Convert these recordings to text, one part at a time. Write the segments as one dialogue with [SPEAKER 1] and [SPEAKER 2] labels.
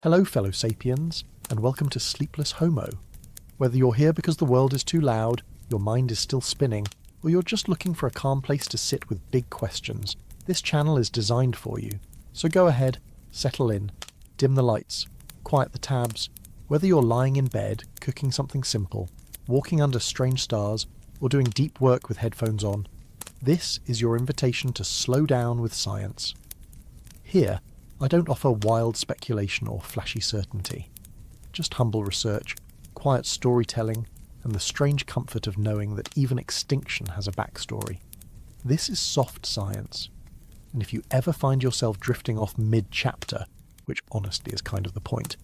[SPEAKER 1] Hello fellow sapiens, and welcome to Sleepless Homo. Whether you're here because the world is too loud, your mind is still spinning, or you're just looking for a calm place to sit with big questions, this channel is designed for you. So go ahead, settle in, dim the lights, quiet the tabs. Whether you're lying in bed, cooking something simple, walking under strange stars, or doing deep work with headphones on, this is your invitation to slow down with science. Here, I don't offer wild speculation or flashy certainty. Just humble research, quiet storytelling, and the strange comfort of knowing that even extinction has a backstory. This is soft science. And if you ever find yourself drifting off mid-chapter, which honestly is kind of the point,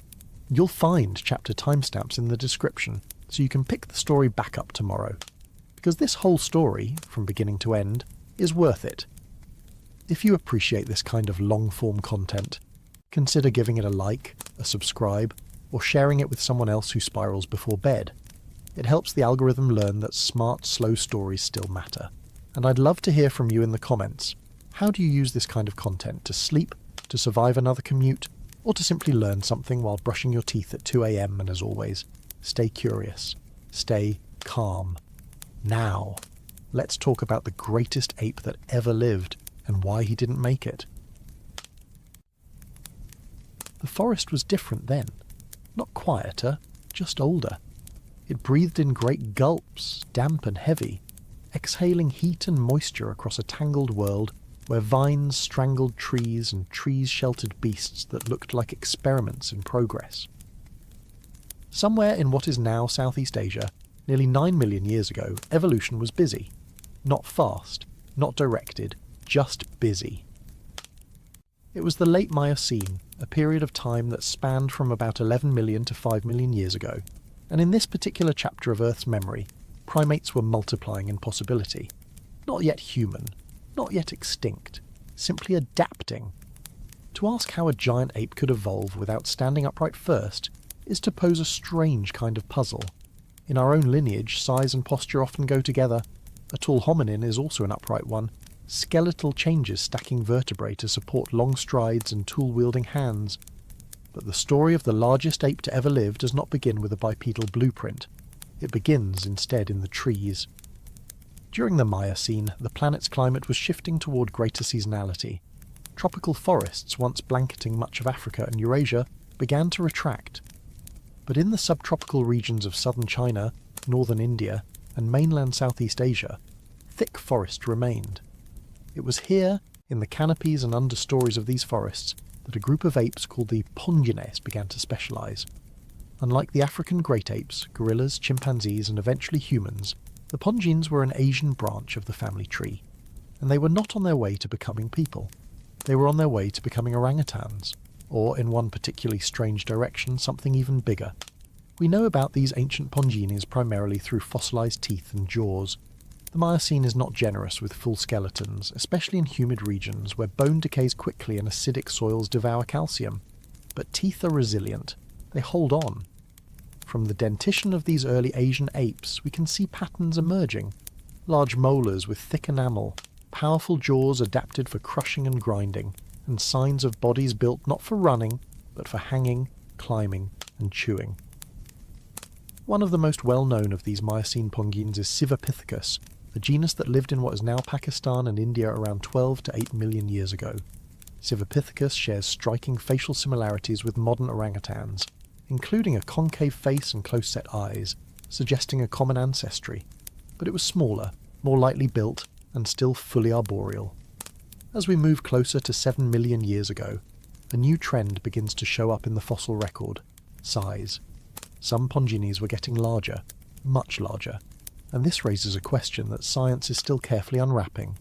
[SPEAKER 1] you'll find chapter timestamps in the description, so you can pick the story back up tomorrow. Because this whole story, from beginning to end, is worth it. If you appreciate this kind of long-form content, consider giving it a like, a subscribe, or sharing it with someone else who spirals before bed. It helps the algorithm learn that smart, slow stories still matter. And I'd love to hear from you in the comments. How do you use this kind of content to sleep, to survive another commute, or to simply learn something while brushing your teeth at 2 a.m. And as always, stay curious, stay calm. Now, let's talk about the greatest ape that ever lived, and why he didn't make it. The forest was different then. Not quieter, just older. It breathed in great gulps, damp and heavy, exhaling heat and moisture across a tangled world where vines strangled trees and trees sheltered beasts that looked like experiments in progress. Somewhere in what is now Southeast Asia, nearly 9 million years ago, evolution was busy. Not fast, not directed, just busy. It was the late Miocene, a period of time that spanned from about 11 million to 5 million years ago, and in this particular chapter of Earth's memory, primates were multiplying in possibility. Not yet human, not yet extinct, simply adapting. To ask how a giant ape could evolve without standing upright first is to pose a strange kind of puzzle. In our own lineage, size and posture often go together. A tall hominin is also an upright one, skeletal changes stacking vertebrae to support long strides and tool-wielding hands. But the story of the largest ape to ever live does not begin with a bipedal blueprint. It begins instead in the trees. During the Miocene, the planet's climate was shifting toward greater seasonality. Tropical forests, once blanketing much of Africa and Eurasia, began to retract. But in the subtropical regions of southern China, northern India, and mainland Southeast Asia, thick forest remained. It was here, in the canopies and understories of these forests, that a group of apes called the Pongines began to specialize. Unlike the African great apes, gorillas, chimpanzees, and eventually humans, the Pongines were an Asian branch of the family tree, and they were not on their way to becoming people. They were on their way to becoming orangutans, or, in one particularly strange direction, something even bigger. We know about these ancient Pongines primarily through fossilized teeth and jaws. The Miocene is not generous with full skeletons, especially in humid regions where bone decays quickly and acidic soils devour calcium. But teeth are resilient. They hold on. From the dentition of these early Asian apes, we can see patterns emerging. Large molars with thick enamel, powerful jaws adapted for crushing and grinding, and signs of bodies built not for running, but for hanging, climbing, and chewing. One of the most well-known of these Miocene Pongines is Gigantopithecus, a genus that lived in what is now Pakistan and India around 12 to 8 million years ago. Gigantopithecus shares striking facial similarities with modern orangutans, including a concave face and close-set eyes, suggesting a common ancestry. But it was smaller, more lightly built, and still fully arboreal. As we move closer to 7 million years ago, a new trend begins to show up in the fossil record: size. Some Pongines were getting larger, much larger, and this raises a question that science is still carefully unwrapping.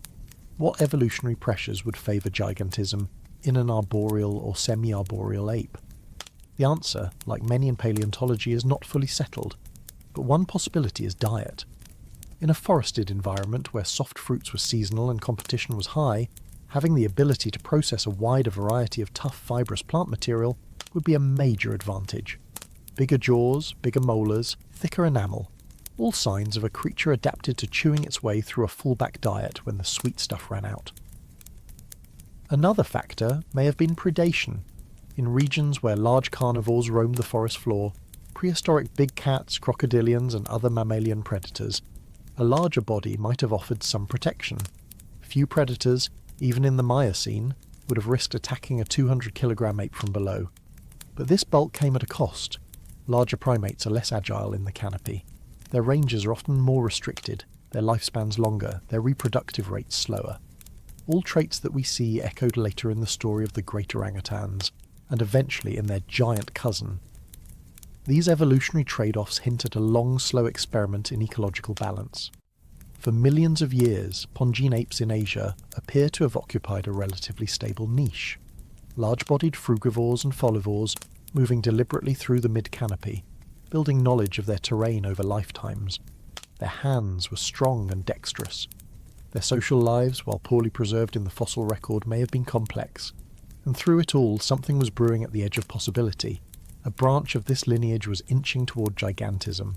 [SPEAKER 1] What evolutionary pressures would favour gigantism in an arboreal or semi-arboreal ape? The answer, like many in paleontology, is not fully settled, but one possibility is diet. In a forested environment where soft fruits were seasonal and competition was high, having the ability to process a wider variety of tough fibrous plant material would be a major advantage. Bigger jaws, bigger molars, thicker enamel, all signs of a creature adapted to chewing its way through a fullback diet when the sweet stuff ran out. Another factor may have been predation. In regions where large carnivores roamed the forest floor, prehistoric big cats, crocodilians and other mammalian predators, a larger body might have offered some protection. Few predators, even in the Miocene, would have risked attacking a 200-kilogram ape from below. But this bulk came at a cost. Larger primates are less agile in the canopy. Their ranges are often more restricted, their lifespans longer, their reproductive rates slower. All traits that we see echoed later in the story of the great orangutans, and eventually in their giant cousin. These evolutionary trade-offs hint at a long, slow experiment in ecological balance. For millions of years, pongene apes in Asia appear to have occupied a relatively stable niche. Large-bodied frugivores and folivores moving deliberately through the mid-canopy, building knowledge of their terrain over lifetimes. Their hands were strong and dexterous. Their social lives, while poorly preserved in the fossil record, may have been complex. And through it all, something was brewing at the edge of possibility. A branch of this lineage was inching toward gigantism.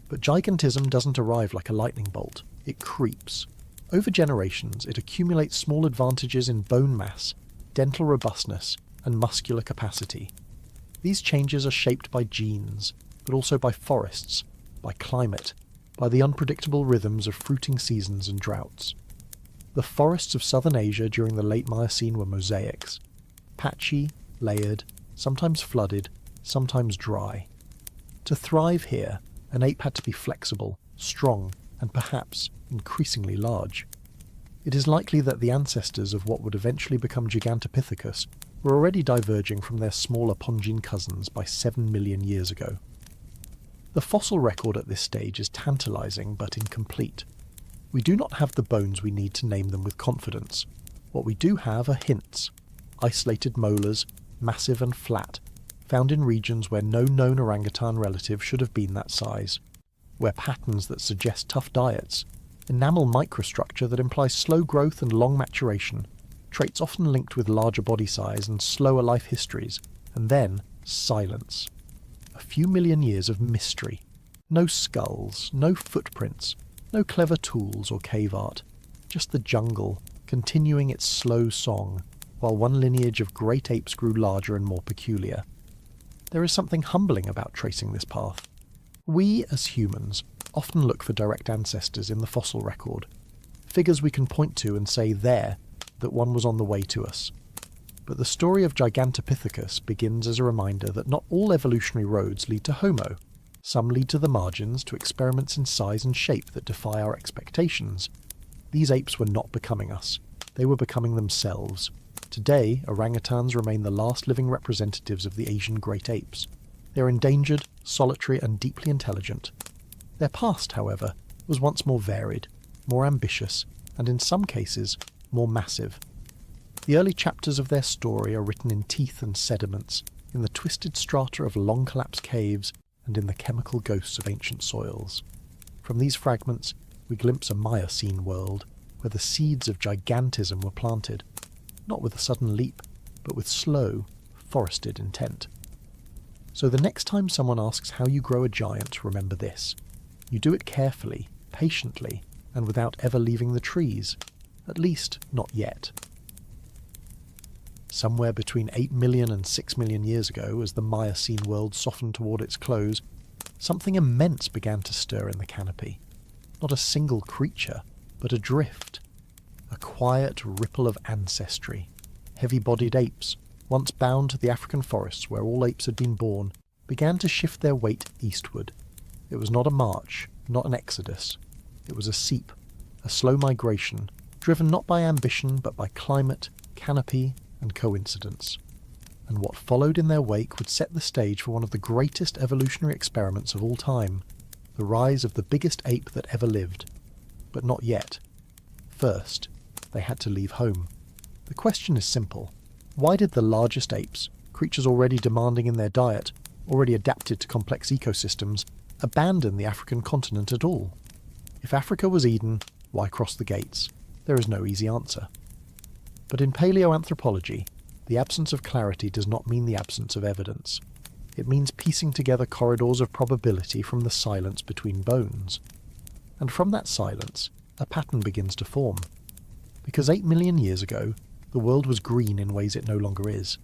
[SPEAKER 1] But gigantism doesn't arrive like a lightning bolt. It creeps. Over generations, it accumulates small advantages in bone mass, dental robustness, and muscular capacity. These changes are shaped by genes, but also by forests, by climate, by the unpredictable rhythms of fruiting seasons and droughts. The forests of southern Asia during the late Miocene were mosaics. Patchy, layered, sometimes flooded, sometimes dry. To thrive here, an ape had to be flexible, strong, and perhaps increasingly large. It is likely that the ancestors of what would eventually become Gigantopithecus were already diverging from their smaller pongene cousins by 7 million years ago. The fossil record at this stage is tantalizing but incomplete. We do not have the bones we need to name them with confidence. What we do have are hints. Isolated molars, massive and flat, found in regions where no known orangutan relative should have been that size, where patterns that suggest tough diets, enamel microstructure that implies slow growth and long maturation, traits often linked with larger body size and slower life histories, and then silence. A few million years of mystery. No skulls, no footprints, no clever tools or cave art, just the jungle continuing its slow song, while one lineage of great apes grew larger and more peculiar. There is something humbling about tracing this path. We, as humans, often look for direct ancestors in the fossil record, figures we can point to and say there that one was on the way to us. But the story of Gigantopithecus begins as a reminder that not all evolutionary roads lead to Homo. Some lead to the margins, to experiments in size and shape that defy our expectations. These apes were not becoming us. They were becoming themselves. Today, orangutans remain the last living representatives of the Asian great apes. They are endangered, solitary, and deeply intelligent. Their past, however, was once more varied, more ambitious, and in some cases, more massive. The early chapters of their story are written in teeth and sediments, in the twisted strata of long-collapsed caves, and in the chemical ghosts of ancient soils. From these fragments, we glimpse a Miocene world, where the seeds of gigantism were planted, not with a sudden leap, but with slow, forested intent. So the next time someone asks how you grow a giant, remember this. You do it carefully, patiently, and without ever leaving the trees. At least, not yet. Somewhere between 8 million and 6 million years ago, as the Miocene world softened toward its close, something immense began to stir in the canopy. Not a single creature, but a drift. A quiet ripple of ancestry. Heavy-bodied apes, once bound to the African forests where all apes had been born, began to shift their weight eastward. It was not a march, not an exodus. It was a seep, a slow migration, driven not by ambition but by climate, canopy, and coincidence. And what followed in their wake would set the stage for one of the greatest evolutionary experiments of all time, the rise of the biggest ape that ever lived. But not yet. First, they had to leave home. The question is simple. Why did the largest apes, creatures already demanding in their diet, already adapted to complex ecosystems, abandon the African continent at all? If Africa was Eden, why cross the gates? There is no easy answer. But in paleoanthropology, the absence of clarity does not mean the absence of evidence. It means piecing together corridors of probability from the silence between bones. And from that silence, a pattern begins to form. Because 8 million years ago, the world was green in ways it no longer is.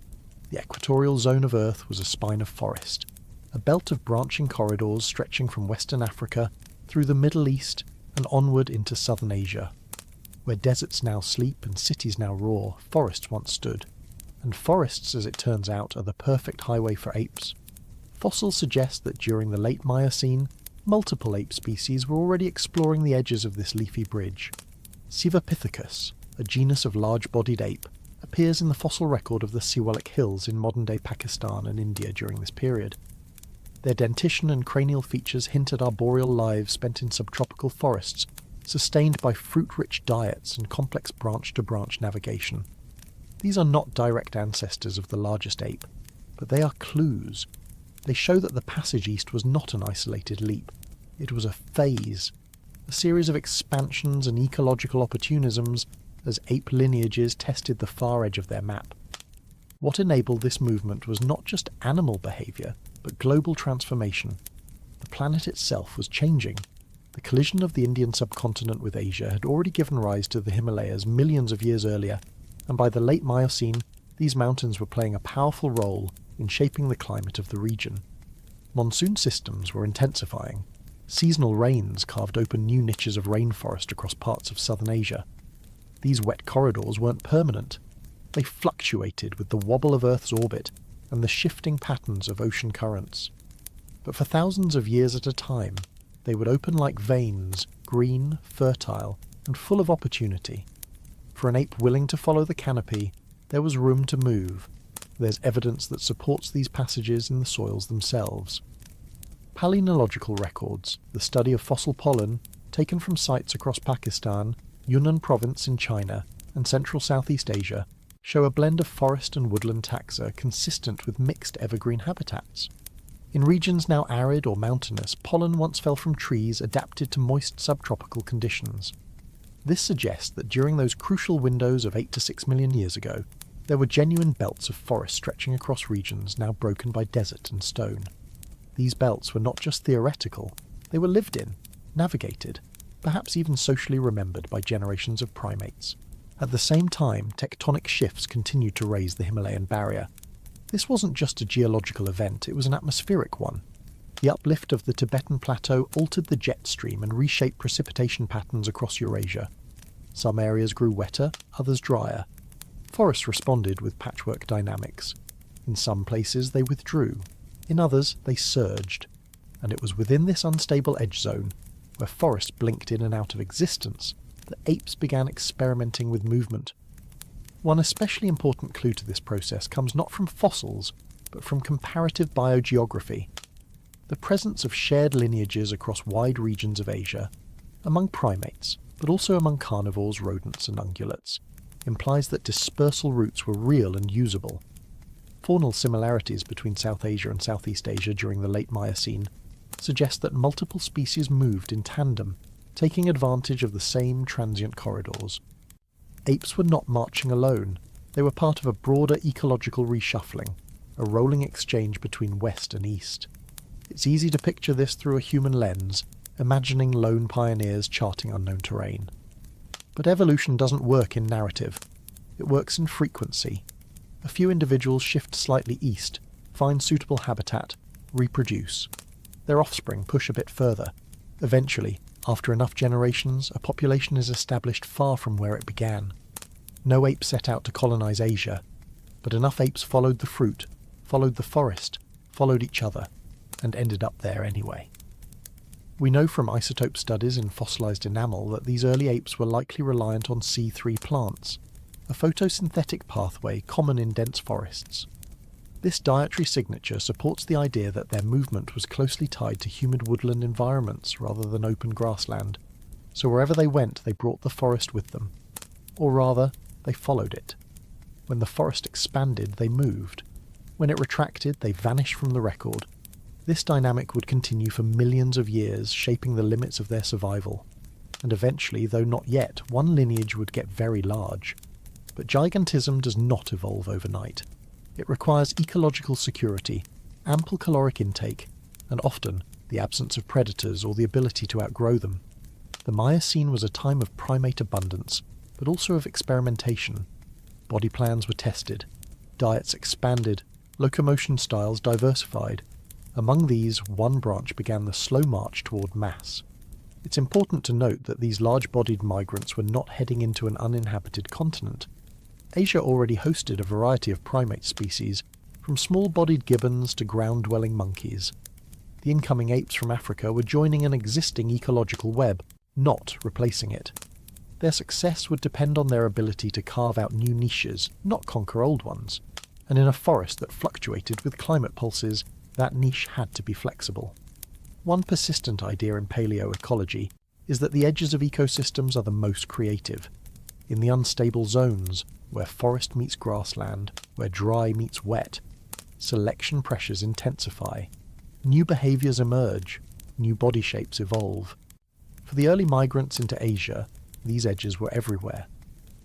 [SPEAKER 1] the equatorial zone of Earth was a spine of forest, a belt of branching corridors stretching from Western Africa through the Middle East and onward into southern Asia. Where deserts now sleep and cities now roar, forests once stood. And forests, as it turns out, are the perfect highway for apes. Fossils suggest that during the late Miocene, multiple ape species were already exploring the edges of this leafy bridge. Gigantopithecus, a genus of large-bodied ape, appears in the fossil record of the Siwalik Hills in modern-day Pakistan and India during this period. Their dentition and cranial features hint at arboreal lives spent in subtropical forests, sustained by fruit-rich diets and complex branch-to-branch navigation. These are not direct ancestors of the largest ape, but they are clues. They show that the passage east was not an isolated leap. It was a phase, a series of expansions and ecological opportunisms as ape lineages tested the far edge of their map. What enabled this movement was not just animal behaviour, but global transformation. The planet itself was changing. The collision of the Indian subcontinent with Asia had already given rise to the Himalayas millions of years earlier, and by the late Miocene, these mountains were playing a powerful role in shaping the climate of the region. Monsoon systems were intensifying. Seasonal rains carved open new niches of rainforest across parts of southern Asia. These wet corridors weren't permanent. They fluctuated with the wobble of Earth's orbit and the shifting patterns of ocean currents. But for thousands of years at a time, they would open like veins, green, fertile, and full of opportunity. For an ape willing to follow the canopy, there was room to move. There's evidence that supports these passages in the soils themselves. Palynological records, the study of fossil pollen, taken from sites across Pakistan, Yunnan province in China, and central Southeast Asia, show a blend of forest and woodland taxa consistent with mixed evergreen habitats. In regions now arid or mountainous, pollen once fell from trees adapted to moist subtropical conditions. This suggests that during those crucial windows of 8 to 6 million years ago, there were genuine belts of forest stretching across regions now broken by desert and stone. These belts were not just theoretical, they were lived in, navigated, perhaps even socially remembered by generations of primates. At the same time, tectonic shifts continued to raise the Himalayan barrier. This wasn't just a geological event, it was an atmospheric one. The uplift of the Tibetan plateau altered the jet stream and reshaped precipitation patterns across Eurasia. Some areas grew wetter, others drier. Forests responded with patchwork dynamics. In some places they withdrew, in others they surged, and it was within this unstable edge zone, where forests blinked in and out of existence, that apes began experimenting with movement. One especially important clue to this process comes not from fossils, but from comparative biogeography. The presence of shared lineages across wide regions of Asia, among primates, but also among carnivores, rodents and ungulates, implies that dispersal routes were real and usable. Faunal similarities between South Asia and Southeast Asia during the late Miocene suggest that multiple species moved in tandem, taking advantage of the same transient corridors. Apes were not marching alone, they were part of a broader ecological reshuffling, a rolling exchange between west and east. It's easy to picture this through a human lens, imagining lone pioneers charting unknown terrain. But evolution doesn't work in narrative. It works in frequency. A few individuals shift slightly east, find suitable habitat, reproduce. Their offspring push a bit further. Eventually, after enough generations, a population is established far from where it began. No ape set out to colonize Asia, but enough apes followed the fruit, followed the forest, followed each other, and ended up there anyway. We know from isotope studies in fossilized enamel that these early apes were likely reliant on C3 plants, a photosynthetic pathway common in dense forests. This dietary signature supports the idea that their movement was closely tied to humid woodland environments rather than open grassland, so wherever they went they brought the forest with them. Or rather, they followed it. When the forest expanded, they moved. When it retracted, they vanished from the record. This dynamic would continue for millions of years, shaping the limits of their survival. And eventually, though not yet, one lineage would get very large. But gigantism does not evolve overnight. It requires ecological security, ample caloric intake, and often the absence of predators or the ability to outgrow them. The Miocene was a time of primate abundance, but also of experimentation. Body plans were tested. Diets expanded, locomotion styles diversified. Among these, one branch began the slow march toward mass. It's important to note that these large-bodied migrants were not heading into an uninhabited continent. Asia already hosted a variety of primate species, from small-bodied gibbons to ground-dwelling monkeys. The incoming apes from Africa were joining an existing ecological web, not replacing it. Their success would depend on their ability to carve out new niches, not conquer old ones. And in a forest that fluctuated with climate pulses, that niche had to be flexible. One persistent idea in paleoecology is that the edges of ecosystems are the most creative. In the unstable zones, where forest meets grassland, where dry meets wet, selection pressures intensify. New behaviours emerge, new body shapes evolve. For the early migrants into Asia, these edges were everywhere.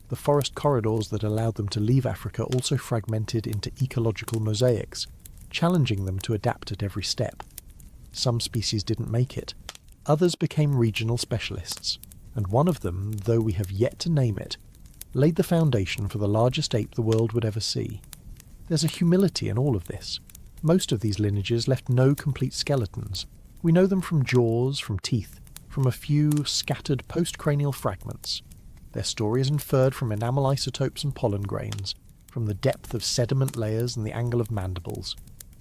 [SPEAKER 1] The forest corridors that allowed them to leave Africa also fragmented into ecological mosaics, challenging them to adapt at every step. Some species didn't make it. Others became regional specialists, and one of them, though we have yet to name it, laid the foundation for the largest ape the world would ever see. There's a humility in all of this. Most of these lineages left no complete skeletons. We know them from jaws, from teeth, from a few scattered postcranial fragments. Their story is inferred from enamel isotopes and pollen grains, from the depth of sediment layers and the angle of mandibles.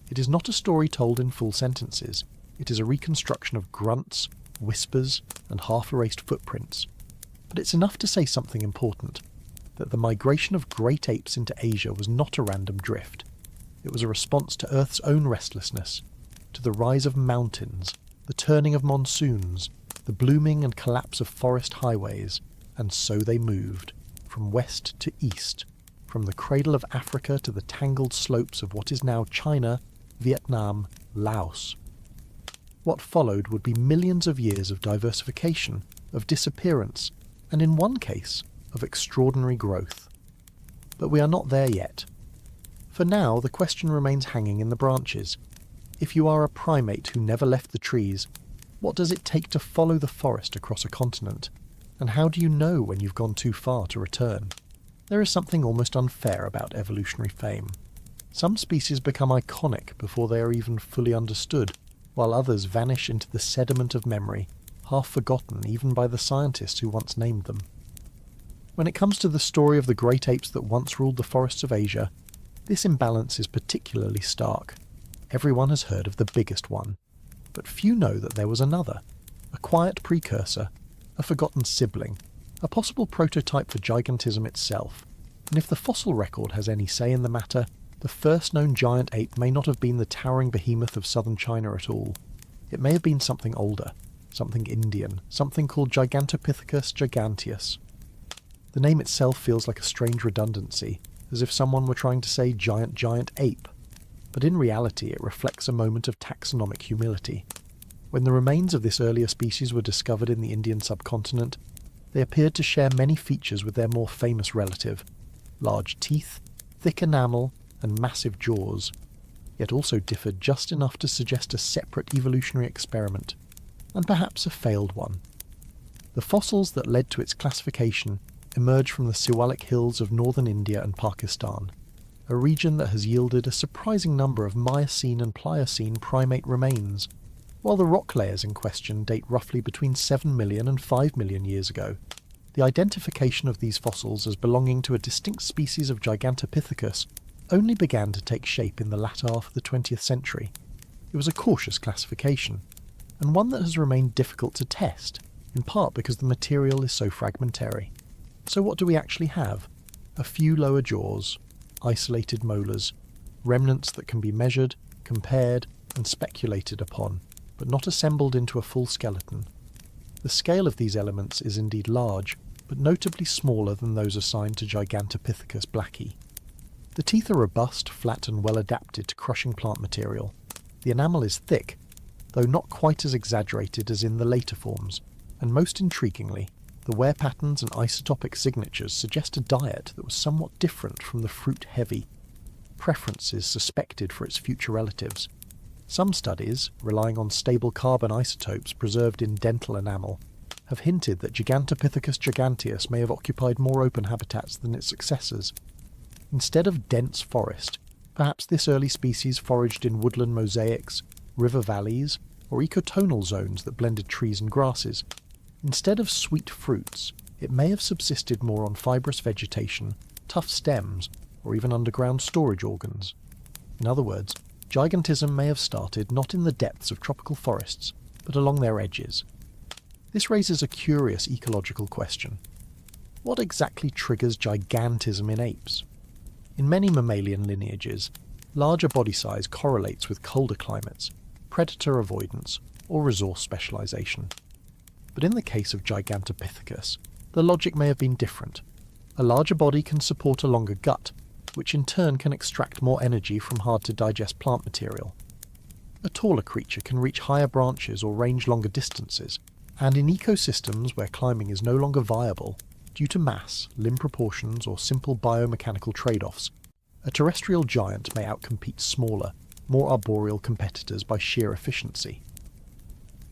[SPEAKER 1] It is not a story told in full sentences. It is a reconstruction of grunts, whispers, and half-erased footprints. But it's enough to say something important, that the migration of great apes into Asia was not a random drift. It was a response to Earth's own restlessness, to the rise of mountains, the turning of monsoons, the blooming and collapse of forest highways, and so they moved, from west to east, from the cradle of Africa to the tangled slopes of what is now China, Vietnam, Laos. What followed would be millions of years of diversification, of disappearance, and in one case, of extraordinary growth. But we are not there yet. For now, the question remains hanging in the branches. If you are a primate who never left the trees, what does it take to follow the forest across a continent? And how do you know when you've gone too far to return? There is something almost unfair about evolutionary fame. Some species become iconic before they are even fully understood, while others vanish into the sediment of memory, half forgotten even by the scientists who once named them. When it comes to the story of the great apes that once ruled the forests of Asia, this imbalance is particularly stark. Everyone has heard of the biggest one, but few know that there was another, a quiet precursor, a forgotten sibling, a possible prototype for gigantism itself. And if the fossil record has any say in the matter, the first known giant ape may not have been the towering behemoth of southern China at all. It may have been something older, something Indian, something called Gigantopithecus giganteus. The name itself feels like a strange redundancy, as if someone were trying to say giant ape. But in reality it reflects a moment of taxonomic humility. When the remains of this earlier species were discovered in the Indian subcontinent, they appeared to share many features with their more famous relative: large teeth, thick enamel, and massive jaws, yet also differed just enough to suggest a separate evolutionary experiment, and perhaps a failed one. The fossils that led to its classification emerge from the Siwalik hills of northern India and Pakistan, a region that has yielded a surprising number of Miocene and Pliocene primate remains, while the rock layers in question date roughly between 7 million and 5 million years ago. The identification of these fossils as belonging to a distinct species of Gigantopithecus only began to take shape in the latter half of the 20th century. It was a cautious classification, and one that has remained difficult to test, in part because the material is so fragmentary. So what do we actually have? A few lower jaws, isolated molars, remnants that can be measured, compared, and speculated upon, but not assembled into a full skeleton. The scale of these elements is indeed large, but notably smaller than those assigned to Gigantopithecus blacki. The teeth are robust, flat, and well adapted to crushing plant material. The enamel is thick, though not quite as exaggerated as in the later forms, and most intriguingly, the wear patterns and isotopic signatures suggest a diet that was somewhat different from the fruit-heavy, preferences suspected for its future relatives. Some studies, relying on stable carbon isotopes preserved in dental enamel, have hinted that Gigantopithecus giganteus may have occupied more open habitats than its successors. Instead of dense forest, perhaps this early species foraged in woodland mosaics, river valleys, or ecotonal zones that blended trees and grasses. Instead of sweet fruits, it may have subsisted more on fibrous vegetation, tough stems, or even underground storage organs. In other words, gigantism may have started not in the depths of tropical forests, but along their edges. This raises a curious ecological question. What exactly triggers gigantism in apes? In many mammalian lineages, larger body size correlates with colder climates, predator avoidance, or resource specialization. But in the case of Gigantopithecus, the logic may have been different. A larger body can support a longer gut, which in turn can extract more energy from hard-to-digest plant material. A taller creature can reach higher branches or range longer distances, and in ecosystems where climbing is no longer viable, due to mass, limb proportions, or simple biomechanical trade-offs, a terrestrial giant may outcompete smaller, more arboreal competitors by sheer efficiency.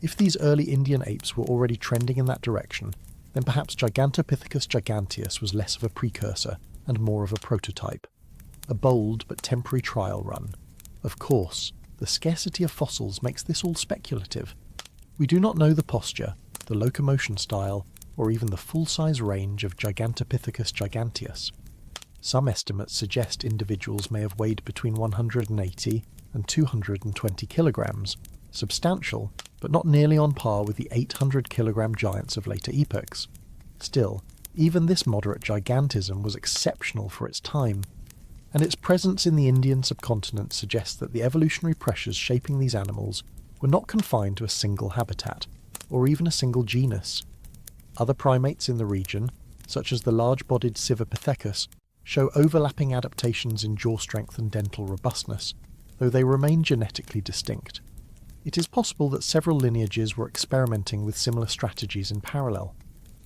[SPEAKER 1] If these early Indian apes were already trending in that direction, then perhaps Gigantopithecus giganteus was less of a precursor and more of a prototype. A bold but temporary trial run. Of course, the scarcity of fossils makes this all speculative. We do not know the posture, the locomotion style, or even the full-size range of Gigantopithecus giganteus. Some estimates suggest individuals may have weighed between 180 and 220 kilograms, substantial, but not nearly on par with the 800-kilogram giants of later epochs. Still, even this moderate gigantism was exceptional for its time, and its presence in the Indian subcontinent suggests that the evolutionary pressures shaping these animals were not confined to a single habitat, or even a single genus. Other primates in the region, such as the large-bodied Gigantopithecus, show overlapping adaptations in jaw strength and dental robustness, though they remain genetically distinct. It is possible that several lineages were experimenting with similar strategies in parallel,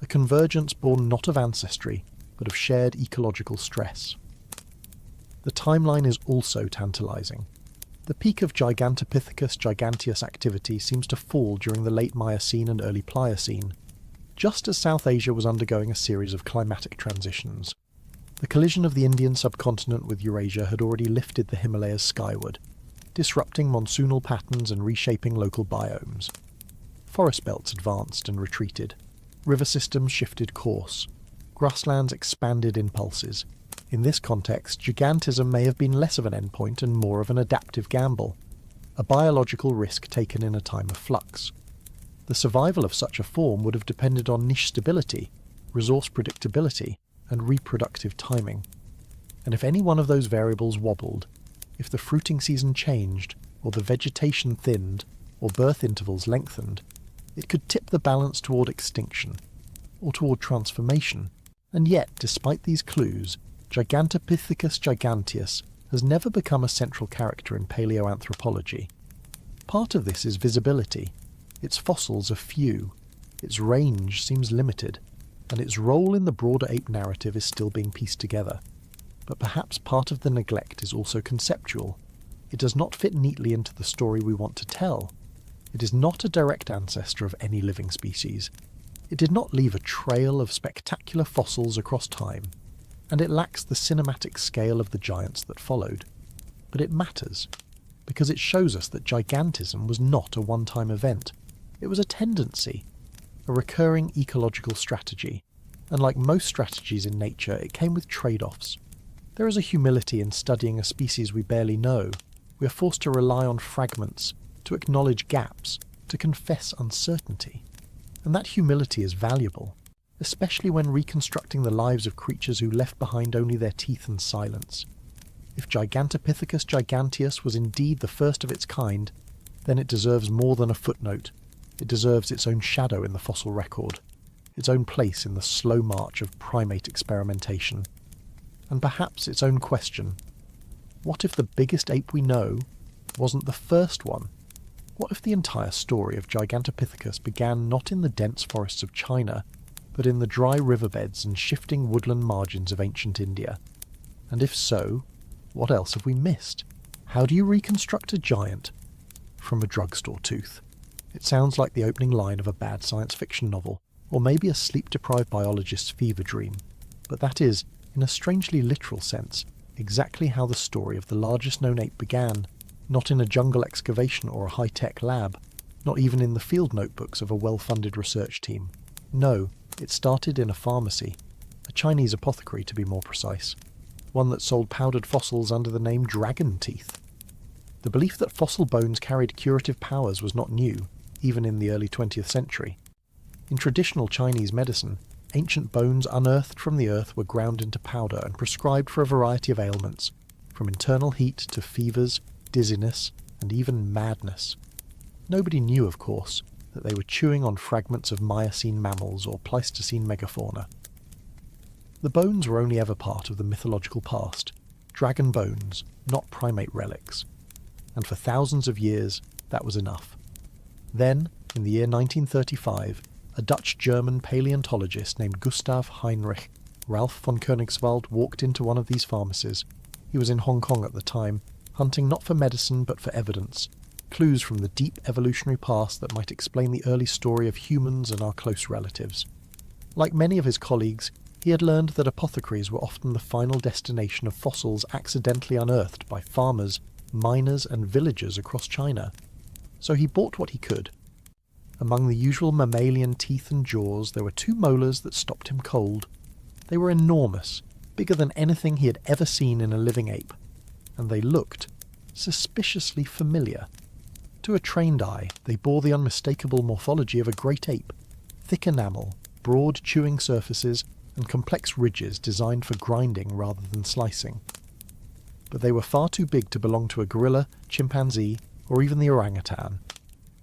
[SPEAKER 1] a convergence born not of ancestry, but of shared ecological stress. The timeline is also tantalizing. The peak of Gigantopithecus giganteus activity seems to fall during the late Miocene and early Pliocene, just as South Asia was undergoing a series of climatic transitions. The collision of the Indian subcontinent with Eurasia had already lifted the Himalayas skyward, disrupting monsoonal patterns and reshaping local biomes. Forest belts advanced and retreated. River systems shifted course. Grasslands expanded in pulses. In this context, gigantism may have been less of an endpoint and more of an adaptive gamble, a biological risk taken in a time of flux. The survival of such a form would have depended on niche stability, resource predictability, and reproductive timing. And if any one of those variables wobbled, if the fruiting season changed, or the vegetation thinned, or birth intervals lengthened, it could tip the balance toward extinction, or toward transformation. And yet, despite these clues, Gigantopithecus giganteus has never become a central character in paleoanthropology. Part of this is visibility. Its fossils are few, its range seems limited, and its role in the broader ape narrative is still being pieced together. But perhaps part of the neglect is also conceptual. It does not fit neatly into the story we want to tell. It is not a direct ancestor of any living species. It did not leave a trail of spectacular fossils across time, and it lacks the cinematic scale of the giants that followed. But it matters, because it shows us that gigantism was not a one-time event. It was a tendency, a recurring ecological strategy, and like most strategies in nature, it came with trade-offs. There is a humility in studying a species we barely know. We are forced to rely on fragments, to acknowledge gaps, to confess uncertainty. And that humility is valuable, especially when reconstructing the lives of creatures who left behind only their teeth and silence. If Gigantopithecus giganteus was indeed the first of its kind, then it deserves more than a footnote. It deserves its own shadow in the fossil record, its own place in the slow march of primate experimentation, and perhaps its own question. What if the biggest ape we know wasn't the first one? What if the entire story of Gigantopithecus began not in the dense forests of China, but in the dry riverbeds and shifting woodland margins of ancient India? And if so, what else have we missed? How do you reconstruct a giant from a drugstore tooth? It sounds like the opening line of a bad science fiction novel, or maybe a sleep-deprived biologist's fever dream. But that is, in a strangely literal sense, exactly how the story of the largest known ape began, not in a jungle excavation or a high-tech lab, not even in the field notebooks of a well-funded research team. No, it started in a pharmacy, a Chinese apothecary to be more precise, one that sold powdered fossils under the name dragon teeth. The belief that fossil bones carried curative powers was not new, even in the early 20th century. In traditional Chinese medicine, ancient bones unearthed from the earth were ground into powder and prescribed for a variety of ailments, from internal heat to fevers, dizziness, and even madness. Nobody knew, of course, that they were chewing on fragments of Miocene mammals or Pleistocene megafauna. The bones were only ever part of the mythological past, dragon bones, not primate relics. And for thousands of years, that was enough. Then, in the year 1935, a Dutch-German paleontologist named Gustav Heinrich Ralph von Koenigswald walked into one of these pharmacies. He was in Hong Kong at the time, hunting not for medicine but for evidence, clues from the deep evolutionary past that might explain the early story of humans and our close relatives. Like many of his colleagues, he had learned that apothecaries were often the final destination of fossils accidentally unearthed by farmers, miners and villagers across China. So he bought what he could. Among the usual mammalian teeth and jaws, there were two molars that stopped him cold. They were enormous, bigger than anything he had ever seen in a living ape, and they looked suspiciously familiar. To a trained eye, they bore the unmistakable morphology of a great ape: thick enamel, broad chewing surfaces, and complex ridges designed for grinding rather than slicing. But they were far too big to belong to a gorilla, chimpanzee, or even the orangutan.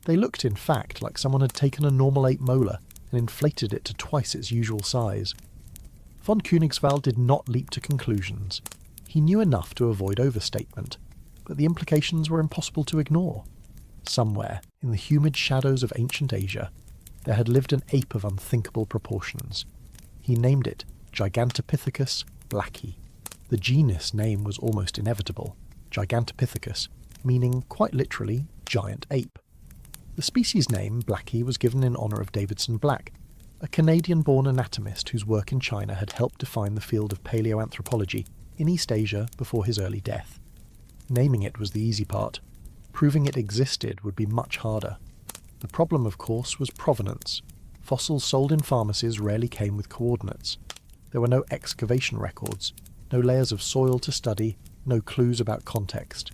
[SPEAKER 1] They looked, in fact, like someone had taken a normal ape molar and inflated it to twice its usual size. Von Koenigswald did not leap to conclusions. He knew enough to avoid overstatement, but the implications were impossible to ignore. Somewhere, in the humid shadows of ancient Asia, there had lived an ape of unthinkable proportions. He named it Gigantopithecus blacki. The genus name was almost inevitable, Gigantopithecus, meaning quite literally giant ape. The species name, blacki, was given in honour of Davidson Black, a Canadian-born anatomist whose work in China had helped define the field of paleoanthropology in East Asia before his early death. Naming it was the easy part. Proving it existed would be much harder. The problem, of course, was provenance. Fossils sold in pharmacies rarely came with coordinates. There were no excavation records, no layers of soil to study, no clues about context.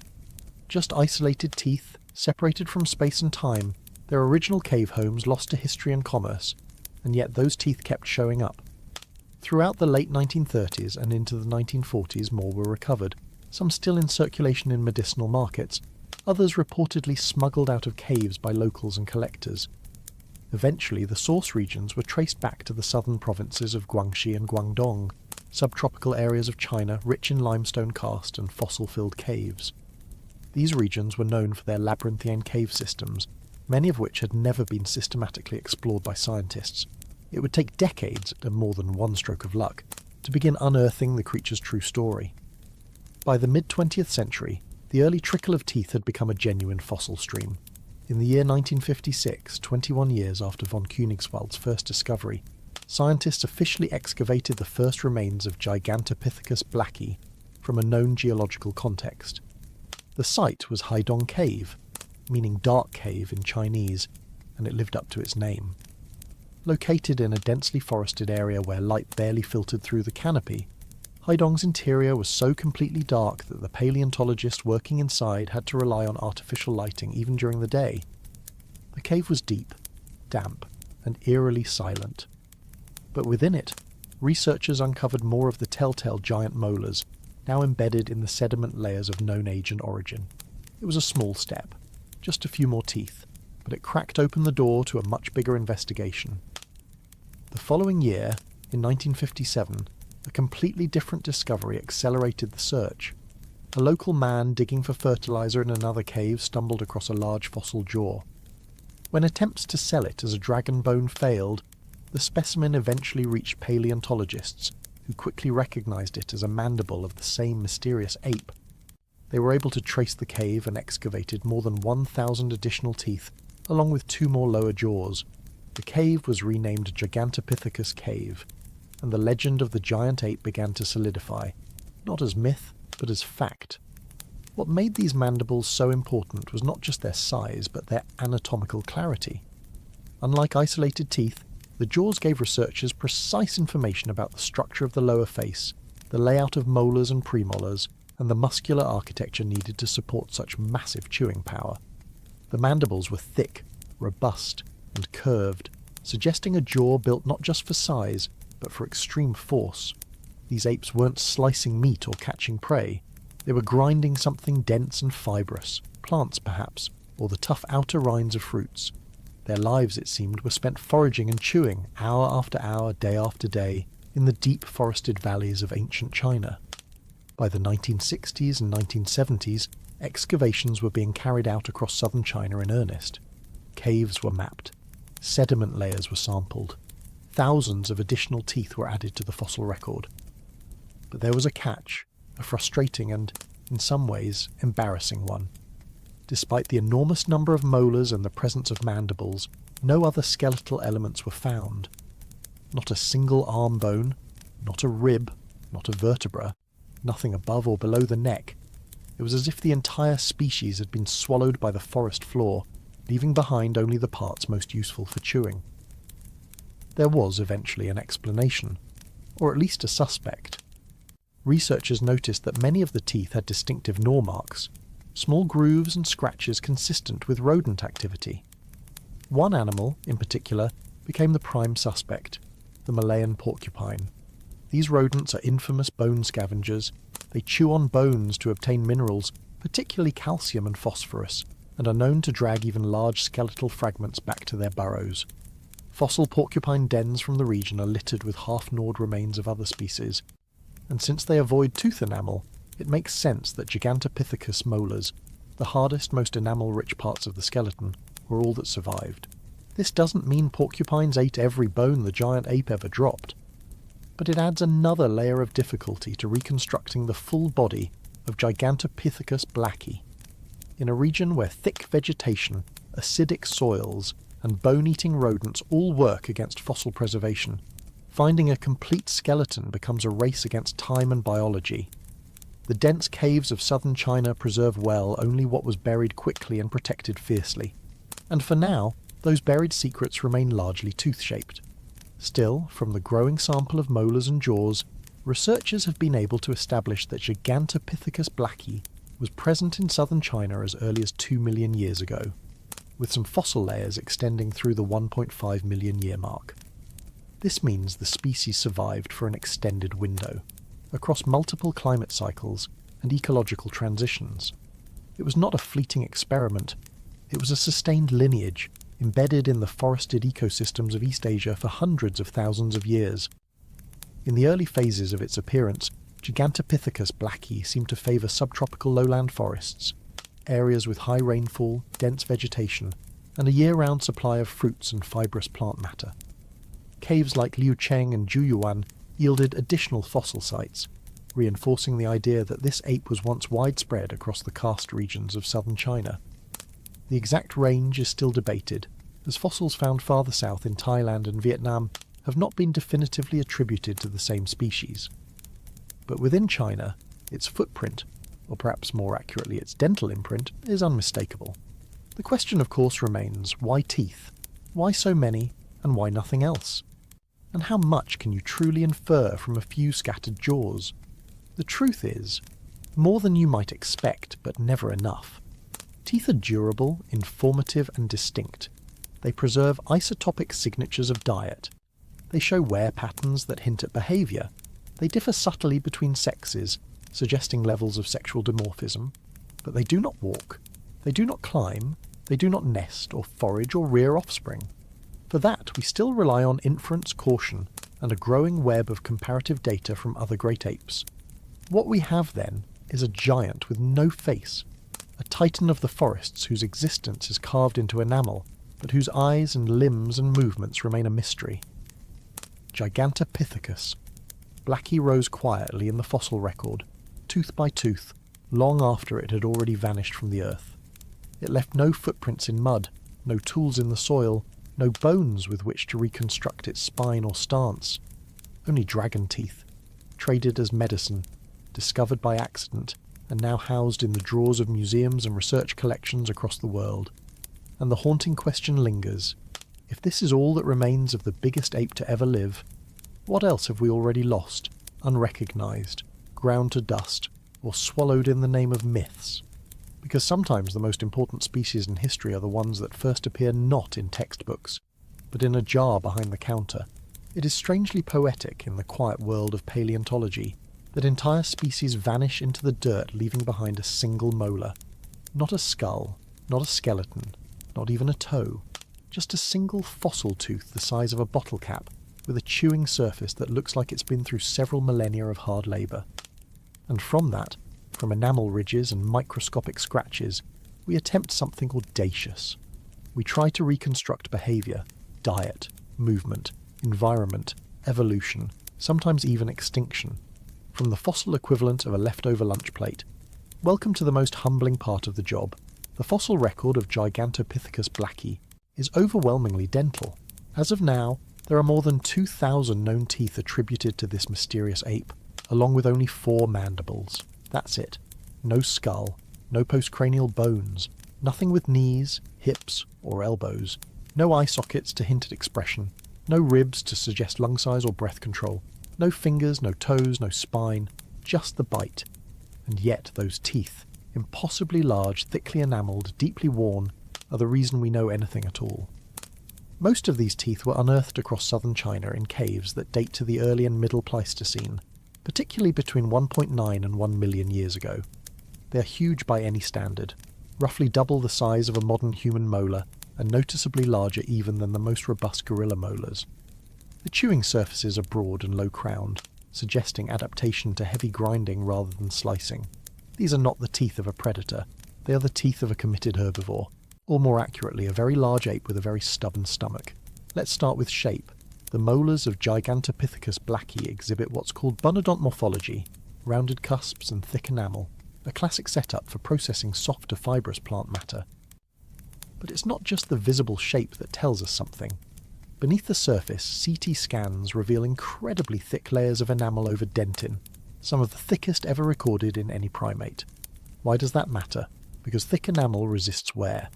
[SPEAKER 1] Just isolated teeth, separated from space and time, their original cave homes lost to history and commerce, and yet those teeth kept showing up. Throughout the late 1930s and into the 1940s, more were recovered, some still in circulation in medicinal markets, others reportedly smuggled out of caves by locals and collectors. Eventually, the source regions were traced back to the southern provinces of Guangxi and Guangdong, subtropical areas of China rich in limestone karst and fossil-filled caves. These regions were known for their labyrinthine cave systems, many of which had never been systematically explored by scientists. It would take decades, and more than one stroke of luck, to begin unearthing the creature's true story. By the mid-20th century, the early trickle of teeth had become a genuine fossil stream. In the year 1956, 21 years after von Koenigswald's first discovery, scientists officially excavated the first remains of Gigantopithecus blacki from a known geological context. The site was Haidong Cave, meaning dark cave in Chinese, and it lived up to its name. Located in a densely forested area where light barely filtered through the canopy, Haidong's interior was so completely dark that the paleontologist working inside had to rely on artificial lighting even during the day. The cave was deep, damp, and eerily silent. But within it, researchers uncovered more of the telltale giant molars, now embedded in the sediment layers of known age and origin. It was a small step, just a few more teeth, but it cracked open the door to a much bigger investigation. The following year, in 1957, a completely different discovery accelerated the search. A local man digging for fertilizer in another cave stumbled across a large fossil jaw. When attempts to sell it as a dragon bone failed, the specimen eventually reached paleontologists, who quickly recognized it as a mandible of the same mysterious ape. They were able to trace the cave and excavated more than 1,000 additional teeth, along with 2 more lower jaws. The cave was renamed Gigantopithecus Cave, and the legend of the giant ape began to solidify, not as myth, but as fact. What made these mandibles so important was not just their size, but their anatomical clarity. Unlike isolated teeth, the jaws gave researchers precise information about the structure of the lower face, the layout of molars and premolars, and the muscular architecture needed to support such massive chewing power. The mandibles were thick, robust, and curved, suggesting a jaw built not just for size, but for extreme force. These apes weren't slicing meat or catching prey. They were grinding something dense and fibrous, plants perhaps, or the tough outer rinds of fruits. Their lives, it seemed, were spent foraging and chewing, hour after hour, day after day, in the deep forested valleys of ancient China. By the 1960s and 1970s, excavations were being carried out across southern China in earnest. Caves were mapped. Sediment layers were sampled. Thousands of additional teeth were added to the fossil record. But there was a catch, a frustrating and, in some ways, embarrassing one. Despite the enormous number of molars and the presence of mandibles, no other skeletal elements were found. Not a single arm bone, not a rib, not a vertebra, nothing above or below the neck. It was as if the entire species had been swallowed by the forest floor, leaving behind only the parts most useful for chewing. There was eventually an explanation, or at least a suspect. Researchers noticed that many of the teeth had distinctive gnaw marks, small grooves and scratches consistent with rodent activity. One animal, in particular, became the prime suspect, the Malayan porcupine. These rodents are infamous bone scavengers. They chew on bones to obtain minerals, particularly calcium and phosphorus, and are known to drag even large skeletal fragments back to their burrows. Fossil porcupine dens from the region are littered with half-gnawed remains of other species, and since they avoid tooth enamel, it makes sense that Gigantopithecus molars, the hardest, most enamel-rich parts of the skeleton, were all that survived. This doesn't mean porcupines ate every bone the giant ape ever dropped, but it adds another layer of difficulty to reconstructing the full body of Gigantopithecus blacki. In a region where thick vegetation, acidic soils, and bone-eating rodents all work against fossil preservation, finding a complete skeleton becomes a race against time and biology. The dense caves of southern China preserve well only what was buried quickly and protected fiercely, and for now, those buried secrets remain largely tooth-shaped. Still, from the growing sample of molars and jaws, researchers have been able to establish that Gigantopithecus blacki was present in southern China as early as 2 million years ago, with some fossil layers extending through the 1.5 million year mark. This means the species survived for an extended window, across multiple climate cycles and ecological transitions. It was not a fleeting experiment, it was a sustained lineage, embedded in the forested ecosystems of East Asia for hundreds of thousands of years. In the early phases of its appearance, Gigantopithecus blacki seemed to favour subtropical lowland forests, areas with high rainfall, dense vegetation, and a year-round supply of fruits and fibrous plant matter. Caves like Liucheng and Juyuan yielded additional fossil sites, reinforcing the idea that this ape was once widespread across the karst regions of southern China. The exact range is still debated, as fossils found farther south in Thailand and Vietnam have not been definitively attributed to the same species. But within China, its footprint, or perhaps more accurately its dental imprint, is unmistakable. The question, of course, remains, why teeth? Why so many, and why nothing else? And how much can you truly infer from a few scattered jaws? The truth is, more than you might expect, but never enough. Teeth are durable, informative, and distinct. They preserve isotopic signatures of diet. They show wear patterns that hint at behaviour. They differ subtly between sexes, suggesting levels of sexual dimorphism. But they do not walk. They do not climb. They do not nest or forage or rear offspring. For that, we still rely on inference, caution, and a growing web of comparative data from other great apes. What we have, then, is a giant with no face, a titan of the forests whose existence is carved into enamel, but whose eyes and limbs and movements remain a mystery. Gigantopithecus. Blacki rose quietly in the fossil record, tooth by tooth, long after it had already vanished from the earth. It left no footprints in mud, no tools in the soil, no bones with which to reconstruct its spine or stance. Only dragon teeth, traded as medicine, discovered by accident and now housed in the drawers of museums and research collections across the world. And the haunting question lingers: if this is all that remains of the biggest ape to ever live, what else have we already lost, unrecognised, ground to dust, or swallowed in the name of myths? Because sometimes the most important species in history are the ones that first appear not in textbooks, but in a jar behind the counter. It is strangely poetic in the quiet world of paleontology that entire species vanish into the dirt, leaving behind a single molar. Not a skull, not a skeleton, not even a toe, just a single fossil tooth the size of a bottle cap, with a chewing surface that looks like it's been through several millennia of hard labour. And from that, from enamel ridges and microscopic scratches, we attempt something audacious. We try to reconstruct behaviour, diet, movement, environment, evolution, sometimes even extinction, from the fossil equivalent of a leftover lunch plate. Welcome to the most humbling part of the job. The fossil record of Gigantopithecus blacki is overwhelmingly dental. As of now, there are more than 2,000 known teeth attributed to this mysterious ape, along with only 4 mandibles. That's it. No skull, no postcranial bones, nothing with knees, hips, or elbows, no eye sockets to hint at expression, no ribs to suggest lung size or breath control, no fingers, no toes, no spine, just the bite. And yet those teeth, impossibly large, thickly enamelled, deeply worn, are the reason we know anything at all. Most of these teeth were unearthed across southern China in caves that date to the early and middle Pleistocene, particularly between 1.9 and 1 million years ago. They are huge by any standard, roughly double the size of a modern human molar, and noticeably larger even than the most robust gorilla molars. The chewing surfaces are broad and low-crowned, suggesting adaptation to heavy grinding rather than slicing. These are not the teeth of a predator, they are the teeth of a committed herbivore, or more accurately, a very large ape with a very stubborn stomach. Let's start with shape. The molars of Gigantopithecus blacki exhibit what's called bunodont morphology, rounded cusps and thick enamel, a classic setup for processing soft to fibrous plant matter. But it's not just the visible shape that tells us something. Beneath the surface, CT scans reveal incredibly thick layers of enamel over dentin, some of the thickest ever recorded in any primate. Why does that matter? Because thick enamel resists wear.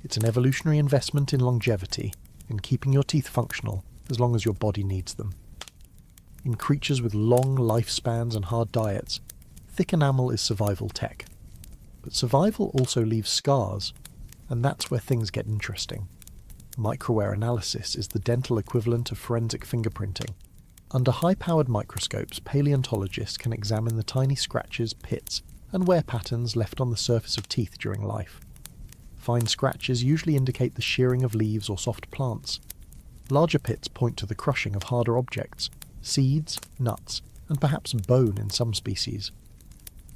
[SPEAKER 1] It's an evolutionary investment in longevity, in keeping your teeth functional, as long as your body needs them. In creatures with long lifespans and hard diets, thick enamel is survival tech. But survival also leaves scars, and that's where things get interesting. Microwear analysis is the dental equivalent of forensic fingerprinting. Under high-powered microscopes, paleontologists can examine the tiny scratches, pits, and wear patterns left on the surface of teeth during life. Fine scratches usually indicate the shearing of leaves or soft plants. Larger pits point to the crushing of harder objects, seeds, nuts, and perhaps bone in some species.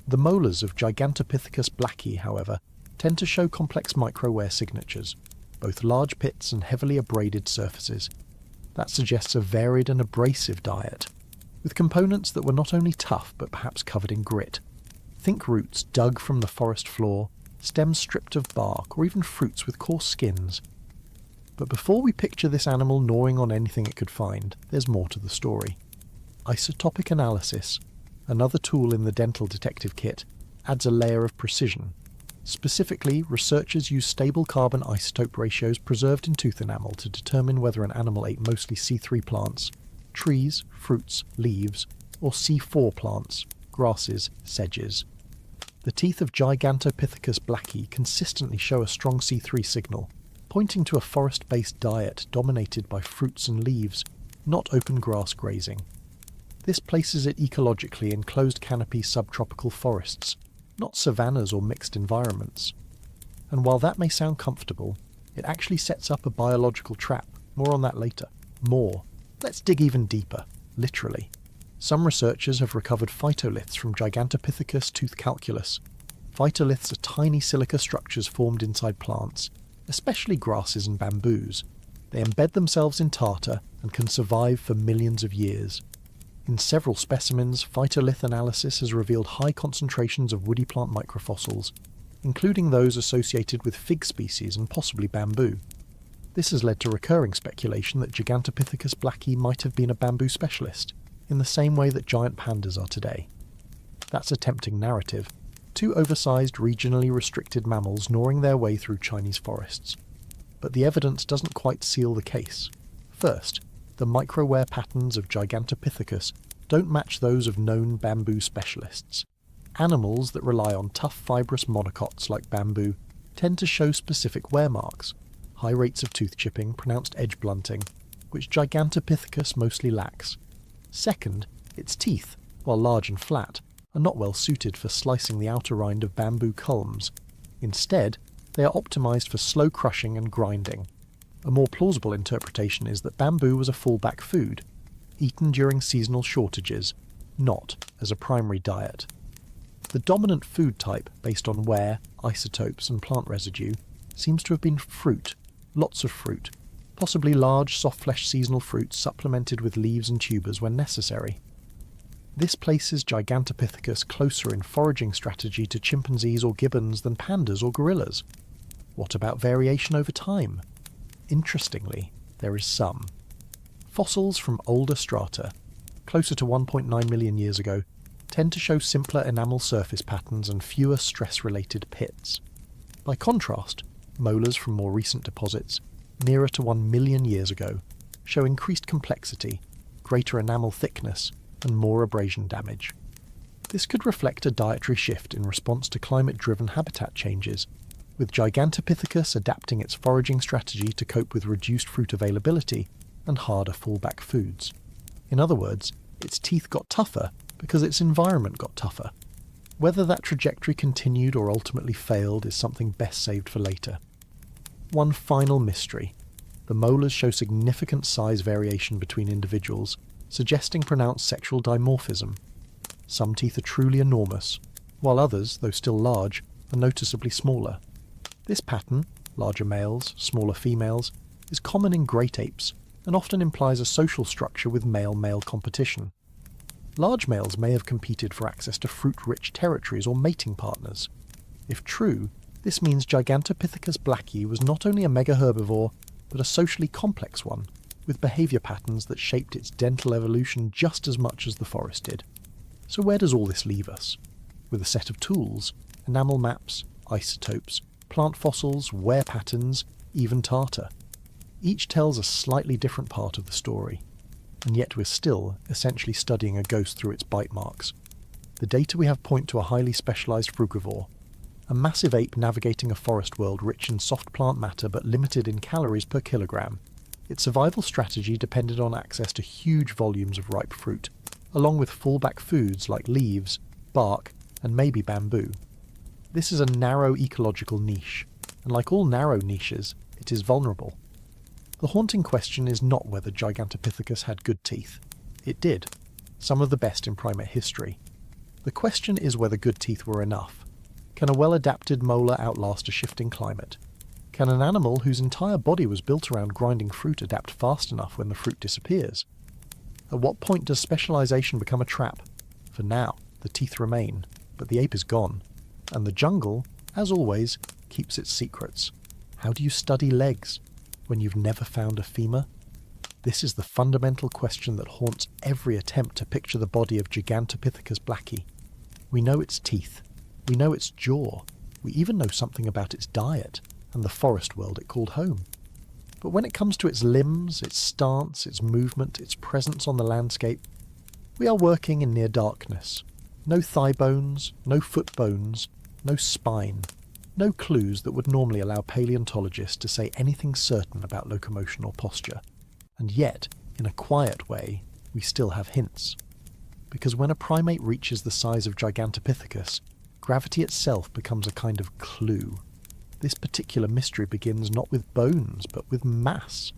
[SPEAKER 1] The molars of Gigantopithecus blacki, however, tend to show complex microwear signatures, both large pits and heavily abraded surfaces. That suggests a varied and abrasive diet, with components that were not only tough but perhaps covered in grit. Think roots dug from the forest floor, stems stripped of bark, or even fruits with coarse skins. But before we picture this animal gnawing on anything it could find, there's more to the story. Isotopic analysis, another tool in the dental detective kit, adds a layer of precision. Specifically, researchers use stable carbon isotope ratios preserved in tooth enamel to determine whether an animal ate mostly C3 plants, trees, fruits, leaves, or C4 plants, grasses, sedges. The teeth of Gigantopithecus blacki consistently show a strong C3 signal, pointing to a forest-based diet dominated by fruits and leaves, not open grass grazing. This places it ecologically in closed canopy subtropical forests, not savannas or mixed environments. And while that may sound comfortable, it actually sets up a biological trap. More on that later. More. Let's dig even deeper, literally. Some researchers have recovered phytoliths from Gigantopithecus tooth calculus. Phytoliths are tiny silica structures formed inside plants, especially grasses and bamboos. They embed themselves in tartar and can survive for millions of years. In several specimens, phytolith analysis has revealed high concentrations of woody plant microfossils, including those associated with fig species and possibly bamboo. This has led to recurring speculation that Gigantopithecus blacki might have been a bamboo specialist, in the same way that giant pandas are today. That's a tempting narrative. Two oversized, regionally restricted mammals gnawing their way through Chinese forests. But the evidence doesn't quite seal the case. First, the micro-wear patterns of Gigantopithecus don't match those of known bamboo specialists. Animals that rely on tough fibrous monocots like bamboo tend to show specific wear marks, high rates of tooth chipping, pronounced edge blunting, which Gigantopithecus mostly lacks. Second, its teeth, while large and flat, are not well suited for slicing the outer rind of bamboo culms. Instead, they are optimized for slow crushing and grinding. A more plausible interpretation is that bamboo was a fallback food, eaten during seasonal shortages, not as a primary diet. The dominant food type, based on wear, isotopes and plant residue, seems to have been fruit, lots of fruit, possibly large, soft-fleshed seasonal fruits supplemented with leaves and tubers when necessary. This places Gigantopithecus closer in foraging strategy to chimpanzees or gibbons than pandas or gorillas. What about variation over time? Interestingly, there is some. Fossils from older strata, closer to 1.9 million years ago, tend to show simpler enamel surface patterns and fewer stress-related pits. By contrast, molars from more recent deposits, nearer to 1 million years ago, show increased complexity, greater enamel thickness, and more abrasion damage. This could reflect a dietary shift in response to climate-driven habitat changes, with Gigantopithecus adapting its foraging strategy to cope with reduced fruit availability and harder fallback foods. In other words, its teeth got tougher because its environment got tougher. Whether that trajectory continued or ultimately failed is something best saved for later. One final mystery. The molars show significant size variation between individuals, suggesting pronounced sexual dimorphism. Some teeth are truly enormous, while others, though still large, are noticeably smaller. This pattern, larger males, smaller females, is common in great apes and often implies a social structure with male-male competition. Large males may have competed for access to fruit-rich territories or mating partners. If true, this means Gigantopithecus blacki was not only a megaherbivore, but a socially complex one, with behaviour patterns that shaped its dental evolution just as much as the forest did. So where does all this leave us? With a set of tools, enamel maps, isotopes, plant fossils, wear patterns, even tartar. Each tells a slightly different part of the story, and yet we're still essentially studying a ghost through its bite marks. The data we have point to a highly specialised frugivore, a massive ape navigating a forest world rich in soft plant matter but limited in calories per kilogram. Its survival strategy depended on access to huge volumes of ripe fruit, along with fallback foods like leaves, bark, and maybe bamboo. This is a narrow ecological niche, and like all narrow niches, it is vulnerable. The haunting question is not whether Gigantopithecus had good teeth. It did, some of the best in primate history. The question is whether good teeth were enough. Can a well-adapted molar outlast a shifting climate? Can an animal whose entire body was built around grinding fruit adapt fast enough when the fruit disappears? At what point does specialization become a trap? For now, the teeth remain, but the ape is gone. And the jungle, as always, keeps its secrets. How do you study legs when you've never found a femur? This is the fundamental question that haunts every attempt to picture the body of Gigantopithecus blacki. We know its teeth. We know its jaw. We even know something about its diet and the forest world it called home. But when it comes to its limbs, its stance, its movement, its presence on the landscape, we are working in near darkness. No thigh bones, no foot bones, no spine, no clues that would normally allow paleontologists to say anything certain about locomotion or posture. And yet, in a quiet way, we still have hints. Because when a primate reaches the size of Gigantopithecus, gravity itself becomes a kind of clue. This particular mystery begins not with bones, but with mass.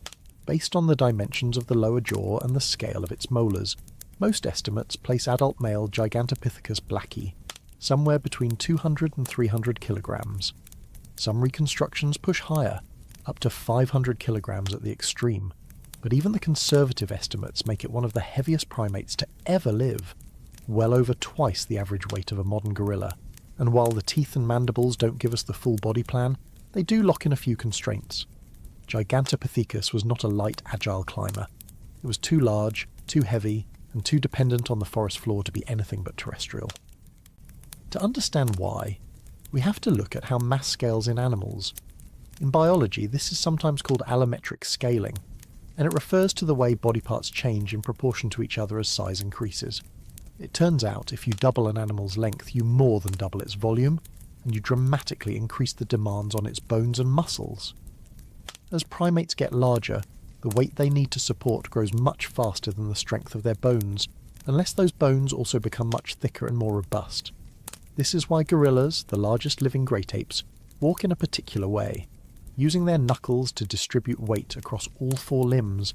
[SPEAKER 1] Based on the dimensions of the lower jaw and the scale of its molars, most estimates place adult male Gigantopithecus blacki somewhere between 200 and 300 kilograms. Some reconstructions push higher, up to 500 kilograms at the extreme, but even the conservative estimates make it one of the heaviest primates to ever live, well over twice the average weight of a modern gorilla. And while the teeth and mandibles don't give us the full body plan, they do lock in a few constraints. Gigantopithecus was not a light, agile climber. It was too large, too heavy, and too dependent on the forest floor to be anything but terrestrial. To understand why, we have to look at how mass scales in animals. In biology, this is sometimes called allometric scaling, and it refers to the way body parts change in proportion to each other as size increases. It turns out if you double an animal's length, you more than double its volume, and you dramatically increase the demands on its bones and muscles. As primates get larger, the weight they need to support grows much faster than the strength of their bones, unless those bones also become much thicker and more robust. This is why gorillas, the largest living great apes, walk in a particular way, using their knuckles to distribute weight across all four limbs.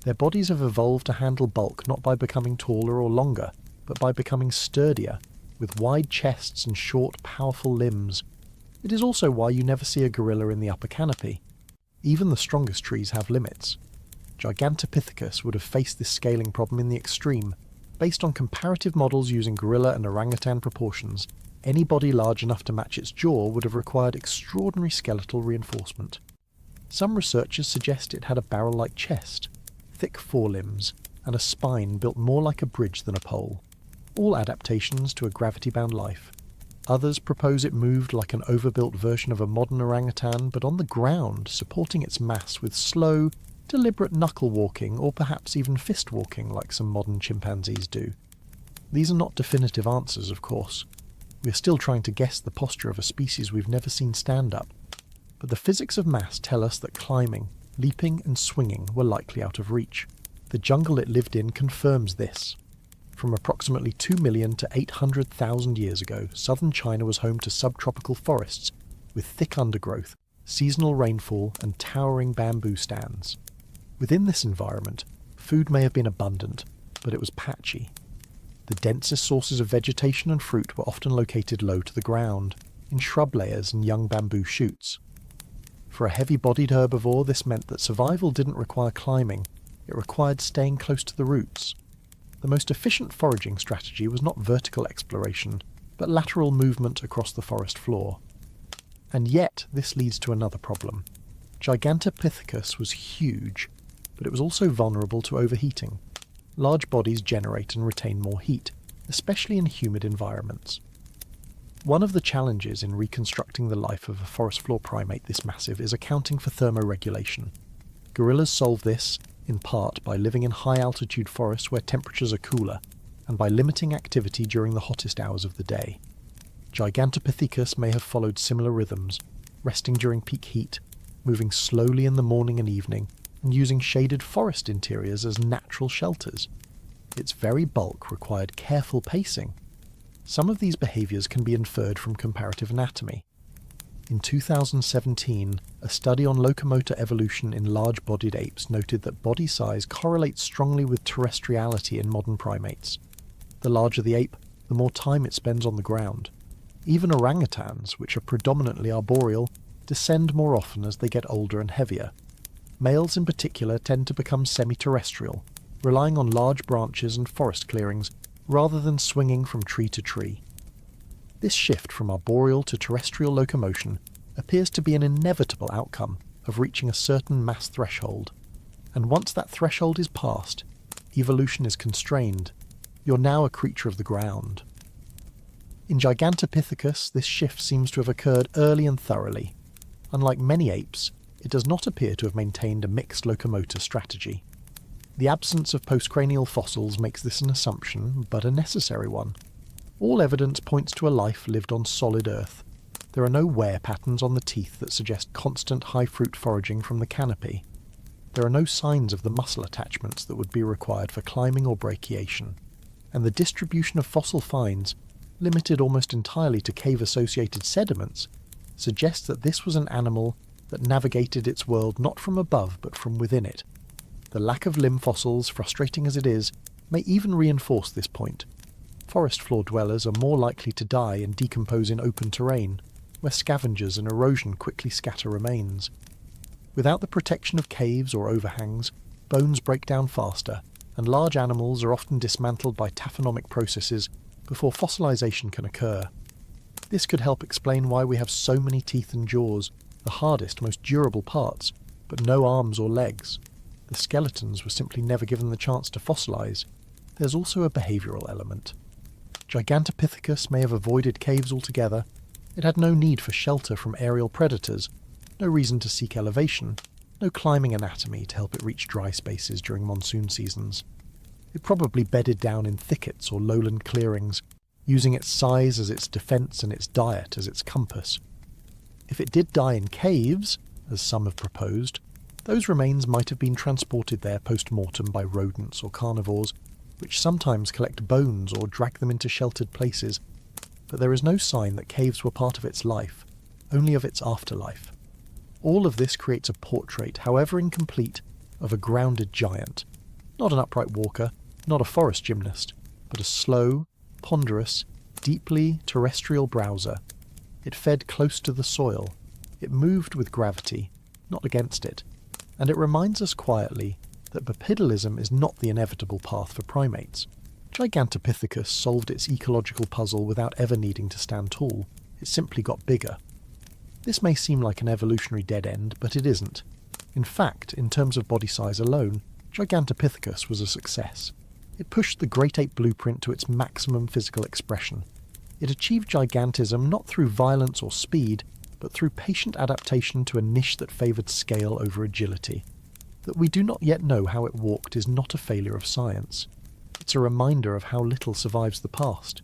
[SPEAKER 1] Their bodies have evolved to handle bulk not by becoming taller or longer, but by becoming sturdier, with wide chests and short, powerful limbs. It is also why you never see a gorilla in the upper canopy. Even the strongest trees have limits. Gigantopithecus would have faced this scaling problem in the extreme. Based on comparative models using gorilla and orangutan proportions, any body large enough to match its jaw would have required extraordinary skeletal reinforcement. Some researchers suggest it had a barrel-like chest, thick forelimbs, and a spine built more like a bridge than a pole. All adaptations to a gravity-bound life. Others propose it moved like an overbuilt version of a modern orangutan, but on the ground, supporting its mass with slow, deliberate knuckle walking or perhaps even fist walking like some modern chimpanzees do. These are not definitive answers, of course. We are still trying to guess the posture of a species we've never seen stand up. But the physics of mass tell us that climbing, leaping and swinging were likely out of reach. The jungle it lived in confirms this. From approximately 2 million to 800,000 years ago, southern China was home to subtropical forests with thick undergrowth, seasonal rainfall and towering bamboo stands. Within this environment, food may have been abundant, but it was patchy. The densest sources of vegetation and fruit were often located low to the ground, in shrub layers and young bamboo shoots. For a heavy-bodied herbivore, this meant that survival didn't require climbing, it required staying close to the roots. The most efficient foraging strategy was not vertical exploration, but lateral movement across the forest floor. And yet, this leads to another problem. Gigantopithecus was huge, but it was also vulnerable to overheating. Large bodies generate and retain more heat, especially in humid environments. One of the challenges in reconstructing the life of a forest floor primate this massive is accounting for thermoregulation. Gorillas solve this, in part by living in high-altitude forests where temperatures are cooler, and by limiting activity during the hottest hours of the day. Gigantopithecus may have followed similar rhythms, resting during peak heat, moving slowly in the morning and evening, and using shaded forest interiors as natural shelters. Its very bulk required careful pacing. Some of these behaviours can be inferred from comparative anatomy. In 2017, a study on locomotor evolution in large-bodied apes noted that body size correlates strongly with terrestriality in modern primates. The larger the ape, the more time it spends on the ground. Even orangutans, which are predominantly arboreal, descend more often as they get older and heavier. Males in particular tend to become semi-terrestrial, relying on large branches and forest clearings rather than swinging from tree to tree. This shift from arboreal to terrestrial locomotion appears to be an inevitable outcome of reaching a certain mass threshold, and once that threshold is passed, evolution is constrained. You're now a creature of the ground. In Gigantopithecus, this shift seems to have occurred early and thoroughly. Unlike many apes, it does not appear to have maintained a mixed locomotor strategy. The absence of postcranial fossils makes this an assumption, but a necessary one. All evidence points to a life lived on solid earth. There are no wear patterns on the teeth that suggest constant high-fruit foraging from the canopy. There are no signs of the muscle attachments that would be required for climbing or brachiation. And the distribution of fossil finds, limited almost entirely to cave-associated sediments, suggests that this was an animal that navigated its world not from above but from within it. The lack of limb fossils, frustrating as it is, may even reinforce this point. Forest floor dwellers are more likely to die and decompose in open terrain, where scavengers and erosion quickly scatter remains. Without the protection of caves or overhangs, bones break down faster, and large animals are often dismantled by taphonomic processes before fossilization can occur. This could help explain why we have so many teeth and jaws, the hardest, most durable parts, but no arms or legs. The skeletons were simply never given the chance to fossilize. There's also a behavioral element. Gigantopithecus may have avoided caves altogether. It had no need for shelter from aerial predators, no reason to seek elevation, no climbing anatomy to help it reach dry spaces during monsoon seasons. It probably bedded down in thickets or lowland clearings, using its size as its defence and its diet as its compass. If it did die in caves, as some have proposed, those remains might have been transported there post-mortem by rodents or carnivores, which sometimes collect bones or drag them into sheltered places, but there is no sign that caves were part of its life, only of its afterlife. All of this creates a portrait, however incomplete, of a grounded giant, not an upright walker, not a forest gymnast, but a slow, ponderous, deeply terrestrial browser. It fed close to the soil. It moved with gravity, not against it. And it reminds us quietly that bipedalism is not the inevitable path for primates. Gigantopithecus solved its ecological puzzle without ever needing to stand tall. It simply got bigger. This may seem like an evolutionary dead end, but it isn't. In fact, in terms of body size alone, Gigantopithecus was a success. It pushed the great ape blueprint to its maximum physical expression. It achieved gigantism not through violence or speed, but through patient adaptation to a niche that favoured scale over agility. That we do not yet know how it walked is not a failure of science. It's a reminder of how little survives the past.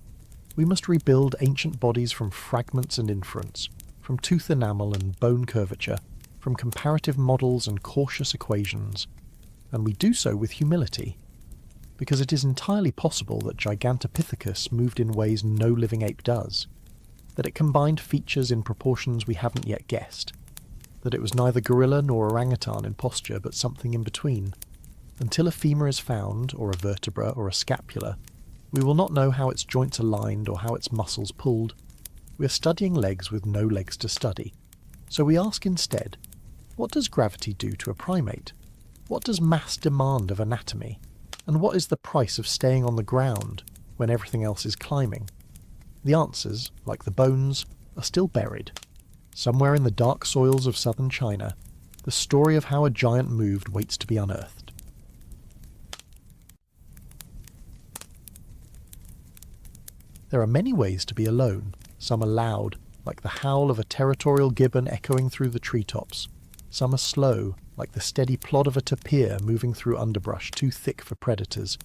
[SPEAKER 1] We must rebuild ancient bodies from fragments and inference, from tooth enamel and bone curvature, from comparative models and cautious equations. And we do so with humility, because it is entirely possible that Gigantopithecus moved in ways no living ape does, that it combined features in proportions we haven't yet guessed, that it was neither gorilla nor orangutan in posture but something in between. Until a femur is found, or a vertebra, or a scapula, we will not know how its joints aligned or how its muscles pulled. We are studying legs with no legs to study. So we ask instead, what does gravity do to a primate? What does mass demand of anatomy? And what is the price of staying on the ground when everything else is climbing? The answers, like the bones, are still buried. Somewhere in the dark soils of southern China, the story of how a giant moved waits to be unearthed. There are many ways to be alone. Some are loud, like the howl of a territorial gibbon echoing through the treetops. Some are slow, like the steady plod of a tapir moving through underbrush too thick for predators.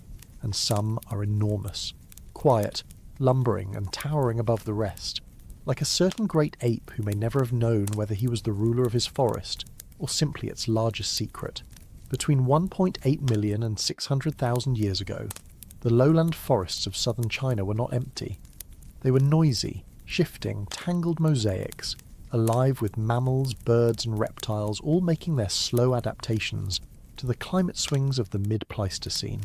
[SPEAKER 1] And some are enormous, quiet, lumbering and towering above the rest, like a certain great ape who may never have known whether he was the ruler of his forest, or simply its largest secret. Between 1.8 million and 600,000 years ago, the lowland forests of southern China were not empty. They were noisy, shifting, tangled mosaics, alive with mammals, birds and reptiles all making their slow adaptations to the climate swings of the mid-Pleistocene.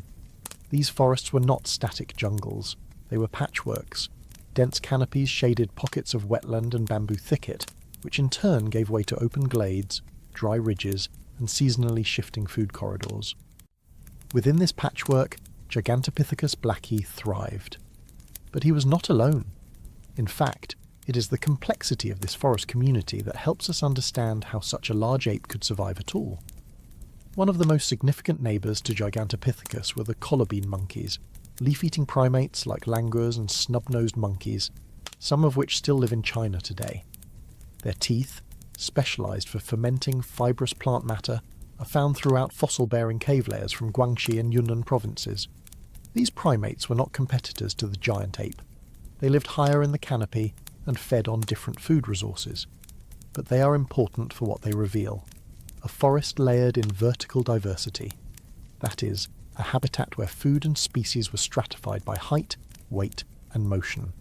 [SPEAKER 1] These forests were not static jungles. They were patchworks. Dense canopies shaded pockets of wetland and bamboo thicket, which in turn gave way to open glades, dry ridges, and seasonally shifting food corridors. Within this patchwork, Gigantopithecus blacki thrived. But he was not alone. In fact, it is the complexity of this forest community that helps us understand how such a large ape could survive at all. One of the most significant neighbours to Gigantopithecus were the colobine monkeys, leaf-eating primates like langurs and snub-nosed monkeys, some of which still live in China today. Their teeth, specialised for fermenting fibrous plant matter, are found throughout fossil-bearing cave layers from Guangxi and Yunnan provinces. These primates were not competitors to the giant ape. They lived higher in the canopy and fed on different food resources. But they are important for what they reveal: a forest layered in vertical diversity. That is, a habitat where food and species were stratified by height, weight, and motion.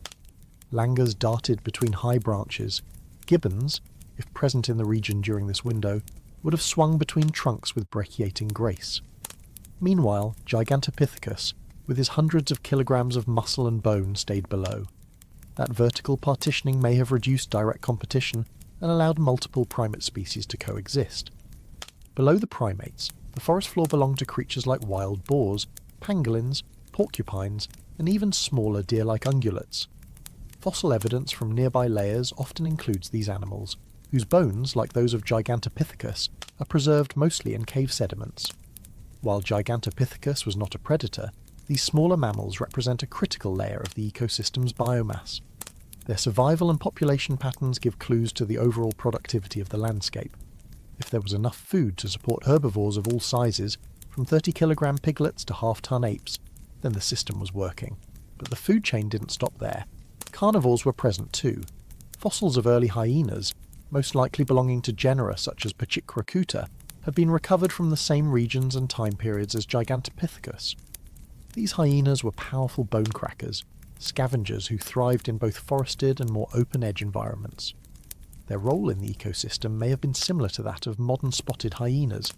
[SPEAKER 1] Langurs darted between high branches. Gibbons, if present in the region during this window, would have swung between trunks with brachiating grace. Meanwhile, Gigantopithecus, with his hundreds of kilograms of muscle and bone, stayed below. That vertical partitioning may have reduced direct competition and allowed multiple primate species to coexist. Below the primates, the forest floor belonged to creatures like wild boars, pangolins, porcupines, and even smaller deer-like ungulates. Fossil evidence from nearby layers often includes these animals, whose bones, like those of Gigantopithecus, are preserved mostly in cave sediments. While Gigantopithecus was not a predator, These smaller mammals represent a critical layer of the ecosystem's biomass. Their survival and population patterns give clues to the overall productivity of the landscape. If there was enough food to support herbivores of all sizes, from 30-kilogram piglets to half-ton apes, then the system was working. But the food chain didn't stop there. Carnivores were present too. Fossils of early hyenas, most likely belonging to genera such as Pachyrhinocuta, had been recovered from the same regions and time periods as Gigantopithecus. These hyenas were powerful bone crackers, scavengers who thrived in both forested and more open-edge environments. Their role in the ecosystem may have been similar to that of modern spotted hyenas,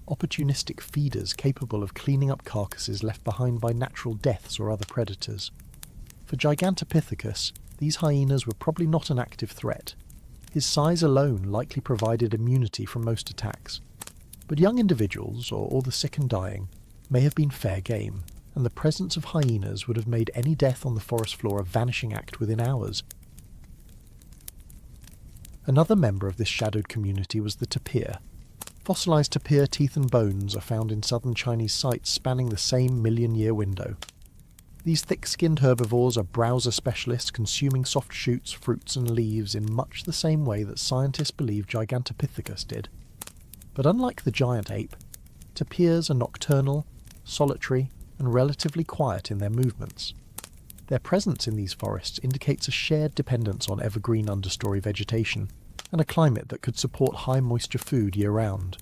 [SPEAKER 1] opportunistic feeders capable of cleaning up carcasses left behind by natural deaths or other predators. For Gigantopithecus, these hyenas were probably not an active threat. His size alone likely provided immunity from most attacks. But young individuals, or the sick and dying, may have been fair game, and the presence of hyenas would have made any death on the forest floor a vanishing act within hours. Another member of this shadowed community was the tapir. Fossilized tapir teeth and bones are found in southern Chinese sites spanning the same million-year window. These thick-skinned herbivores are browser specialists consuming soft shoots, fruits and leaves in much the same way that scientists believe Gigantopithecus did. But unlike the giant ape, tapirs are nocturnal, solitary, and relatively quiet in their movements. Their presence in these forests indicates a shared dependence on evergreen understory vegetation and a climate that could support high-moisture food year-round.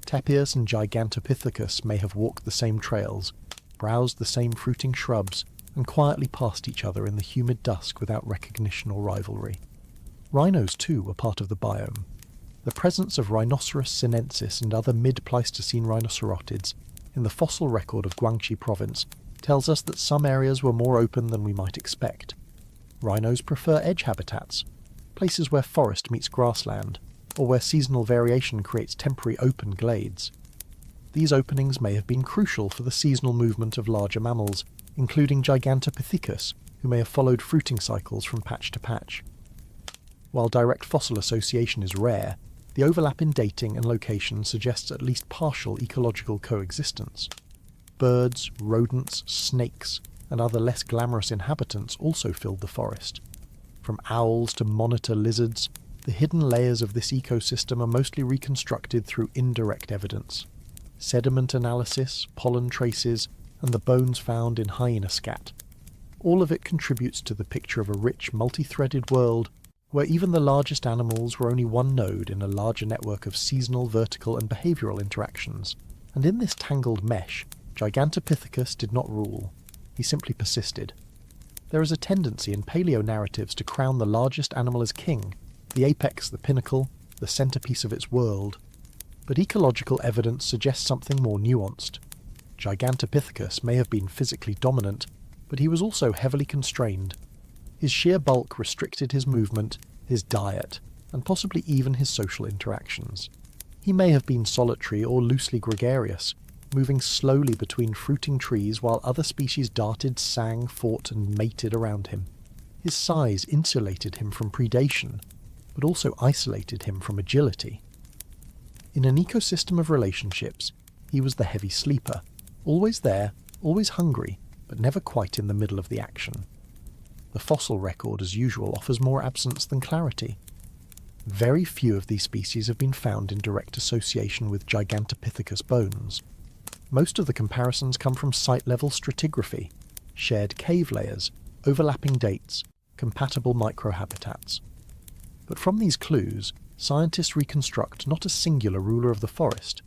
[SPEAKER 1] Tapirs and Gigantopithecus may have walked the same trails, browsed the same fruiting shrubs, and quietly passed each other in the humid dusk without recognition or rivalry. Rhinos, too, were part of the biome. The presence of Rhinoceros sinensis and other mid-Pleistocene rhinocerotids in the fossil record of Guangxi province tells us that some areas were more open than we might expect. Rhinos prefer edge habitats, places where forest meets grassland, or where seasonal variation creates temporary open glades. These openings may have been crucial for the seasonal movement of larger mammals, including Gigantopithecus, who may have followed fruiting cycles from patch to patch. While direct fossil association is rare, the overlap in dating and location suggests at least partial ecological coexistence. Birds, rodents, snakes, and other less glamorous inhabitants also filled the forest. From owls to monitor lizards, the hidden layers of this ecosystem are mostly reconstructed through indirect evidence. Sediment analysis, pollen traces, and the bones found in hyena scat. All of it contributes to the picture of a rich, multi-threaded world where even the largest animals were only one node in a larger network of seasonal, vertical, and behavioural interactions. And in this tangled mesh, Gigantopithecus did not rule. He simply persisted. There is a tendency in paleo-narratives to crown the largest animal as king, the apex the pinnacle, the centrepiece of its world. But ecological evidence suggests something more nuanced. Gigantopithecus may have been physically dominant, but he was also heavily constrained. His sheer bulk restricted his movement, his diet, and possibly even his social interactions. He may have been solitary or loosely gregarious, moving slowly between fruiting trees while other species darted, sang, fought, and mated around him. His size insulated him from predation, but also isolated him from agility. In an ecosystem of relationships, he was the heavy sleeper, always there, always hungry, but never quite in the middle of the action. The fossil record, as usual, offers more absence than clarity. Very few of these species have been found in direct association with Gigantopithecus bones. Most of the comparisons come from site-level stratigraphy, shared cave layers, overlapping dates, compatible microhabitats. But from these clues, scientists reconstruct not a singular ruler of the forest,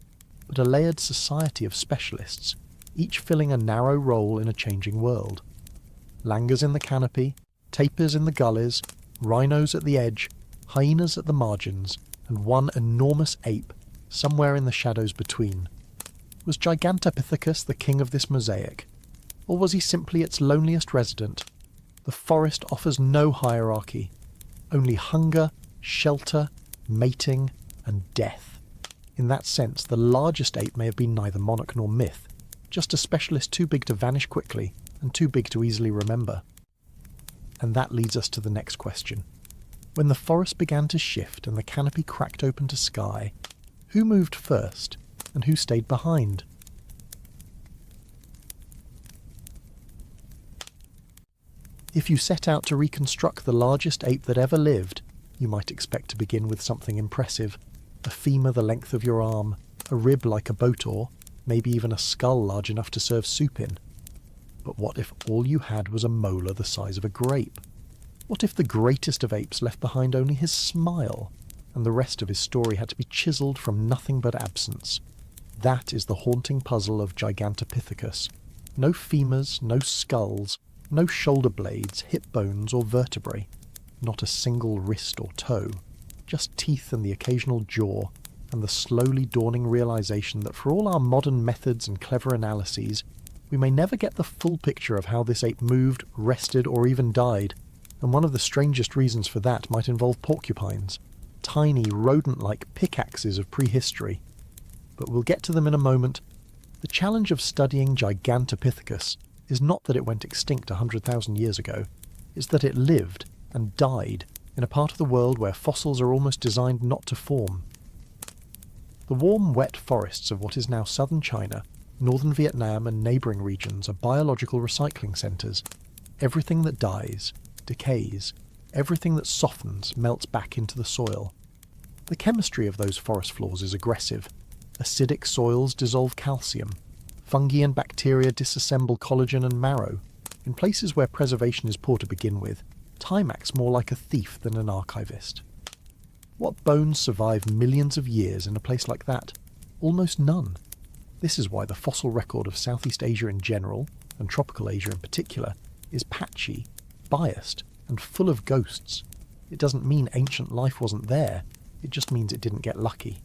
[SPEAKER 1] but a layered society of specialists, each filling a narrow role in a changing world. Langurs in the canopy, tapirs in the gullies, rhinos at the edge, hyenas at the margins, and one enormous ape somewhere in the shadows between. Was Gigantopithecus the king of this mosaic? Or was he simply its loneliest resident? The forest offers no hierarchy, only hunger, shelter, mating, and death. In that sense, the largest ape may have been neither monarch nor myth, just a specialist too big to vanish quickly and too big to easily remember. And that leads us to the next question. When the forest began to shift and the canopy cracked open to sky, who moved first and who stayed behind? If you set out to reconstruct the largest ape that ever lived, you might expect to begin with something impressive. A femur the length of your arm, a rib like a boat oar, maybe even a skull large enough to serve soup in. But what if all you had was a molar the size of a grape? What if the greatest of apes left behind only his smile, and the rest of his story had to be chiselled from nothing but absence? That is the haunting puzzle of Gigantopithecus. No femurs, no skulls, no shoulder blades, hip bones or vertebrae. Not a single wrist or toe. Just teeth and the occasional jaw, and the slowly dawning realization that for all our modern methods and clever analyses, we may never get the full picture of how this ape moved, rested, or even died. And one of the strangest reasons for that might involve porcupines. Tiny, rodent-like pickaxes of prehistory. But we'll get to them in a moment. The challenge of studying Gigantopithecus is not that it went extinct 100,000 years ago, it's that it lived and died in a part of the world where fossils are almost designed not to form. The warm, wet forests of what is now southern China, northern Vietnam and neighbouring regions are biological recycling centres. Everything that dies, decays, everything that softens melts back into the soil. The chemistry of those forest floors is aggressive. Acidic soils dissolve calcium. Fungi and bacteria disassemble collagen and marrow. In places where preservation is poor to begin with, time acts more like a thief than an archivist. What bones survive millions of years in a place like that? Almost none. This is why the fossil record of Southeast Asia in general, and tropical Asia in particular, is patchy, biased, and full of ghosts. It doesn't mean ancient life wasn't there, it just means it didn't get lucky.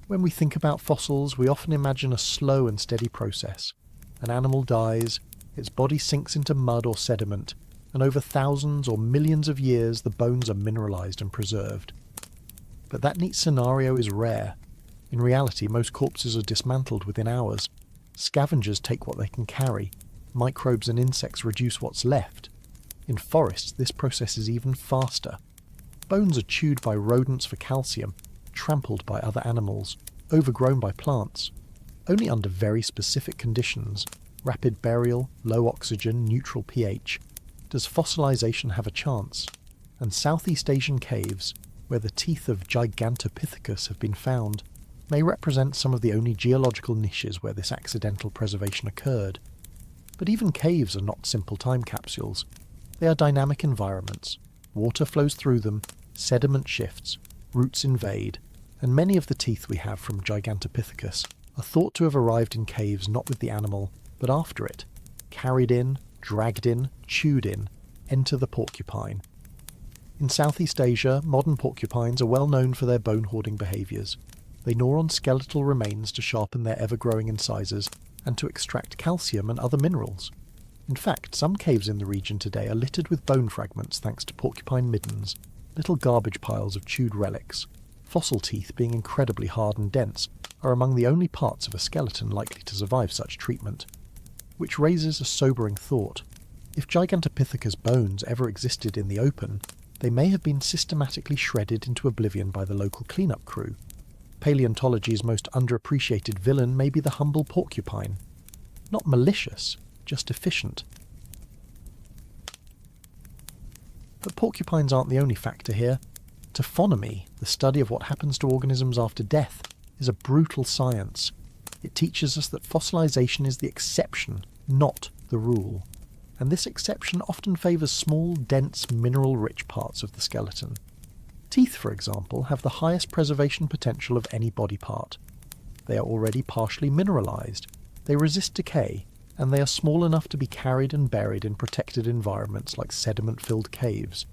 [SPEAKER 1] When we think about fossils, we often imagine a slow and steady process. An animal dies, its body sinks into mud or sediment, and over thousands or millions of years the bones are mineralized and preserved. But that neat scenario is rare. In reality, most corpses are dismantled within hours. Scavengers take what they can carry. Microbes and insects reduce what's left. In forests, this process is even faster. Bones are chewed by rodents for calcium, trampled by other animals, overgrown by plants. Only under very specific conditions, rapid burial, low oxygen, neutral pH, does fossilization have a chance. And Southeast Asian caves, where the teeth of Gigantopithecus have been found, may represent some of the only geological niches where this accidental preservation occurred. But even caves are not simple time capsules. They are dynamic environments. Water flows through them, sediment shifts, roots invade, and many of the teeth we have from Gigantopithecus are thought to have arrived in caves not with the animal, but after it, carried in, dragged in, chewed in, enter the porcupine. In Southeast Asia, modern porcupines are well known for their bone-hoarding behaviours. They gnaw on skeletal remains to sharpen their ever-growing incisors and to extract calcium and other minerals. In fact, some caves in the region today are littered with bone fragments thanks to porcupine middens, little garbage piles of chewed relics. Fossil teeth, being incredibly hard and dense, are among the only parts of a skeleton likely to survive such treatment. Which raises a sobering thought. If Gigantopithecus bones ever existed in the open, they may have been systematically shredded into oblivion by the local cleanup crew. Paleontology's most underappreciated villain may be the humble porcupine. Not malicious, just efficient. But porcupines aren't the only factor here. Taphonomy, the study of what happens to organisms after death, is a brutal science. It teaches us that fossilization is the exception, not the rule. And this exception often favours small, dense, mineral-rich parts of the skeleton. Teeth, for example, have the highest preservation potential of any body part. They are already partially mineralized, they resist decay, and they are small enough to be carried and buried in protected environments like sediment-filled caves.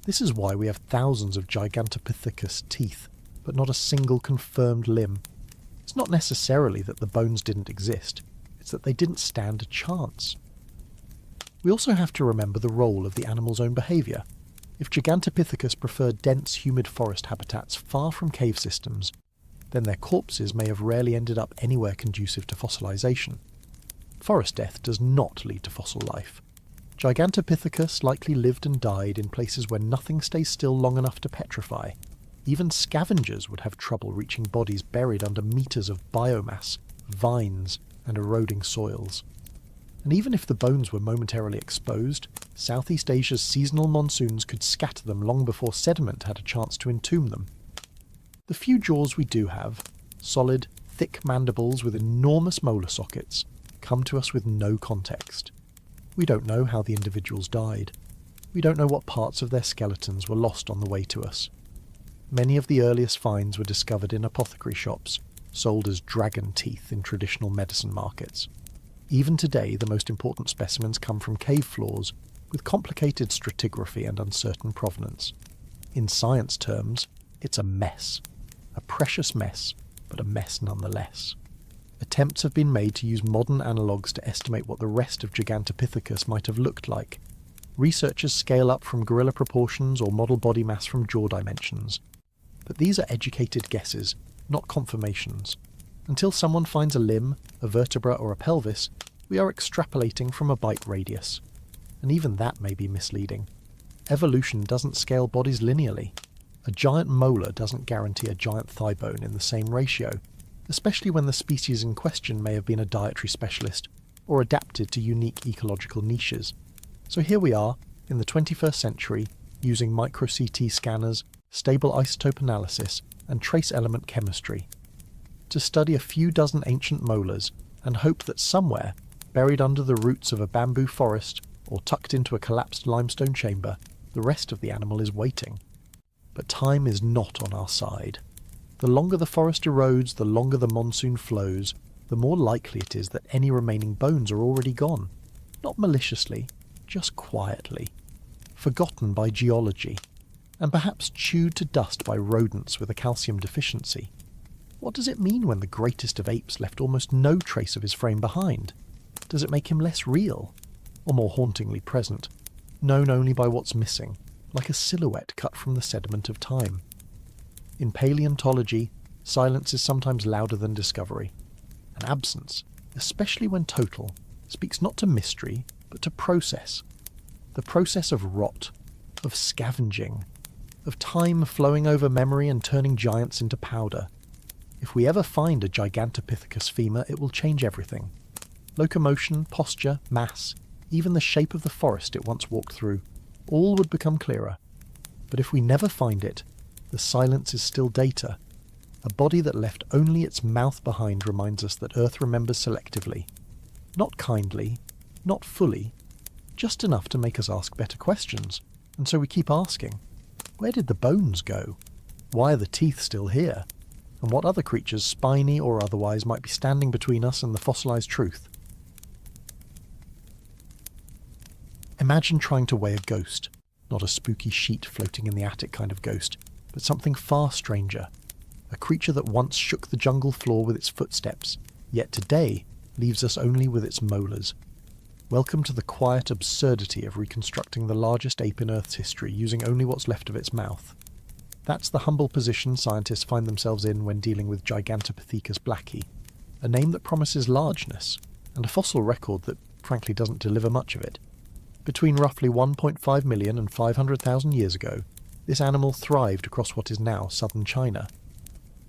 [SPEAKER 1] This is why we have thousands of Gigantopithecus teeth, but not a single confirmed limb. It's not necessarily that the bones didn't exist, it's that they didn't stand a chance. We also have to remember the role of the animal's own behaviour. If Gigantopithecus preferred dense, humid forest habitats far from cave systems, then their corpses may have rarely ended up anywhere conducive to fossilization. Forest death does not lead to fossil life. Gigantopithecus likely lived and died in places where nothing stays still long enough to petrify. Even scavengers would have trouble reaching bodies buried under meters of biomass, vines, and eroding soils. And even if the bones were momentarily exposed, Southeast Asia's seasonal monsoons could scatter them long before sediment had a chance to entomb them. The few jaws we do have, solid, thick mandibles with enormous molar sockets, come to us with no context. We don't know how the individuals died. We don't know what parts of their skeletons were lost on the way to us. Many of the earliest finds were discovered in apothecary shops, sold as dragon teeth in traditional medicine markets. Even today, the most important specimens come from cave floors, with complicated stratigraphy and uncertain provenance. In science terms, it's a mess. A precious mess, but a mess nonetheless. Attempts have been made to use modern analogues to estimate what the rest of Gigantopithecus might have looked like. Researchers scale up from gorilla proportions or model body mass from jaw dimensions. But these are educated guesses, not confirmations. Until someone finds a limb, a vertebra or a pelvis, we are extrapolating from a bite radius. And even that may be misleading. Evolution doesn't scale bodies linearly. A giant molar doesn't guarantee a giant thigh bone in the same ratio, especially when the species in question may have been a dietary specialist or adapted to unique ecological niches. So here we are, in the 21st century, using micro-CT scanners, stable isotope analysis, and trace element chemistry to study a few dozen ancient molars and hope that somewhere, buried under the roots of a bamboo forest or tucked into a collapsed limestone chamber, the rest of the animal is waiting. But time is not on our side. The longer the forest erodes, the longer the monsoon flows, the more likely it is that any remaining bones are already gone. Not maliciously, just quietly. Forgotten by geology, and perhaps chewed to dust by rodents with a calcium deficiency. What does it mean when the greatest of apes left almost no trace of his frame behind? Does it make him less real? Or more hauntingly present, known only by what's missing, like a silhouette cut from the sediment of time? In paleontology, silence is sometimes louder than discovery. And absence, especially when total, speaks not to mystery, but to process. The process of rot, of scavenging, of time flowing over memory and turning giants into powder. If we ever find a Gigantopithecus femur, it will change everything. Locomotion, posture, mass, even the shape of the forest it once walked through, all would become clearer. But if we never find it, the silence is still data. A body that left only its mouth behind reminds us that Earth remembers selectively. Not kindly, not fully, just enough to make us ask better questions. And so we keep asking, where did the bones go? Why are the teeth still here? And what other creatures, spiny or otherwise, might be standing between us and the fossilized truth? Imagine trying to weigh a ghost, not a spooky sheet floating in the attic kind of ghost, but something far stranger. A creature that once shook the jungle floor with its footsteps, yet today leaves us only with its molars. Welcome to the quiet absurdity of reconstructing the largest ape in Earth's history using only what's left of its mouth. That's the humble position scientists find themselves in when dealing with Gigantopithecus blacki, a name that promises largeness, and a fossil record that frankly doesn't deliver much of it. Between roughly 1.5 million and 500,000 years ago, this animal thrived across what is now southern China.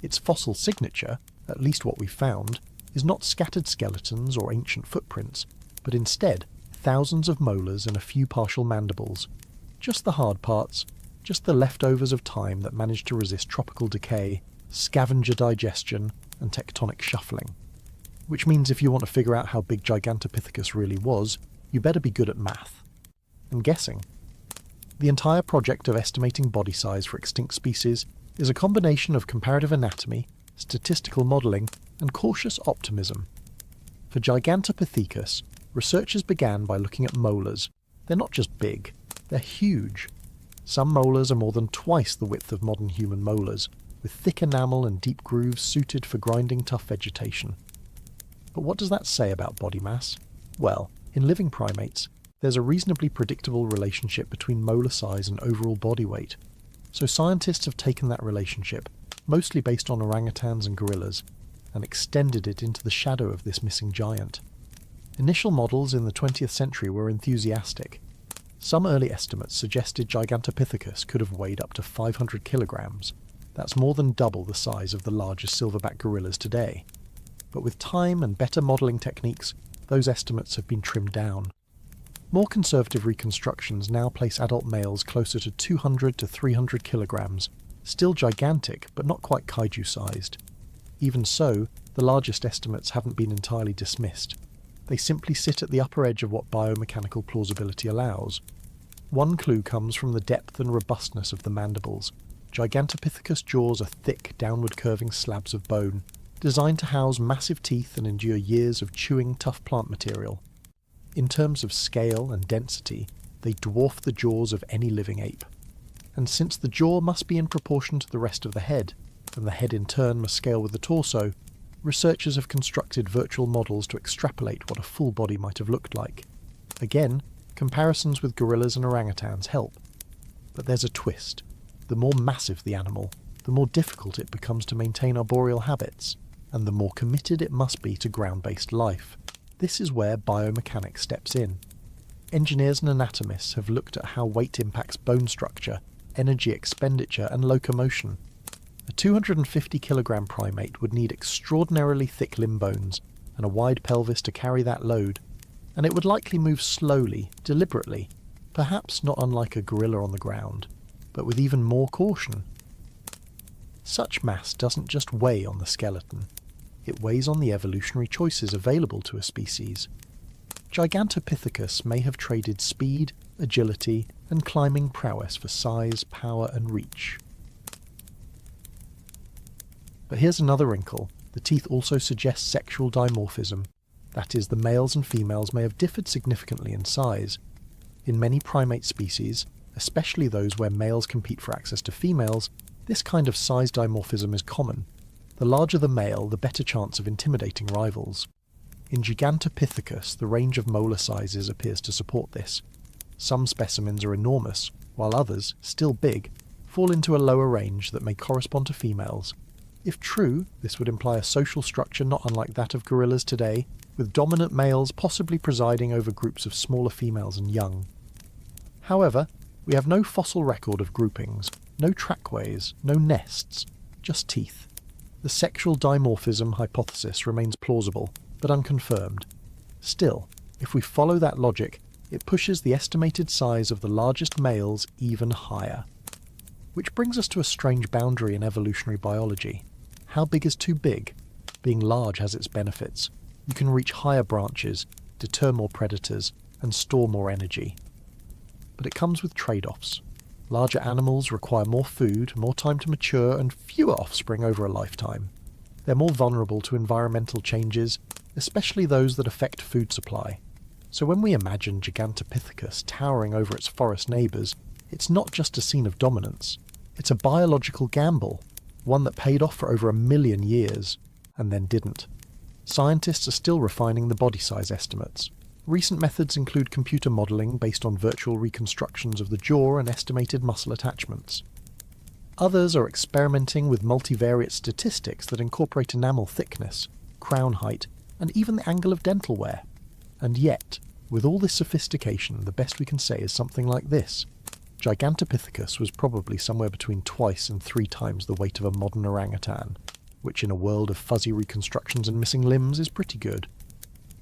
[SPEAKER 1] Its fossil signature, at least what we've found, is not scattered skeletons or ancient footprints, but instead thousands of molars and a few partial mandibles. Just the hard parts, just the leftovers of time that managed to resist tropical decay, scavenger digestion, and tectonic shuffling. Which means if you want to figure out how big Gigantopithecus really was, you better be good at math. And guessing. The entire project of estimating body size for extinct species is a combination of comparative anatomy, statistical modelling, and cautious optimism. For Gigantopithecus, researchers began by looking at molars. They're not just big, they're huge. Some molars are more than twice the width of modern human molars, with thick enamel and deep grooves suited for grinding tough vegetation. But what does that say about body mass? Well, in living primates, there's a reasonably predictable relationship between molar size and overall body weight. So scientists have taken that relationship, mostly based on orangutans and gorillas, and extended it into the shadow of this missing giant. Initial models in the 20th century were enthusiastic. Some early estimates suggested Gigantopithecus could have weighed up to 500 kilograms. That's more than double the size of the largest silverback gorillas today. But with time and better modelling techniques, those estimates have been trimmed down. More conservative reconstructions now place adult males closer to 200 to 300 kilograms, still gigantic but not quite kaiju-sized. Even so, the largest estimates haven't been entirely dismissed. They simply sit at the upper edge of what biomechanical plausibility allows. One clue comes from the depth and robustness of the mandibles. Gigantopithecus jaws are thick, downward-curving slabs of bone, designed to house massive teeth and endure years of chewing tough plant material. In terms of scale and density, they dwarf the jaws of any living ape. And since the jaw must be in proportion to the rest of the head, and the head in turn must scale with the torso, researchers have constructed virtual models to extrapolate what a full body might have looked like. Again, comparisons with gorillas and orangutans help. But there's a twist. The more massive the animal, the more difficult it becomes to maintain arboreal habits, and the more committed it must be to ground-based life. This is where biomechanics steps in. Engineers and anatomists have looked at how weight impacts bone structure, energy expenditure, and locomotion. A 250 kilogram primate would need extraordinarily thick limb bones and a wide pelvis to carry that load, and it would likely move slowly, deliberately, perhaps not unlike a gorilla on the ground, but with even more caution. Such mass doesn't just weigh on the skeleton, it weighs on the evolutionary choices available to a species. Gigantopithecus may have traded speed, agility, and climbing prowess for size, power, and reach. But here's another wrinkle. The teeth also suggest sexual dimorphism. That is, the males and females may have differed significantly in size. In many primate species, especially those where males compete for access to females, this kind of size dimorphism is common. The larger the male, the better chance of intimidating rivals. In Gigantopithecus, the range of molar sizes appears to support this. Some specimens are enormous, while others, still big, fall into a lower range that may correspond to females. If true, this would imply a social structure not unlike that of gorillas today, with dominant males possibly presiding over groups of smaller females and young. However, we have no fossil record of groupings, no trackways, no nests, just teeth. The sexual dimorphism hypothesis remains plausible, but unconfirmed. Still, if we follow that logic, it pushes the estimated size of the largest males even higher. Which brings us to a strange boundary in evolutionary biology. How big is too big? Being large has its benefits. You can reach higher branches, deter more predators, and store more energy. But it comes with trade-offs. Larger animals require more food, more time to mature, and fewer offspring over a lifetime. They're more vulnerable to environmental changes, especially those that affect food supply. So when we imagine Gigantopithecus towering over its forest neighbours, it's not just a scene of dominance. It's a biological gamble, one that paid off for over 1 million years, and then didn't. Scientists are still refining the body size estimates. Recent methods include computer modelling based on virtual reconstructions of the jaw and estimated muscle attachments. Others are experimenting with multivariate statistics that incorporate enamel thickness, crown height, and even the angle of dental wear. And yet, with all this sophistication, the best we can say is something like this. Gigantopithecus was probably somewhere between twice and 3 times the weight of a modern orangutan, which in a world of fuzzy reconstructions and missing limbs is pretty good.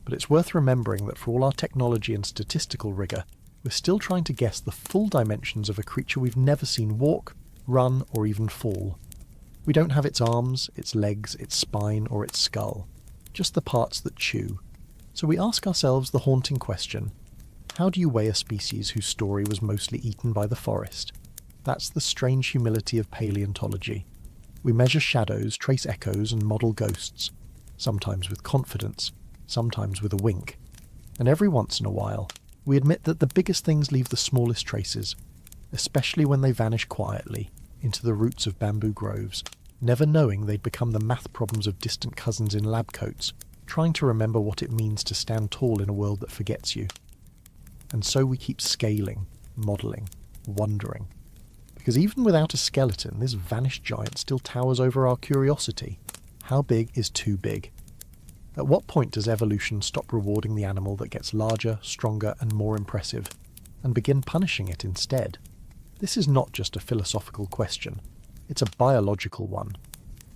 [SPEAKER 1] But it's worth remembering that for all our technology and statistical rigour, we're still trying to guess the full dimensions of a creature we've never seen walk, run, or even fall. We don't have its arms, its legs, its spine, or its skull, just the parts that chew. So we ask ourselves the haunting question, how do you weigh a species whose story was mostly eaten by the forest? That's the strange humility of paleontology. We measure shadows, trace echoes, and model ghosts, sometimes with confidence, sometimes with a wink. And every once in a while, we admit that the biggest things leave the smallest traces, especially when they vanish quietly into the roots of bamboo groves, never knowing they'd become the math problems of distant cousins in lab coats, trying to remember what it means to stand tall in a world that forgets you. And so we keep scaling, modelling, wondering. Because even without a skeleton, this vanished giant still towers over our curiosity. How big is too big? At what point does evolution stop rewarding the animal that gets larger, stronger, and more impressive, and begin punishing it instead? This is not just a philosophical question, it's a biological one.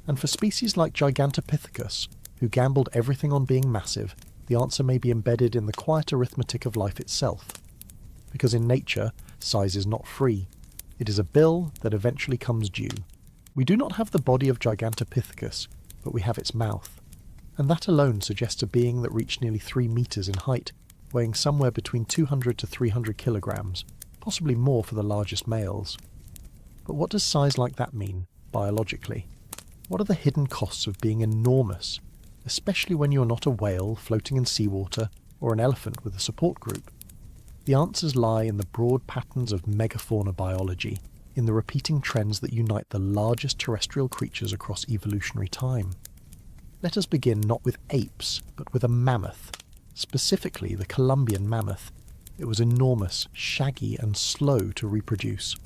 [SPEAKER 1] And for species like Gigantopithecus, who gambled everything on being massive, the answer may be embedded in the quiet arithmetic of life itself. because in nature, size is not free. It is a bill that eventually comes due. We do not have the body of Gigantopithecus, but we have its mouth. And that alone suggests a being that reached nearly 3 meters in height, weighing somewhere between 200 to 300 kilograms, possibly more for the largest males. But what does size like that mean, biologically? What are the hidden costs of being enormous, especially when you're not a whale floating in seawater or an elephant with a support group? The answers lie in the broad patterns of megafauna biology, in the repeating trends that unite the largest terrestrial creatures across evolutionary time. Let us begin not with apes, but with a mammoth, specifically the Columbian mammoth. It was enormous, shaggy, and slow to reproduce.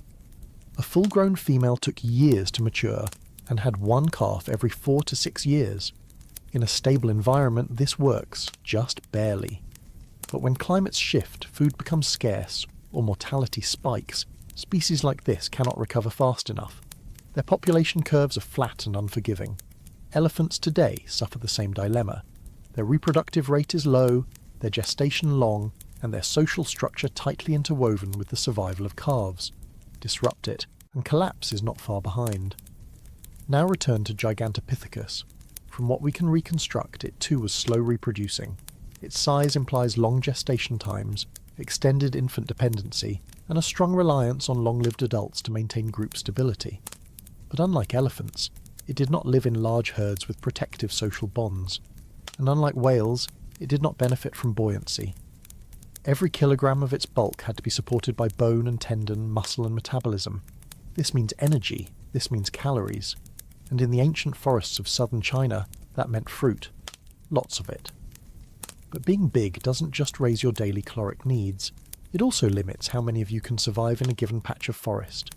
[SPEAKER 1] A full-grown female took years to mature and had one calf every 4 to 6 years. In a stable environment, this works, just barely. But when climates shift, food becomes scarce, or mortality spikes, species like this cannot recover fast enough. Their population curves are flat and unforgiving. Elephants today suffer the same dilemma. Their reproductive rate is low, their gestation long, and their social structure tightly interwoven with the survival of calves. Disrupt it, and collapse is not far behind. Now return to Gigantopithecus. From what we can reconstruct, it too was slow reproducing. Its size implies long gestation times, extended infant dependency, and a strong reliance on long-lived adults to maintain group stability. But unlike elephants, it did not live in large herds with protective social bonds. And unlike whales, it did not benefit from buoyancy. Every kilogram of its bulk had to be supported by bone and tendon, muscle and metabolism. This means energy, this means calories. And in the ancient forests of southern China, that meant fruit. Lots of it. But being big doesn't just raise your daily caloric needs. It also limits how many of you can survive in a given patch of forest.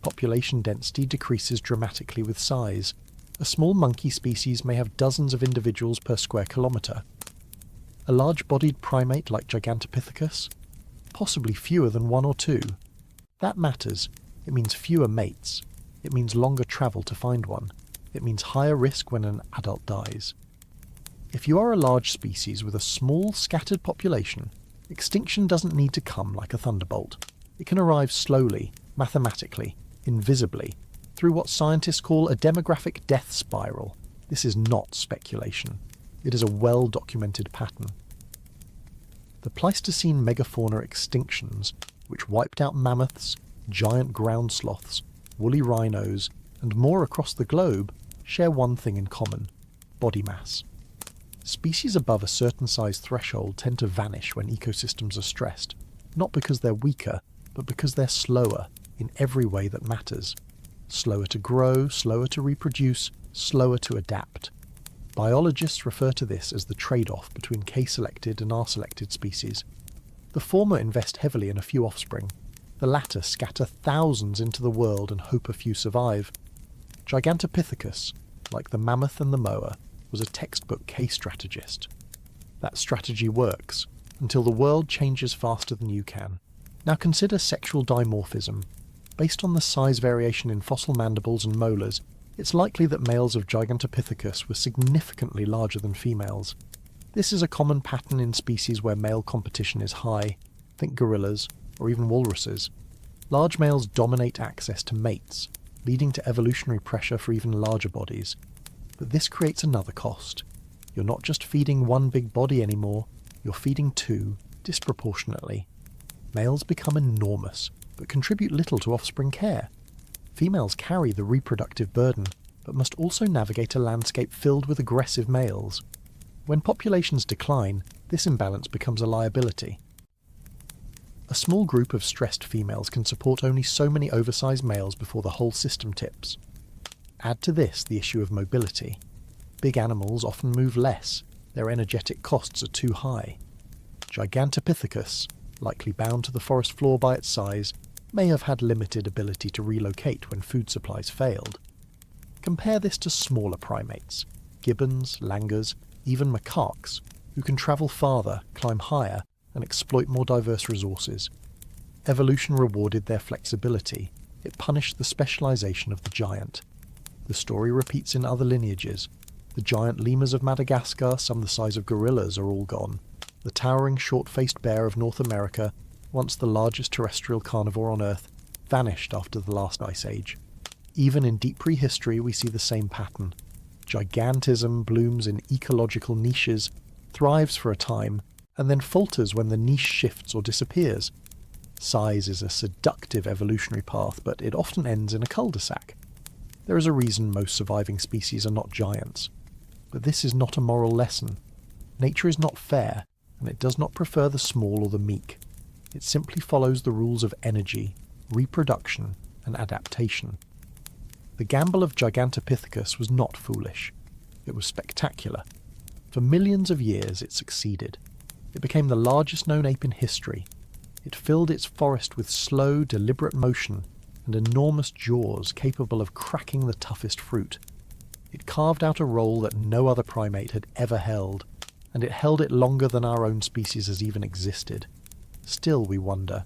[SPEAKER 1] Population density decreases dramatically with size. A small monkey species may have dozens of individuals per square kilometre. A large-bodied primate like Gigantopithecus? Possibly fewer than 1 or 2. That matters. It means fewer mates. It means longer travel to find one. It means higher risk when an adult dies. If you are a large species with a small, scattered population, extinction doesn't need to come like a thunderbolt. It can arrive slowly, mathematically, invisibly, through what scientists call a demographic death spiral. This is not speculation. It is a well-documented pattern. The Pleistocene megafauna extinctions, which wiped out mammoths, giant ground sloths, woolly rhinos, and more across the globe, share one thing in common: body mass. Species above a certain size threshold tend to vanish when ecosystems are stressed, not because they're weaker, but because they're slower in every way that matters. Slower to grow, slower to reproduce, slower to adapt. Biologists refer to this as the trade-off between K-selected and R-selected species. The former invest heavily in a few offspring. The latter scatter thousands into the world and hope a few survive. Gigantopithecus, like the mammoth and the moa, was a textbook K-strategist. That strategy works, until the world changes faster than you can. Now consider sexual dimorphism. Based on the size variation in fossil mandibles and molars, it's likely that males of Gigantopithecus were significantly larger than females. This is a common pattern in species where male competition is high. Think gorillas, or even walruses. Large males dominate access to mates, leading to evolutionary pressure for even larger bodies. But this creates another cost. You're not just feeding one big body anymore, you're feeding 2, disproportionately. Males become enormous, but contribute little to offspring care. Females carry the reproductive burden, but must also navigate a landscape filled with aggressive males. When populations decline, this imbalance becomes a liability. A small group of stressed females can support only so many oversized males before the whole system tips. Add to this the issue of mobility. Big animals often move less, their energetic costs are too high. Gigantopithecus, likely bound to the forest floor by its size, may have had limited ability to relocate when food supplies failed. Compare this to smaller primates, gibbons, langurs, even macaques, who can travel farther, climb higher, and exploit more diverse resources. Evolution rewarded their flexibility. It punished the specialization of the giant. The story repeats in other lineages. The giant lemurs of Madagascar, some the size of gorillas, are all gone. The towering short-faced bear of North America, once the largest terrestrial carnivore on Earth, vanished after the last ice age. Even in deep prehistory we see the same pattern. Gigantism blooms in ecological niches, thrives for a time, and then falters when the niche shifts or disappears. Size is a seductive evolutionary path, but it often ends in a cul-de-sac. There is a reason most surviving species are not giants. But this is not a moral lesson. Nature is not fair, and it does not prefer the small or the meek. It simply follows the rules of energy, reproduction, and adaptation. The gamble of Gigantopithecus was not foolish. It was spectacular. For millions of years it succeeded. It became the largest known ape in history. It filled its forest with slow, deliberate motion and enormous jaws capable of cracking the toughest fruit. It carved out a role that no other primate had ever held, and it held it longer than our own species has even existed. Still, we wonder,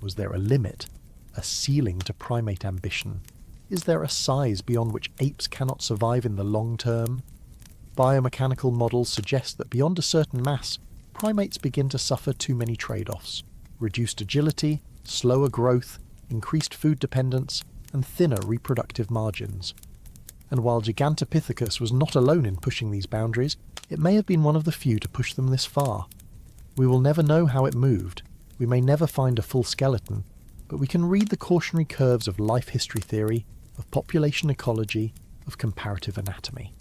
[SPEAKER 1] was there a limit, a ceiling to primate ambition? Is there a size beyond which apes cannot survive in the long term? Biomechanical models suggest that beyond a certain mass, primates begin to suffer too many trade-offs: reduced agility, slower growth, increased food dependence, and thinner reproductive margins. And while Gigantopithecus was not alone in pushing these boundaries, it may have been one of the few to push them this far. We will never know how it moved. We may never find a full skeleton, but we can read the cautionary curves of life history theory, of population ecology, of comparative anatomy.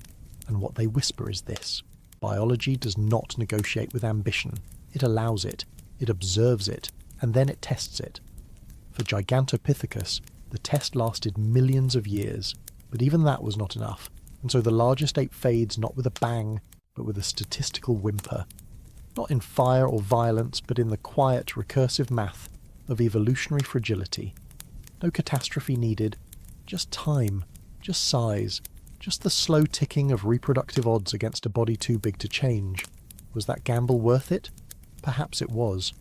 [SPEAKER 1] And what they whisper is this: biology does not negotiate with ambition. It allows it, it observes it, and then it tests it. For Gigantopithecus, the test lasted millions of years, but even that was not enough, and so the largest ape fades not with a bang, but with a statistical whimper. Not in fire or violence, but in the quiet, recursive math of evolutionary fragility. No catastrophe needed, just time, just size, just the slow ticking of reproductive odds against a body too big to change. Was that gamble worth it? Perhaps it was.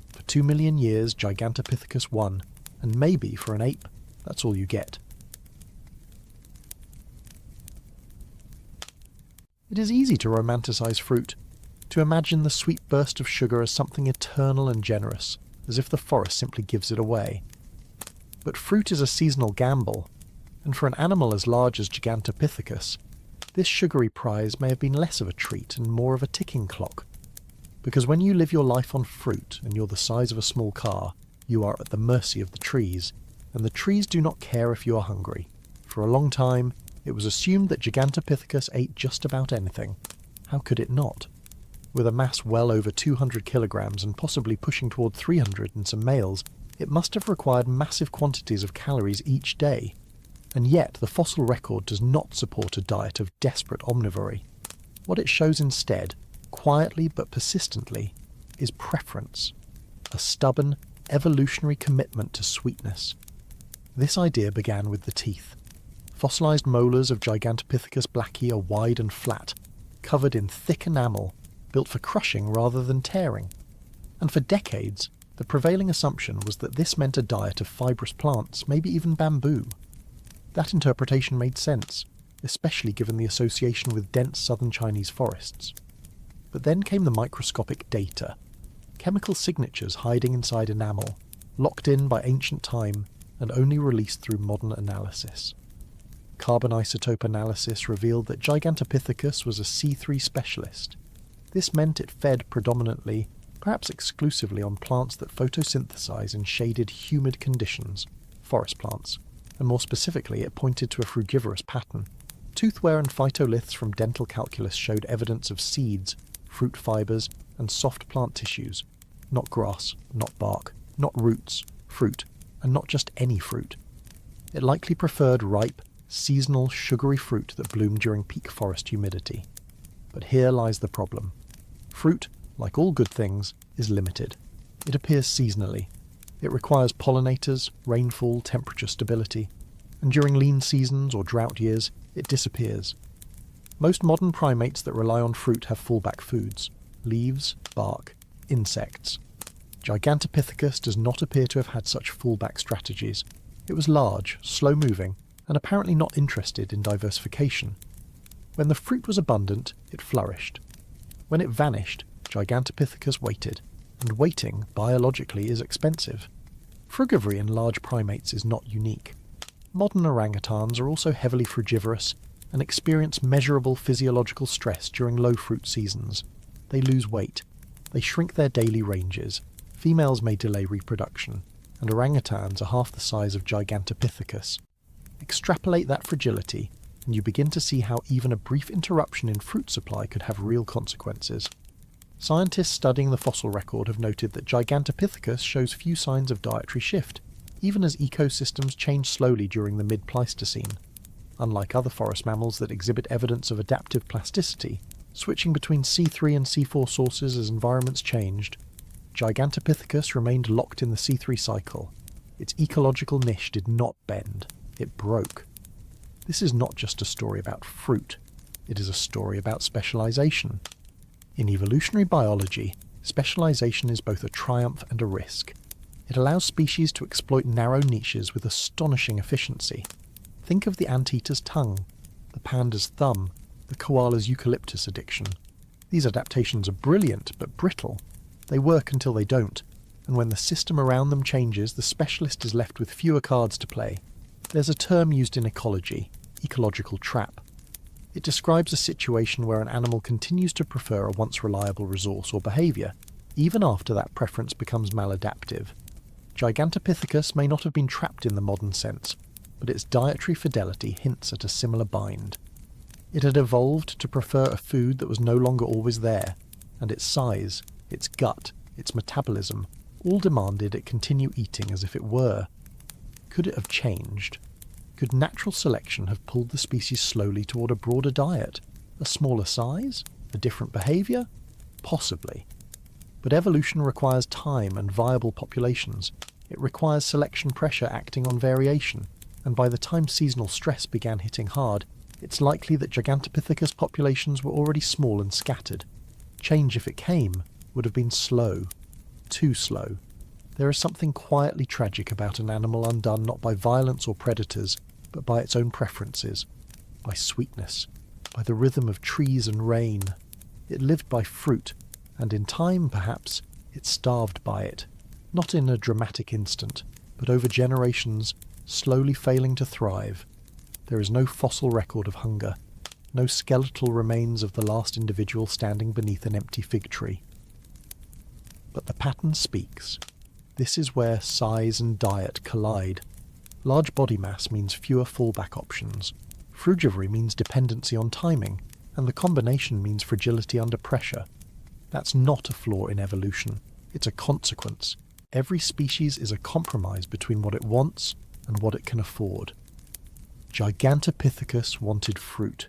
[SPEAKER 1] For 2 million years, Gigantopithecus won, and maybe for an ape, that's all you get. It is easy to romanticize fruit, to imagine the sweet burst of sugar as something eternal and generous, as if the forest simply gives it away. But fruit is a seasonal gamble, and for an animal as large as Gigantopithecus, this sugary prize may have been less of a treat and more of a ticking clock. Because when you live your life on fruit and you're the size of a small car, you are at the mercy of the trees, and the trees do not care if you are hungry. For a long time, it was assumed that Gigantopithecus ate just about anything. How could it not? With a mass well over 200 kilograms and possibly pushing toward 300 in some males, it must have required massive quantities of calories each day. And yet the fossil record does not support a diet of desperate omnivory. What it shows instead, quietly but persistently, is preference. A stubborn, evolutionary commitment to sweetness. This idea began with the teeth. Fossilized molars of Gigantopithecus blacki are wide and flat, covered in thick enamel, built for crushing rather than tearing. And for decades, the prevailing assumption was that this meant a diet of fibrous plants, maybe even bamboo. That interpretation made sense, especially given the association with dense southern Chinese forests. But then came the microscopic data. Chemical signatures hiding inside enamel, locked in by ancient time and only released through modern analysis. Carbon isotope analysis revealed that Gigantopithecus was a C3 specialist. This meant it fed predominantly, perhaps exclusively, on plants that photosynthesize in shaded, humid conditions, forest plants, and more specifically it pointed to a frugivorous pattern. Toothware and phytoliths from dental calculus showed evidence of seeds, fruit fibers, and soft plant tissues. Not grass, not bark, not roots, fruit, and not just any fruit. It likely preferred ripe, seasonal, sugary fruit that bloomed during peak forest humidity. But here lies the problem. Fruit, like all good things, is limited. It appears seasonally. It requires pollinators, rainfall, temperature stability, and during lean seasons or drought years, it disappears. Most modern primates that rely on fruit have fallback foods: leaves, bark, insects. Gigantopithecus does not appear to have had such fallback strategies. It was large, slow-moving, and apparently not interested in diversification. When the fruit was abundant, it flourished. When it vanished, Gigantopithecus waited. and waiting, biologically, is expensive. Frugivory in large primates is not unique. Modern orangutans are also heavily frugivorous and experience measurable physiological stress during low fruit seasons. They lose weight. They shrink their daily ranges. Females may delay reproduction, and orangutans are half the size of Gigantopithecus. Extrapolate that fragility, and you begin to see how even a brief interruption in fruit supply could have real consequences. Scientists studying the fossil record have noted that Gigantopithecus shows few signs of dietary shift, even as ecosystems change slowly during the mid-Pleistocene. Unlike other forest mammals that exhibit evidence of adaptive plasticity, switching between C3 and C4 sources as environments changed, Gigantopithecus remained locked in the C3 cycle. Its ecological niche did not bend, it broke. This is not just a story about fruit, it is a story about specialization. In evolutionary biology, specialization is both a triumph and a risk. It allows species to exploit narrow niches with astonishing efficiency. Think of the anteater's tongue, the panda's thumb, the koala's eucalyptus addiction. These adaptations are brilliant but brittle. They work until they don't, and when the system around them changes, the specialist is left with fewer cards to play. There's a term used in ecology, ecological trap. It describes a situation where an animal continues to prefer a once reliable resource or behaviour, even after that preference becomes maladaptive. Gigantopithecus may not have been trapped in the modern sense, but its dietary fidelity hints at a similar bind. It had evolved to prefer a food that was no longer always there, and its size, its gut, its metabolism, all demanded it continue eating as if it were. Could it have changed? Could natural selection have pulled the species slowly toward a broader diet? A smaller size? A different behaviour? Possibly. But evolution requires time and viable populations. It requires selection pressure acting on variation, and by the time seasonal stress began hitting hard, it's likely that Gigantopithecus populations were already small and scattered. Change, if it came, would have been slow. Too slow. There is something quietly tragic about an animal undone not by violence or predators, but by its own preferences, by sweetness, by the rhythm of trees and rain. It lived by fruit, and in time, perhaps, it starved by it, not in a dramatic instant, but over generations, slowly failing to thrive. There is no fossil record of hunger, no skeletal remains of the last individual standing beneath an empty fig tree. But the pattern speaks. This is where size and diet collide. Large body mass means fewer fallback options. Frugivory means dependency on timing, and the combination means fragility under pressure. That's not a flaw in evolution. It's a consequence. Every species is a compromise between what it wants and what it can afford. Gigantopithecus wanted fruit.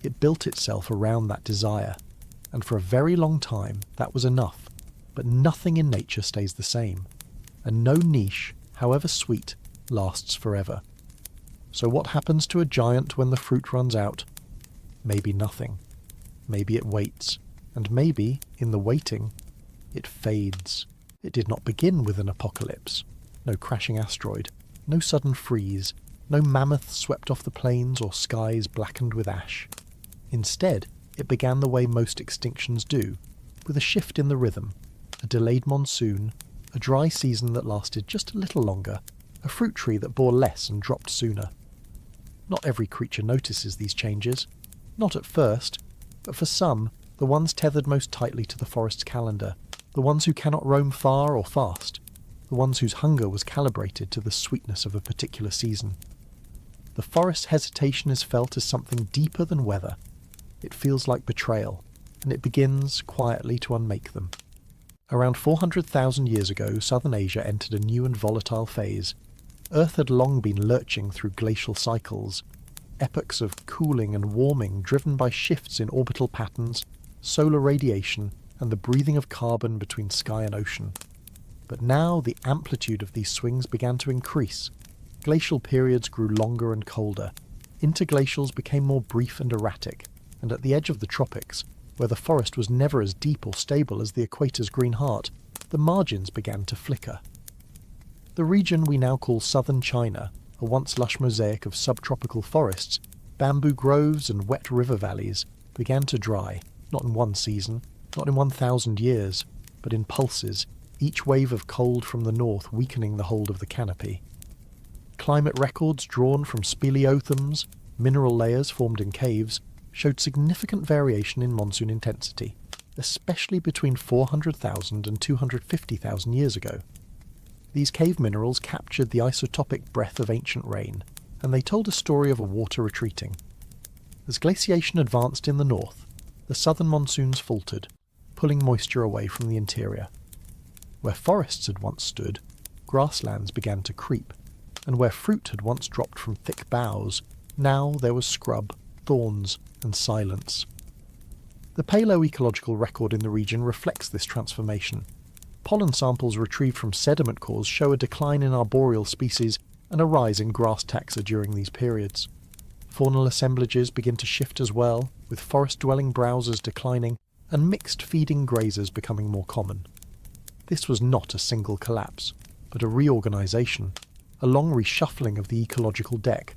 [SPEAKER 1] It built itself around that desire, and for a very long time that was enough. But nothing in nature stays the same, and no niche, however sweet, lasts forever. So what happens to a giant when the fruit runs out? Maybe nothing. Maybe it waits, and maybe, in the waiting, it fades. It did not begin with an apocalypse. No crashing asteroid, no sudden freeze, no mammoth swept off the plains or skies blackened with ash. Instead, it began the way most extinctions do, with a shift in the rhythm, a delayed monsoon, a dry season that lasted just a little longer, a fruit tree that bore less and dropped sooner. Not every creature notices these changes, not at first, but for some, the ones tethered most tightly to the forest's calendar, the ones who cannot roam far or fast, the ones whose hunger was calibrated to the sweetness of a particular season. The forest's hesitation is felt as something deeper than weather. It feels like betrayal, and it begins quietly to unmake them. Around 400,000 years ago, southern Asia entered a new and volatile phase. Earth had long been lurching through glacial cycles, epochs of cooling and warming driven by shifts in orbital patterns, solar radiation, and the breathing of carbon between sky and ocean. But now the amplitude of these swings began to increase. Glacial periods grew longer and colder. Interglacials became more brief and erratic, and at the edge of the tropics, where the forest was never as deep or stable as the equator's green heart, the margins began to flicker. The region we now call southern China, a once lush mosaic of subtropical forests, bamboo groves and wet river valleys, began to dry, not in one season, not in 1,000 years, but in pulses, each wave of cold from the north weakening the hold of the canopy. Climate records drawn from speleothems, mineral layers formed in caves, showed significant variation in monsoon intensity, especially between 400,000 and 250,000 years ago. These cave minerals captured the isotopic breath of ancient rain, and they told a story of a water retreating. As glaciation advanced in the north, the southern monsoons faltered, pulling moisture away from the interior. Where forests had once stood, grasslands began to creep, and where fruit had once dropped from thick boughs, now there was scrub, thorns, and silence. The paleoecological record in the region reflects this transformation. Pollen samples retrieved from sediment cores show a decline in arboreal species and a rise in grass taxa during these periods. Faunal assemblages begin to shift as well, with forest-dwelling browsers declining and mixed-feeding grazers becoming more common. This was not a single collapse, but a reorganisation, a long reshuffling of the ecological deck.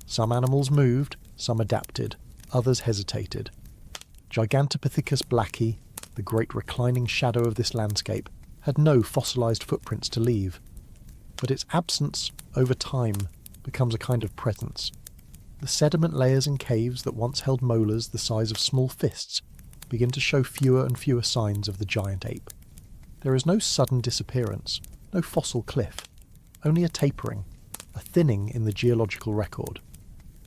[SPEAKER 1] Some animals moved, some adapted, others hesitated. Gigantopithecus blacki, the great reclining shadow of this landscape, had no fossilised footprints to leave. But its absence, over time, becomes a kind of presence. The sediment layers in caves that once held molars the size of small fists begin to show fewer and fewer signs of the giant ape. There is no sudden disappearance, no fossil cliff, only a tapering, a thinning in the geological record.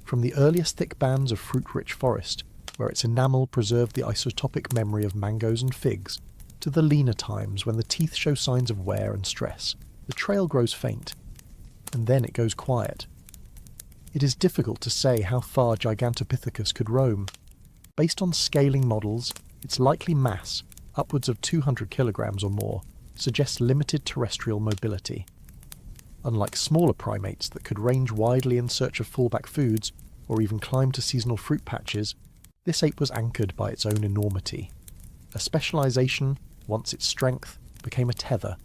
[SPEAKER 1] From the earliest thick bands of fruit-rich forest, where its enamel preserved the isotopic memory of mangoes and figs, to the leaner times when the teeth show signs of wear and stress, the trail grows faint, and then it goes quiet. It is difficult to say how far Gigantopithecus could roam. Based on scaling models, its likely mass, upwards of 200 kilograms or more, suggests limited terrestrial mobility. Unlike smaller primates that could range widely in search of fallback foods, or even climb to seasonal fruit patches, this ape was anchored by its own enormity. A specialisation, once its strength, became a tether.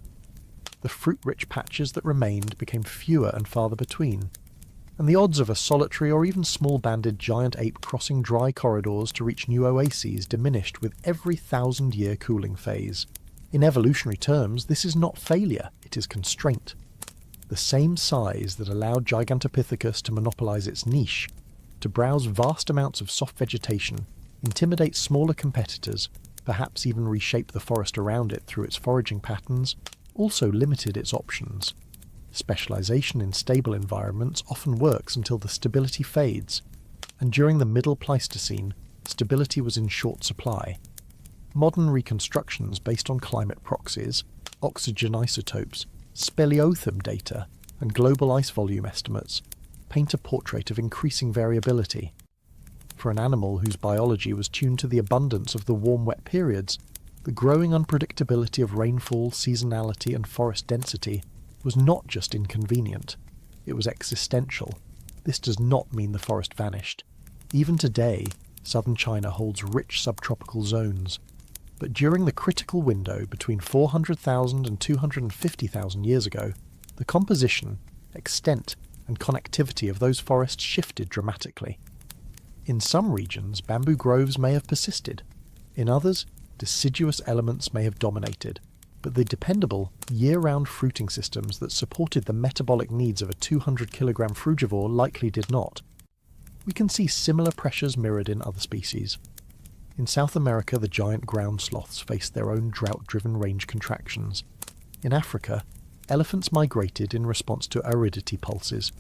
[SPEAKER 1] The fruit-rich patches that remained became fewer and farther between, and the odds of a solitary or even small-banded giant ape crossing dry corridors to reach new oases diminished with every 1,000-year cooling phase. In evolutionary terms, this is not failure, it is constraint. The same size that allowed Gigantopithecus to monopolise its niche, to browse vast amounts of soft vegetation, intimidate smaller competitors, perhaps even reshape the forest around it through its foraging patterns, also limited its options. Specialisation in stable environments often works until the stability fades, and during the Middle Pleistocene, stability was in short supply. Modern reconstructions based on climate proxies, oxygen isotopes, speleothem data, and global ice volume estimates paint a portrait of increasing variability. For an animal whose biology was tuned to the abundance of the warm-wet periods, the growing unpredictability of rainfall, seasonality, and forest density was not just inconvenient, it was existential. This does not mean the forest vanished. Even today, southern China holds rich subtropical zones. But during the critical window between 400,000 and 250,000 years ago, the composition, extent, and connectivity of those forests shifted dramatically. In some regions, bamboo groves may have persisted. In others, deciduous elements may have dominated. But the dependable, year-round fruiting systems that supported the metabolic needs of a 200-kilogram frugivore likely did not. We can see similar pressures mirrored in other species. In South America, the giant ground sloths faced their own drought-driven range contractions. In Africa, elephants migrated in response to aridity pulses.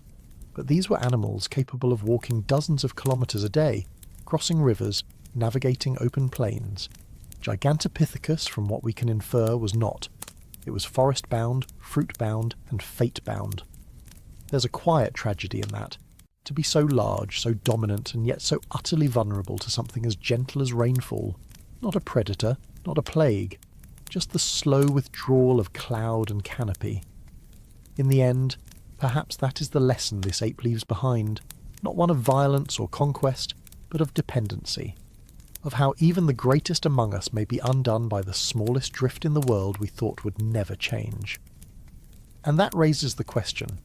[SPEAKER 1] But these were animals capable of walking dozens of kilometres a day, crossing rivers, navigating open plains. Gigantopithecus, from what we can infer, was not. It was forest-bound, fruit-bound, and fate-bound. There's a quiet tragedy in that. To be so large, so dominant, and yet so utterly vulnerable to something as gentle as rainfall. Not a predator, not a plague, just the slow withdrawal of cloud and canopy. In the end, perhaps that is the lesson this ape leaves behind, not one of violence or conquest, but of dependency. Of how even the greatest among us may be undone by the smallest drift in the world we thought would never change. And that raises the question,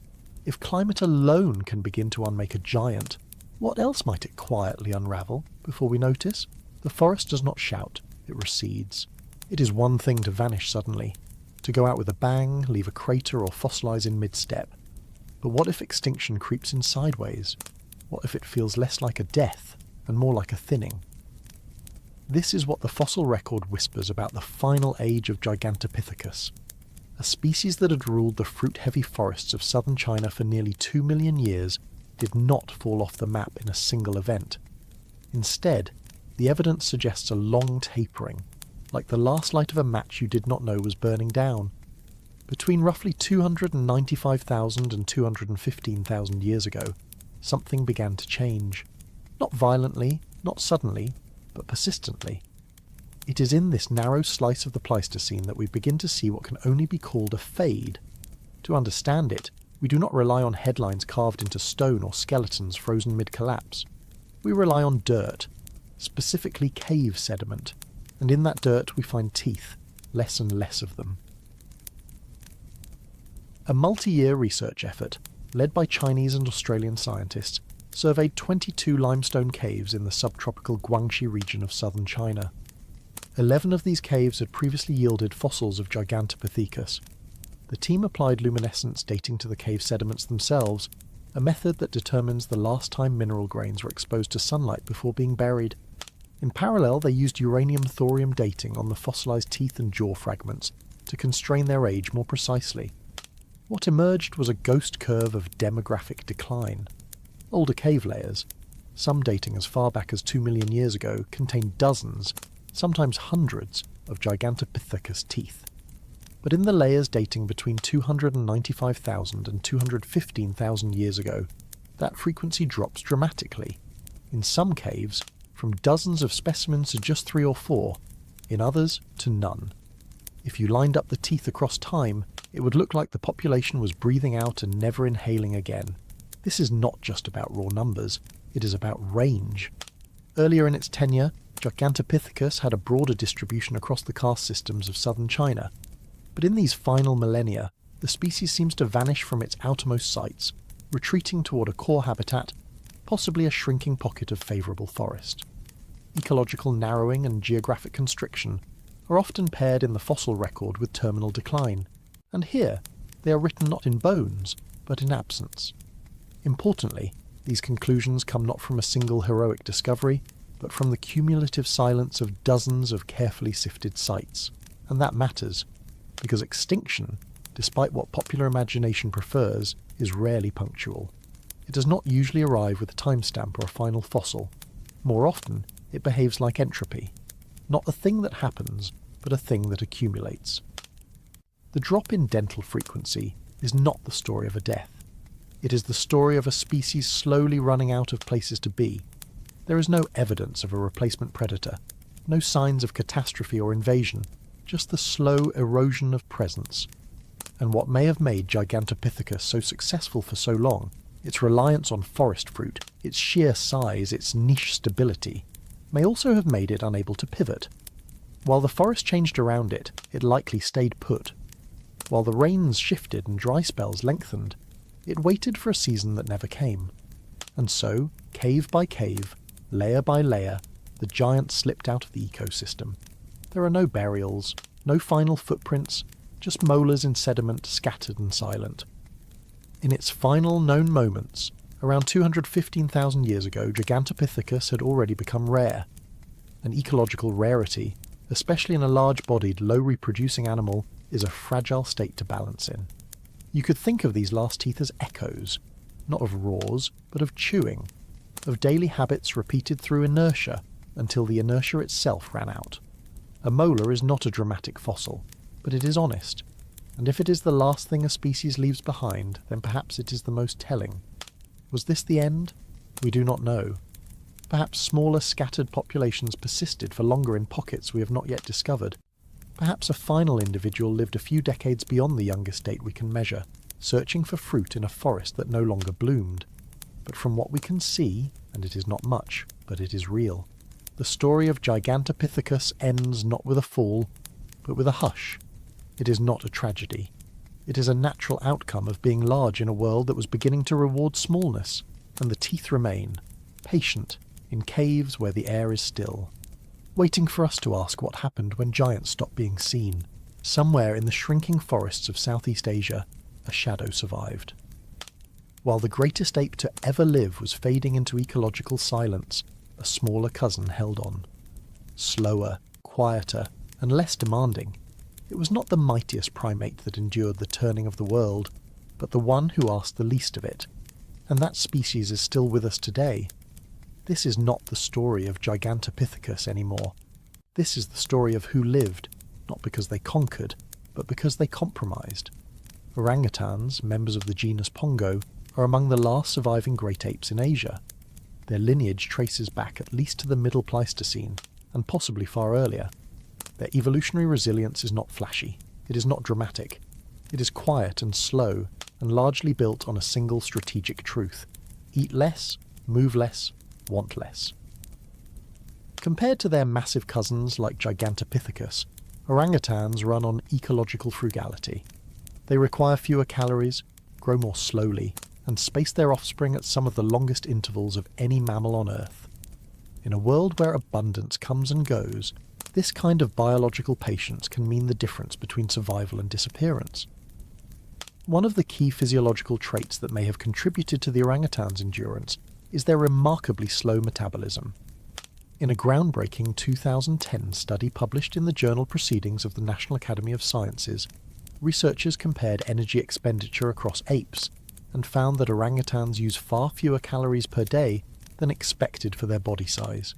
[SPEAKER 1] if climate alone can begin to unmake a giant, what else might it quietly unravel before we notice? The forest does not shout, it recedes. It is one thing to vanish suddenly, to go out with a bang, leave a crater or fossilise in mid-step. But what if extinction creeps in sideways? What if it feels less like a death and more like a thinning? This is what the fossil record whispers about the final age of Gigantopithecus, a species that had ruled the fruit-heavy forests of southern China for nearly 2 million years did not fall off the map in a single event. Instead, the evidence suggests a long tapering, like the last light of a match you did not know was burning down. Between roughly 295,000 and 215,000 years ago, something began to change. Not violently, not suddenly, but persistently. It is in this narrow slice of the Pleistocene that we begin to see what can only be called a fade. To understand it, we do not rely on headlines carved into stone or skeletons frozen mid-collapse. We rely on dirt, specifically cave sediment, and in that dirt we find teeth, less and less of them. A multi-year research effort, led by Chinese and Australian scientists, surveyed 22 limestone caves in the subtropical Guangxi region of southern China. 11 of these caves had previously yielded fossils of Gigantopithecus. The team applied luminescence dating to the cave sediments themselves, a method that determines the last time mineral grains were exposed to sunlight before being buried. In parallel, they used uranium-thorium dating on the fossilised teeth and jaw fragments to constrain their age more precisely. What emerged was a ghost curve of demographic decline. Older cave layers, some dating as far back as 2 million years ago, contained dozens, sometimes hundreds, of Gigantopithecus teeth. But in the layers dating between 295,000 and 215,000 years ago, that frequency drops dramatically. In some caves, from dozens of specimens to just 3 or 4, in others to none. If you lined up the teeth across time, it would look like the population was breathing out and never inhaling again. This is not just about raw numbers, it is about range. Earlier in its tenure, Gigantopithecus had a broader distribution across the caste systems of southern China. But in these final millennia, the species seems to vanish from its outermost sites, retreating toward a core habitat, possibly a shrinking pocket of favourable forest. Ecological narrowing and geographic constriction are often paired in the fossil record with terminal decline, and here they are written not in bones, but in absence. Importantly, these conclusions come not from a single heroic discovery, but from the cumulative silence of dozens of carefully sifted sites. And that matters, because extinction, despite what popular imagination prefers, is rarely punctual. It does not usually arrive with a timestamp or a final fossil. More often, it behaves like entropy. Not a thing that happens, but a thing that accumulates. The drop in dental frequency is not the story of a death. It is the story of a species slowly running out of places to be. There is no evidence of a replacement predator, no signs of catastrophe or invasion, just the slow erosion of presence. And what may have made Gigantopithecus so successful for so long, its reliance on forest fruit, its sheer size, its niche stability, may also have made it unable to pivot. While the forest changed around it, it likely stayed put. While the rains shifted and dry spells lengthened, it waited for a season that never came. And so, cave by cave, layer by layer, the giant slipped out of the ecosystem. There are no burials, no final footprints, just molars in sediment scattered and silent. In its final known moments, around 215,000 years ago, Gigantopithecus had already become rare. An ecological rarity, especially in a large-bodied, low-reproducing animal, is a fragile state to balance in. You could think of these last teeth as echoes, not of roars, but of chewing, of daily habits repeated through inertia until the inertia itself ran out. A molar is not a dramatic fossil, but it is honest, and if it is the last thing a species leaves behind, then perhaps it is the most telling. Was this the end? We do not know. Perhaps smaller scattered populations persisted for longer in pockets we have not yet discovered. Perhaps a final individual lived a few decades beyond the youngest date we can measure, searching for fruit in a forest that no longer bloomed. But from what we can see, and it is not much, but it is real, the story of Gigantopithecus ends not with a fall, but with a hush. It is not a tragedy. It is a natural outcome of being large in a world that was beginning to reward smallness, and the teeth remain, patient, in caves where the air is still. waiting for us to ask what happened when giants stopped being seen. Somewhere in the shrinking forests of Southeast Asia, a shadow survived. While the greatest ape to ever live was fading into ecological silence, a smaller cousin held on. Slower, quieter, and less demanding, it was not the mightiest primate that endured the turning of the world, but the one who asked the least of it. And that species is still with us today. This is not the story of Gigantopithecus anymore. This is the story of who lived, not because they conquered, but because they compromised. Orangutans, members of the genus Pongo, are among the last surviving great apes in Asia. Their lineage traces back at least to the Middle Pleistocene, and possibly far earlier. Their evolutionary resilience is not flashy. It is not dramatic. It is quiet and slow, and largely built on a single strategic truth: eat less, move less, want less. Compared to their massive cousins like Gigantopithecus, orangutans run on ecological frugality. They require fewer calories, grow more slowly, and space their offspring at some of the longest intervals of any mammal on Earth. In a world where abundance comes and goes, this kind of biological patience can mean the difference between survival and disappearance. One of the key physiological traits that may have contributed to the orangutan's endurance is their remarkably slow metabolism. In a groundbreaking 2010 study published in the journal Proceedings of the National Academy of Sciences, researchers compared energy expenditure across apes and found that orangutans use far fewer calories per day than expected for their body size.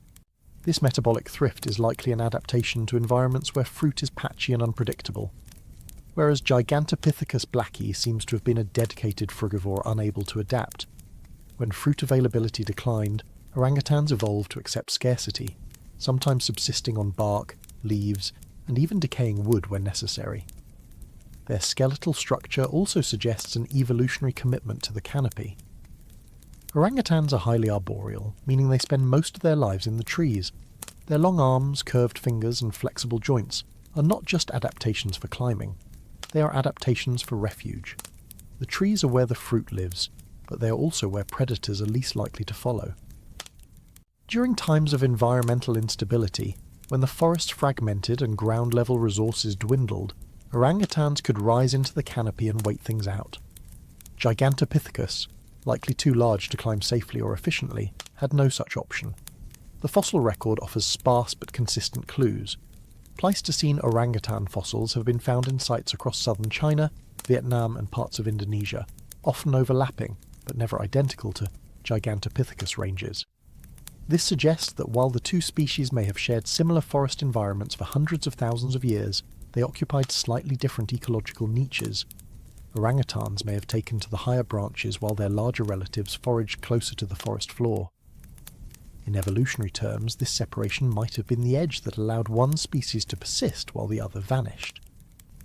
[SPEAKER 1] This metabolic thrift is likely an adaptation to environments where fruit is patchy and unpredictable, whereas Gigantopithecus blacki seems to have been a dedicated frugivore unable to adapt. When fruit availability declined, orangutans evolved to accept scarcity, sometimes subsisting on bark, leaves, and even decaying wood when necessary. Their skeletal structure also suggests an evolutionary commitment to the canopy. Orangutans are highly arboreal, meaning they spend most of their lives in the trees. Their long arms, curved fingers, and flexible joints are not just adaptations for climbing. They are adaptations for refuge. The trees are where the fruit lives, but they are also where predators are least likely to follow. During times of environmental instability, when the forest fragmented and ground-level resources dwindled, orangutans could rise into the canopy and wait things out. Gigantopithecus, likely too large to climb safely or efficiently, had no such option. The fossil record offers sparse but consistent clues. Pleistocene orangutan fossils have been found in sites across southern China, Vietnam, and parts of Indonesia, often overlapping, but never identical to Gigantopithecus ranges. This suggests that while the two species may have shared similar forest environments for hundreds of thousands of years, they occupied slightly different ecological niches. Orangutans may have taken to the higher branches while their larger relatives foraged closer to the forest floor. In evolutionary terms, this separation might have been the edge that allowed one species to persist while the other vanished.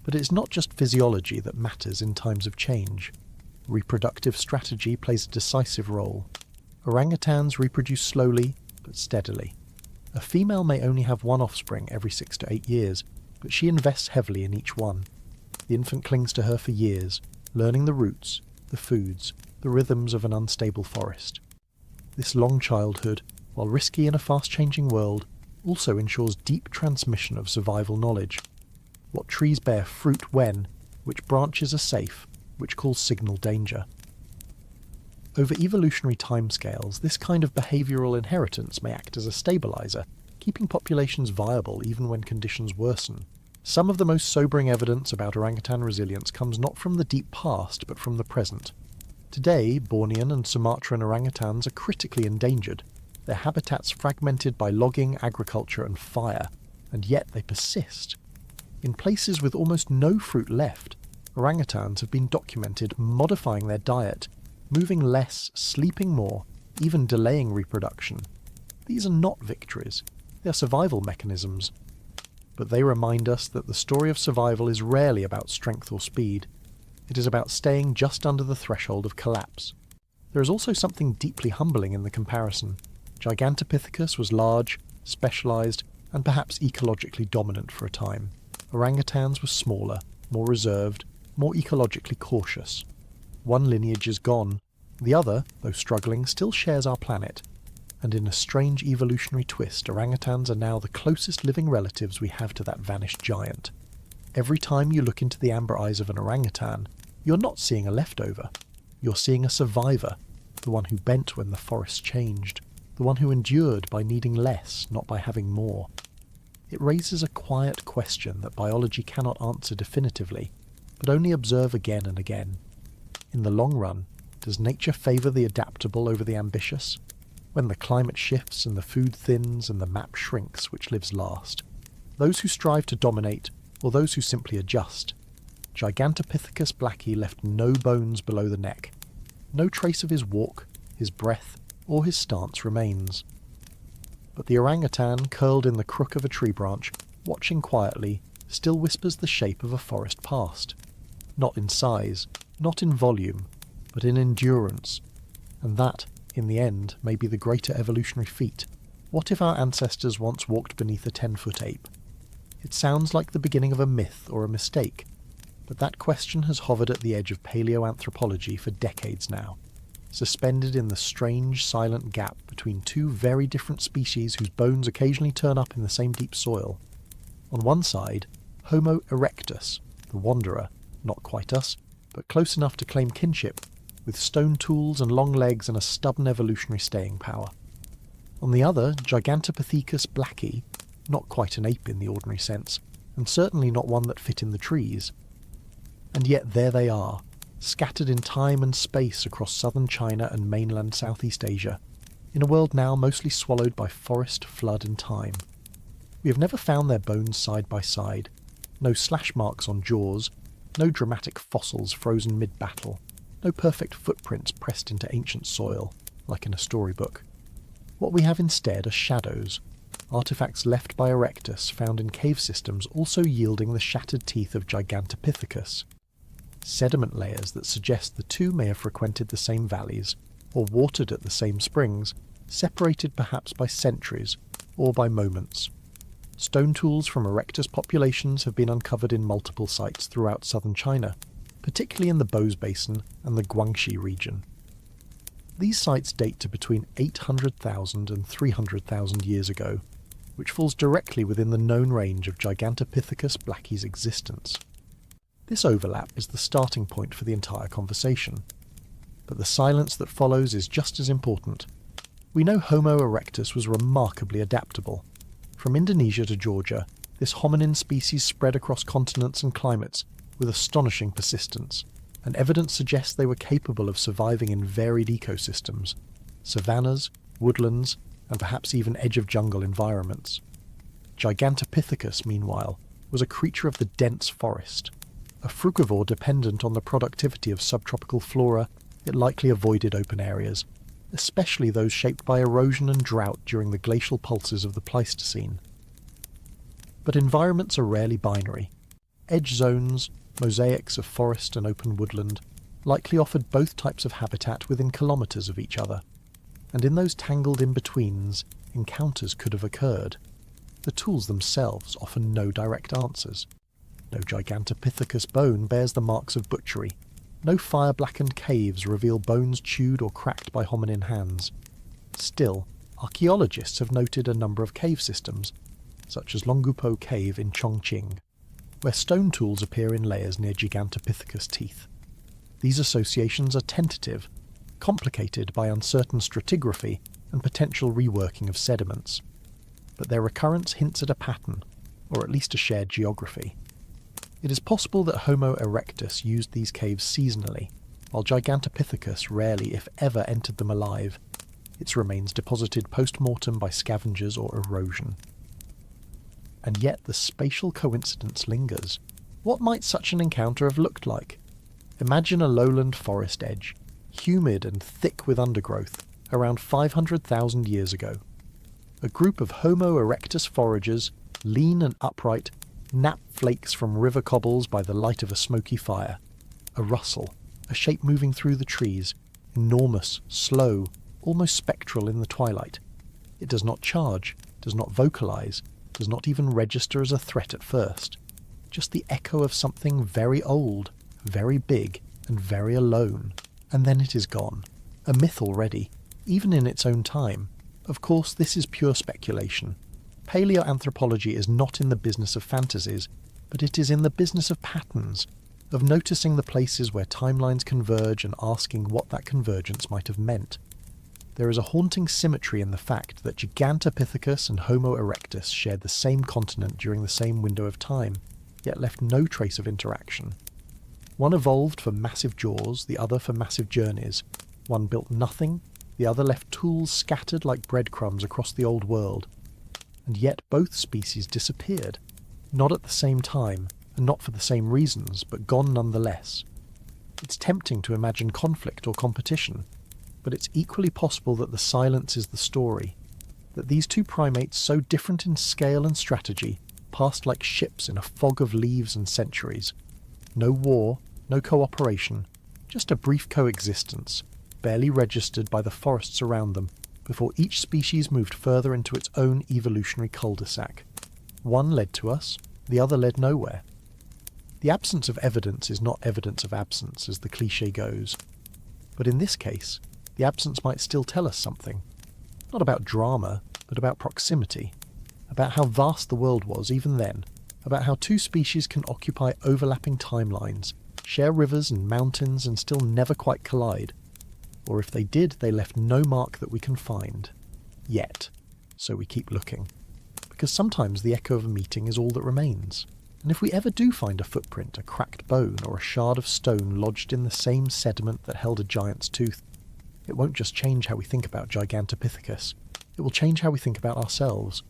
[SPEAKER 1] But it's not just physiology that matters in times of change. Reproductive strategy plays a decisive role. Orangutans reproduce slowly, but steadily. A female may only have one offspring every 6 to 8 years, but she invests heavily in each one. The infant clings to her for years, learning the roots, the foods, the rhythms of an unstable forest. This long childhood, while risky in a fast-changing world, also ensures deep transmission of survival knowledge. What trees bear fruit when, which branches are safe, which calls signal danger. Over evolutionary timescales, this kind of behavioural inheritance may act as a stabiliser, keeping populations viable even when conditions worsen. Some of the most sobering evidence about orangutan resilience comes not from the deep past, but from the present. Today, Bornean and Sumatran orangutans are critically endangered, their habitats fragmented by logging, agriculture and fire, and yet they persist. In places with almost no fruit left, orangutans have been documented modifying their diet, moving less, sleeping more, even delaying reproduction. These are not victories, they are survival mechanisms. But they remind us that the story of survival is rarely about strength or speed. It is about staying just under the threshold of collapse. There is also something deeply humbling in the comparison. Gigantopithecus was large, specialised, and perhaps ecologically dominant for a time. Orangutans were smaller, more reserved, more ecologically cautious. One lineage is gone. The other, though struggling, still shares our planet. And in a strange evolutionary twist, orangutans are now the closest living relatives we have to that vanished giant. Every time you look into the amber eyes of an orangutan, you're not seeing a leftover. You're seeing a survivor, the one who bent when the forest changed, the one who endured by needing less, not by having more. It raises a quiet question that biology cannot answer definitively, but only observe again and again. In the long run, does nature favour the adaptable over the ambitious? When the climate shifts and the food thins and the map shrinks, which lives last? Those who strive to dominate, or those who simply adjust? Gigantopithecus blacki left no bones below the neck. No trace of his walk, his breath, or his stance remains. But the orangutan, curled in the crook of a tree branch, watching quietly, still whispers the shape of a forest past. Not in size, not in volume, but in endurance. And that, in the end, may be the greater evolutionary feat. What if our ancestors once walked beneath a 10-foot ape? It sounds like the beginning of a myth or a mistake, but that question has hovered at the edge of paleoanthropology for decades now, suspended in the strange, silent gap between two very different species whose bones occasionally turn up in the same deep soil. On one side, Homo erectus, the wanderer, not quite us, but close enough to claim kinship, with stone tools and long legs and a stubborn evolutionary staying power. On the other, Gigantopithecus blacki, not quite an ape in the ordinary sense, and certainly not one that fit in the trees. And yet there they are, scattered in time and space across southern China and mainland Southeast Asia, in a world now mostly swallowed by forest, flood and time. We have never found their bones side by side, no slash marks on jaws, no dramatic fossils frozen mid-battle, no perfect footprints pressed into ancient soil, like in a storybook. What we have instead are shadows, artefacts left by Erectus found in cave systems also yielding the shattered teeth of Gigantopithecus. Sediment layers that suggest the two may have frequented the same valleys, or watered at the same springs, separated perhaps by centuries, or by moments. Stone tools from Erectus populations have been uncovered in multiple sites throughout southern China, particularly in the Bose Basin and the Guangxi region. These sites date to between 800,000 and 300,000 years ago, which falls directly within the known range of Gigantopithecus blacki's existence. This overlap is the starting point for the entire conversation. But the silence that follows is just as important. We know Homo erectus was remarkably adaptable. From Indonesia to Georgia, this hominin species spread across continents and climates with astonishing persistence, and evidence suggests they were capable of surviving in varied ecosystems, savannas, woodlands, and perhaps even edge-of-jungle environments. Gigantopithecus, meanwhile, was a creature of the dense forest. A frugivore dependent on the productivity of subtropical flora, it likely avoided open areas, especially those shaped by erosion and drought during the glacial pulses of the Pleistocene. But environments are rarely binary. Edge zones, mosaics of forest and open woodland, likely offered both types of habitat within kilometres of each other. And in those tangled in-betweens, encounters could have occurred. The tools themselves offer no direct answers. No Gigantopithecus bone bears the marks of butchery. No fire-blackened caves reveal bones chewed or cracked by hominin hands. Still, archaeologists have noted a number of cave systems, such as Longupo Cave in Chongqing, where stone tools appear in layers near Gigantopithecus teeth. These associations are tentative, complicated by uncertain stratigraphy and potential reworking of sediments. But their recurrence hints at a pattern, or at least a shared geography. It is possible that Homo erectus used these caves seasonally, while Gigantopithecus rarely, if ever, entered them alive, its remains deposited post-mortem by scavengers or erosion. And yet the spatial coincidence lingers. What might such an encounter have looked like? Imagine a lowland forest edge, humid and thick with undergrowth, around 500,000 years ago. A group of Homo erectus foragers, lean and upright, nap flakes from river cobbles by the light of a smoky fire. A rustle, a shape moving through the trees, enormous, slow, almost spectral in the twilight. It does not charge, does not vocalize, does not even register as a threat at first. Just the echo of something very old, very big, and very alone. And then it is gone. A myth already, even in its own time. Of course, this is pure speculation. Paleoanthropology is not in the business of fantasies, but it is in the business of patterns, of noticing the places where timelines converge and asking what that convergence might have meant. There is a haunting symmetry in the fact that Gigantopithecus and Homo erectus shared the same continent during the same window of time, yet left no trace of interaction. One evolved for massive jaws, the other for massive journeys. One built nothing, the other left tools scattered like breadcrumbs across the old world. And yet both species disappeared, not at the same time, and not for the same reasons, but gone nonetheless. It's tempting to imagine conflict or competition, but it's equally possible that the silence is the story, that these two primates, so different in scale and strategy, passed like ships in a fog of leaves and centuries. No war, no cooperation, just a brief coexistence, barely registered by the forests around them, before each species moved further into its own evolutionary cul-de-sac. One led to us, the other led nowhere. The absence of evidence is not evidence of absence, as the cliché goes. But in this case, the absence might still tell us something. Not about drama, but about proximity. About how vast the world was even then. About how two species can occupy overlapping timelines, share rivers and mountains and still never quite collide. Or if they did, they left no mark that we can find. Yet. So we keep looking. Because sometimes the echo of a meeting is all that remains. And if we ever do find a footprint, a cracked bone, or a shard of stone lodged in the same sediment that held a giant's tooth, it won't just change how we think about Gigantopithecus. It will change how we think about ourselves.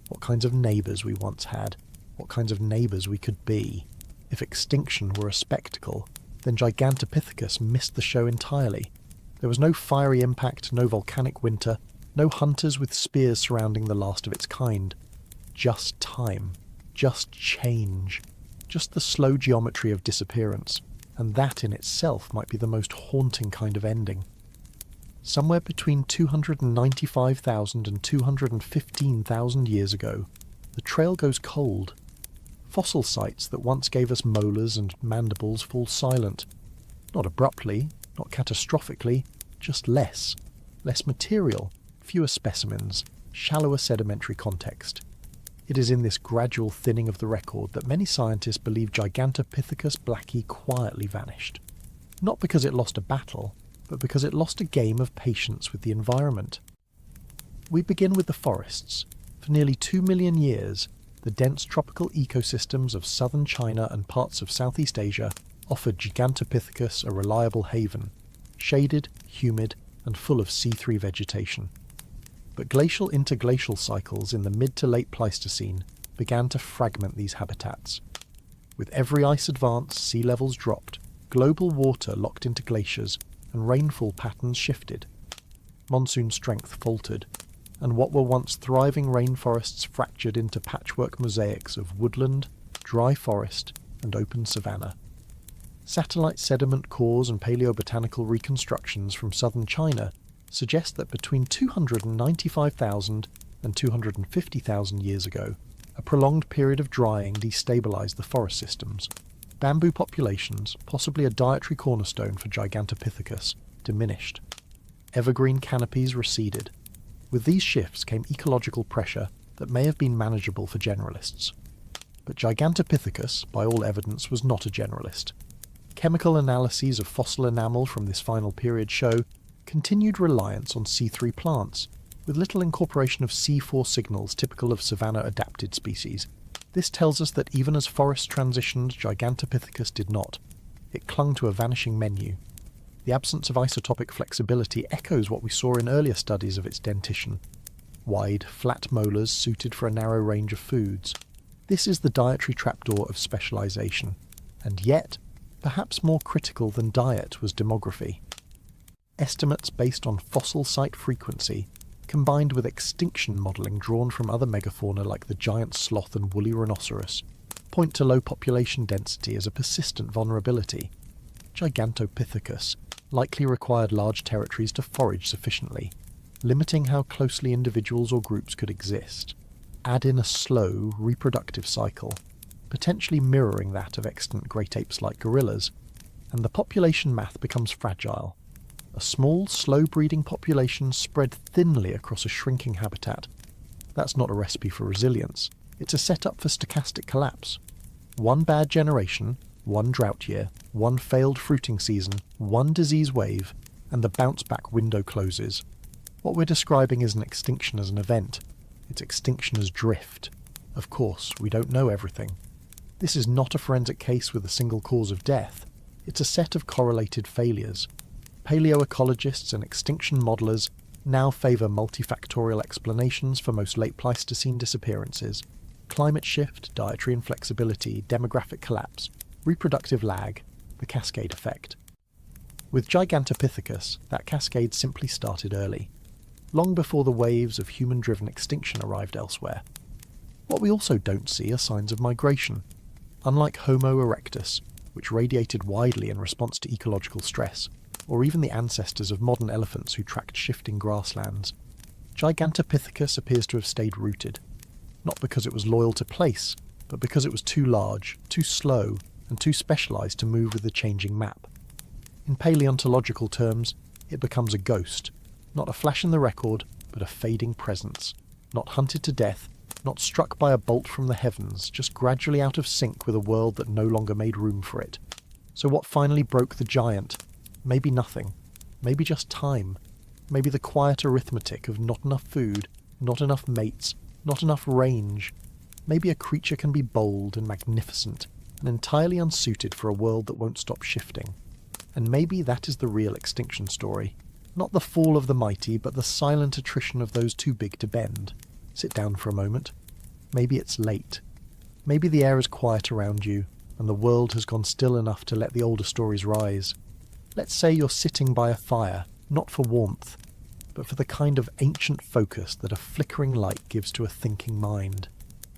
[SPEAKER 1] What kinds of neighbours we once had. What kinds of neighbours we could be. If extinction were a spectacle, then Gigantopithecus missed the show entirely. There was no fiery impact, no volcanic winter, no hunters with spears surrounding the last of its kind. Just time. Just change. Just the slow geometry of disappearance. And that in itself might be the most haunting kind of ending. Somewhere between 295,000 and 215,000 years ago, the trail goes cold. Fossil sites that once gave us molars and mandibles fall silent. Not abruptly, not catastrophically, just less. Less material, fewer specimens, shallower sedimentary context. It is in this gradual thinning of the record that many scientists believe Gigantopithecus blacki quietly vanished. Not because it lost a battle, but because it lost a game of patience with the environment. We begin with the forests. For nearly 2 million years, the dense tropical ecosystems of southern China and parts of Southeast Asia offered Gigantopithecus a reliable haven, shaded, humid, and full of C3 vegetation. But glacial interglacial cycles in the mid to late Pleistocene began to fragment these habitats. With every ice advance, sea levels dropped, global water locked into glaciers, and rainfall patterns shifted. Monsoon strength faltered, and what were once thriving rainforests fractured into patchwork mosaics of woodland, dry forest, and open savanna. Satellite sediment cores and paleobotanical reconstructions from southern China suggest that between 295,000 and 250,000 years ago, a prolonged period of drying destabilized the forest systems. Bamboo populations, possibly a dietary cornerstone for Gigantopithecus, diminished. Evergreen canopies receded. With these shifts came ecological pressure that may have been manageable for generalists. But Gigantopithecus, by all evidence, was not a generalist. Chemical analyses of fossil enamel from this final period show continued reliance on C3 plants, with little incorporation of C4 signals typical of savanna-adapted species. This tells us that even as forests transitioned, Gigantopithecus did not. It clung to a vanishing menu. The absence of isotopic flexibility echoes what we saw in earlier studies of its dentition. Wide, flat molars suited for a narrow range of foods. This is the dietary trapdoor of specialization. And yet, perhaps more critical than diet was demography. Estimates based on fossil site frequency, combined with extinction modelling drawn from other megafauna like the giant sloth and woolly rhinoceros, point to low population density as a persistent vulnerability. Gigantopithecus likely required large territories to forage sufficiently, limiting how closely individuals or groups could exist. Add in a slow, reproductive cycle, potentially mirroring that of extant great apes like gorillas, and the population math becomes fragile. A small, slow-breeding population spread thinly across a shrinking habitat. That's not a recipe for resilience. It's a setup for stochastic collapse. One bad generation, one drought year, one failed fruiting season, one disease wave, and the bounce-back window closes. What we're describing isn't extinction as an event. It's extinction as drift. Of course, we don't know everything. This is not a forensic case with a single cause of death. It's a set of correlated failures. Paleoecologists and extinction modelers now favour multifactorial explanations for most late Pleistocene disappearances. Climate shift, dietary inflexibility, demographic collapse, reproductive lag, the cascade effect. With Gigantopithecus, that cascade simply started early, long before the waves of human-driven extinction arrived elsewhere. What we also don't see are signs of migration. Unlike Homo erectus, which radiated widely in response to ecological stress, or even the ancestors of modern elephants who tracked shifting grasslands, Gigantopithecus appears to have stayed rooted, not because it was loyal to place, but because it was too large, too slow, and too specialised to move with the changing map. In paleontological terms, it becomes a ghost, not a flash in the record, but a fading presence, not hunted to death, not struck by a bolt from the heavens, just gradually out of sync with a world that no longer made room for it. So what finally broke the giant? Maybe nothing. Maybe just time. Maybe the quiet arithmetic of not enough food, not enough mates, not enough range. Maybe a creature can be bold and magnificent, and entirely unsuited for a world that won't stop shifting. And maybe that is the real extinction story. Not the fall of the mighty, but the silent attrition of those too big to bend. Sit down for a moment. Maybe it's late. Maybe the air is quiet around you, and the world has gone still enough to let the older stories rise. Let's say you're sitting by a fire, not for warmth, but for the kind of ancient focus that a flickering light gives to a thinking mind.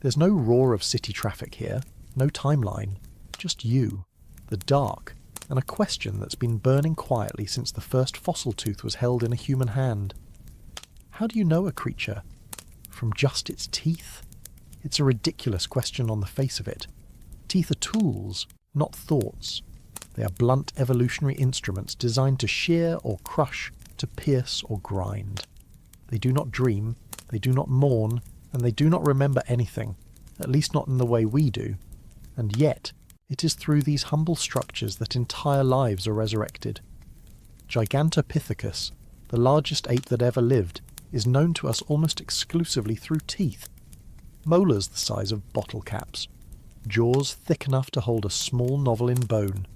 [SPEAKER 1] There's no roar of city traffic here, no timeline, just you, the dark, and a question that's been burning quietly since the first fossil tooth was held in a human hand. How do you know a creature? From just its teeth? It's a ridiculous question on the face of it. Teeth are tools, not thoughts. They are blunt evolutionary instruments designed to shear or crush, to pierce or grind. They do not dream, they do not mourn, and they do not remember anything, at least not in the way we do. And yet, it is through these humble structures that entire lives are resurrected. Gigantopithecus, the largest ape that ever lived, is known to us almost exclusively through teeth. Molars the size of bottle caps. Jaws thick enough to hold a small novel in bone.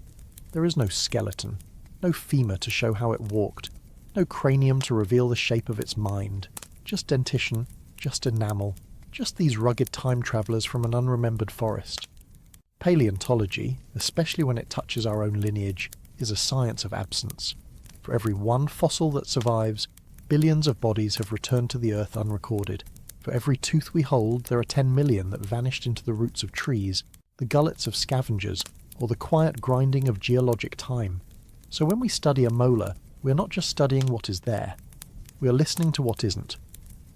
[SPEAKER 1] There is no skeleton, no femur to show how it walked, no cranium to reveal the shape of its mind. Just dentition, just enamel, just these rugged time travellers from an unremembered forest. Paleontology, especially when it touches our own lineage, is a science of absence. For every one fossil that survives, billions of bodies have returned to the earth unrecorded. For every tooth we hold, there are 10 million that vanished into the roots of trees, the gullets of scavengers, or the quiet grinding of geologic time. So when we study a molar, we are not just studying what is there. We are listening to what isn't.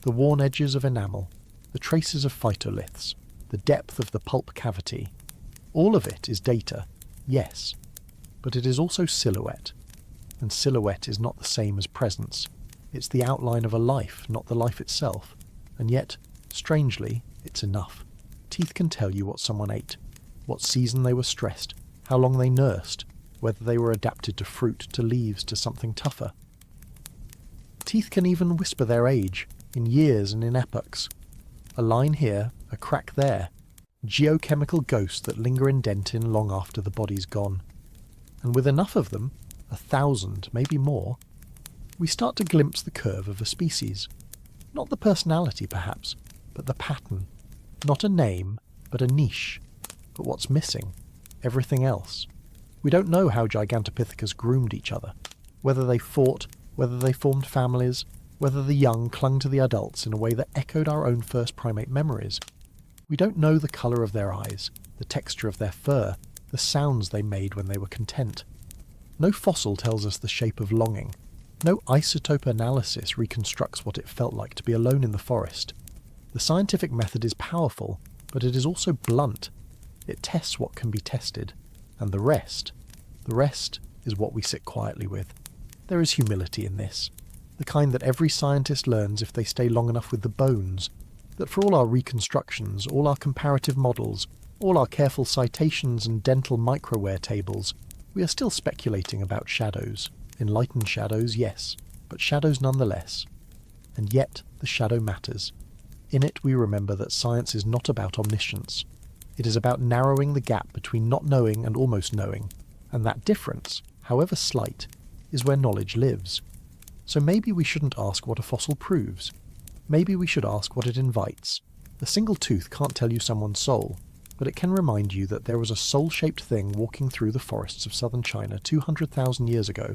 [SPEAKER 1] The worn edges of enamel, the traces of phytoliths, the depth of the pulp cavity. All of it is data, yes, but it is also silhouette. And silhouette is not the same as presence. It's the outline of a life, not the life itself. And yet, strangely, it's enough. Teeth can tell you what someone ate, what season they were stressed, how long they nursed, whether they were adapted to fruit, to leaves, to something tougher. Teeth can even whisper their age, in years and in epochs. A line here, a crack there, geochemical ghosts that linger in dentin long after the body's gone. And with enough of them, 1,000, maybe more, we start to glimpse the curve of a species. Not the personality, perhaps, but the pattern. Not a name, but a niche. But what's missing? Everything else. We don't know how Gigantopithecus groomed each other, whether they fought, whether they formed families, whether the young clung to the adults in a way that echoed our own first primate memories. We don't know the colour of their eyes, the texture of their fur, the sounds they made when they were content. No fossil tells us the shape of longing. No isotope analysis reconstructs what it felt like to be alone in the forest. The scientific method is powerful, but it is also blunt. It tests what can be tested. And the rest is what we sit quietly with. There is humility in this, the kind that every scientist learns if they stay long enough with the bones, that for all our reconstructions, all our comparative models, all our careful citations and dental microware tables, we are still speculating about shadows. Enlightened shadows, yes, but shadows nonetheless. And yet the shadow matters. In it we remember that science is not about omniscience. It is about narrowing the gap between not knowing and almost knowing, and that difference, however slight, is where knowledge lives. So maybe we shouldn't ask what a fossil proves. Maybe we should ask what it invites. A single tooth can't tell you someone's soul, but it can remind you that there was a soul-shaped thing walking through the forests of southern China 200,000 years ago,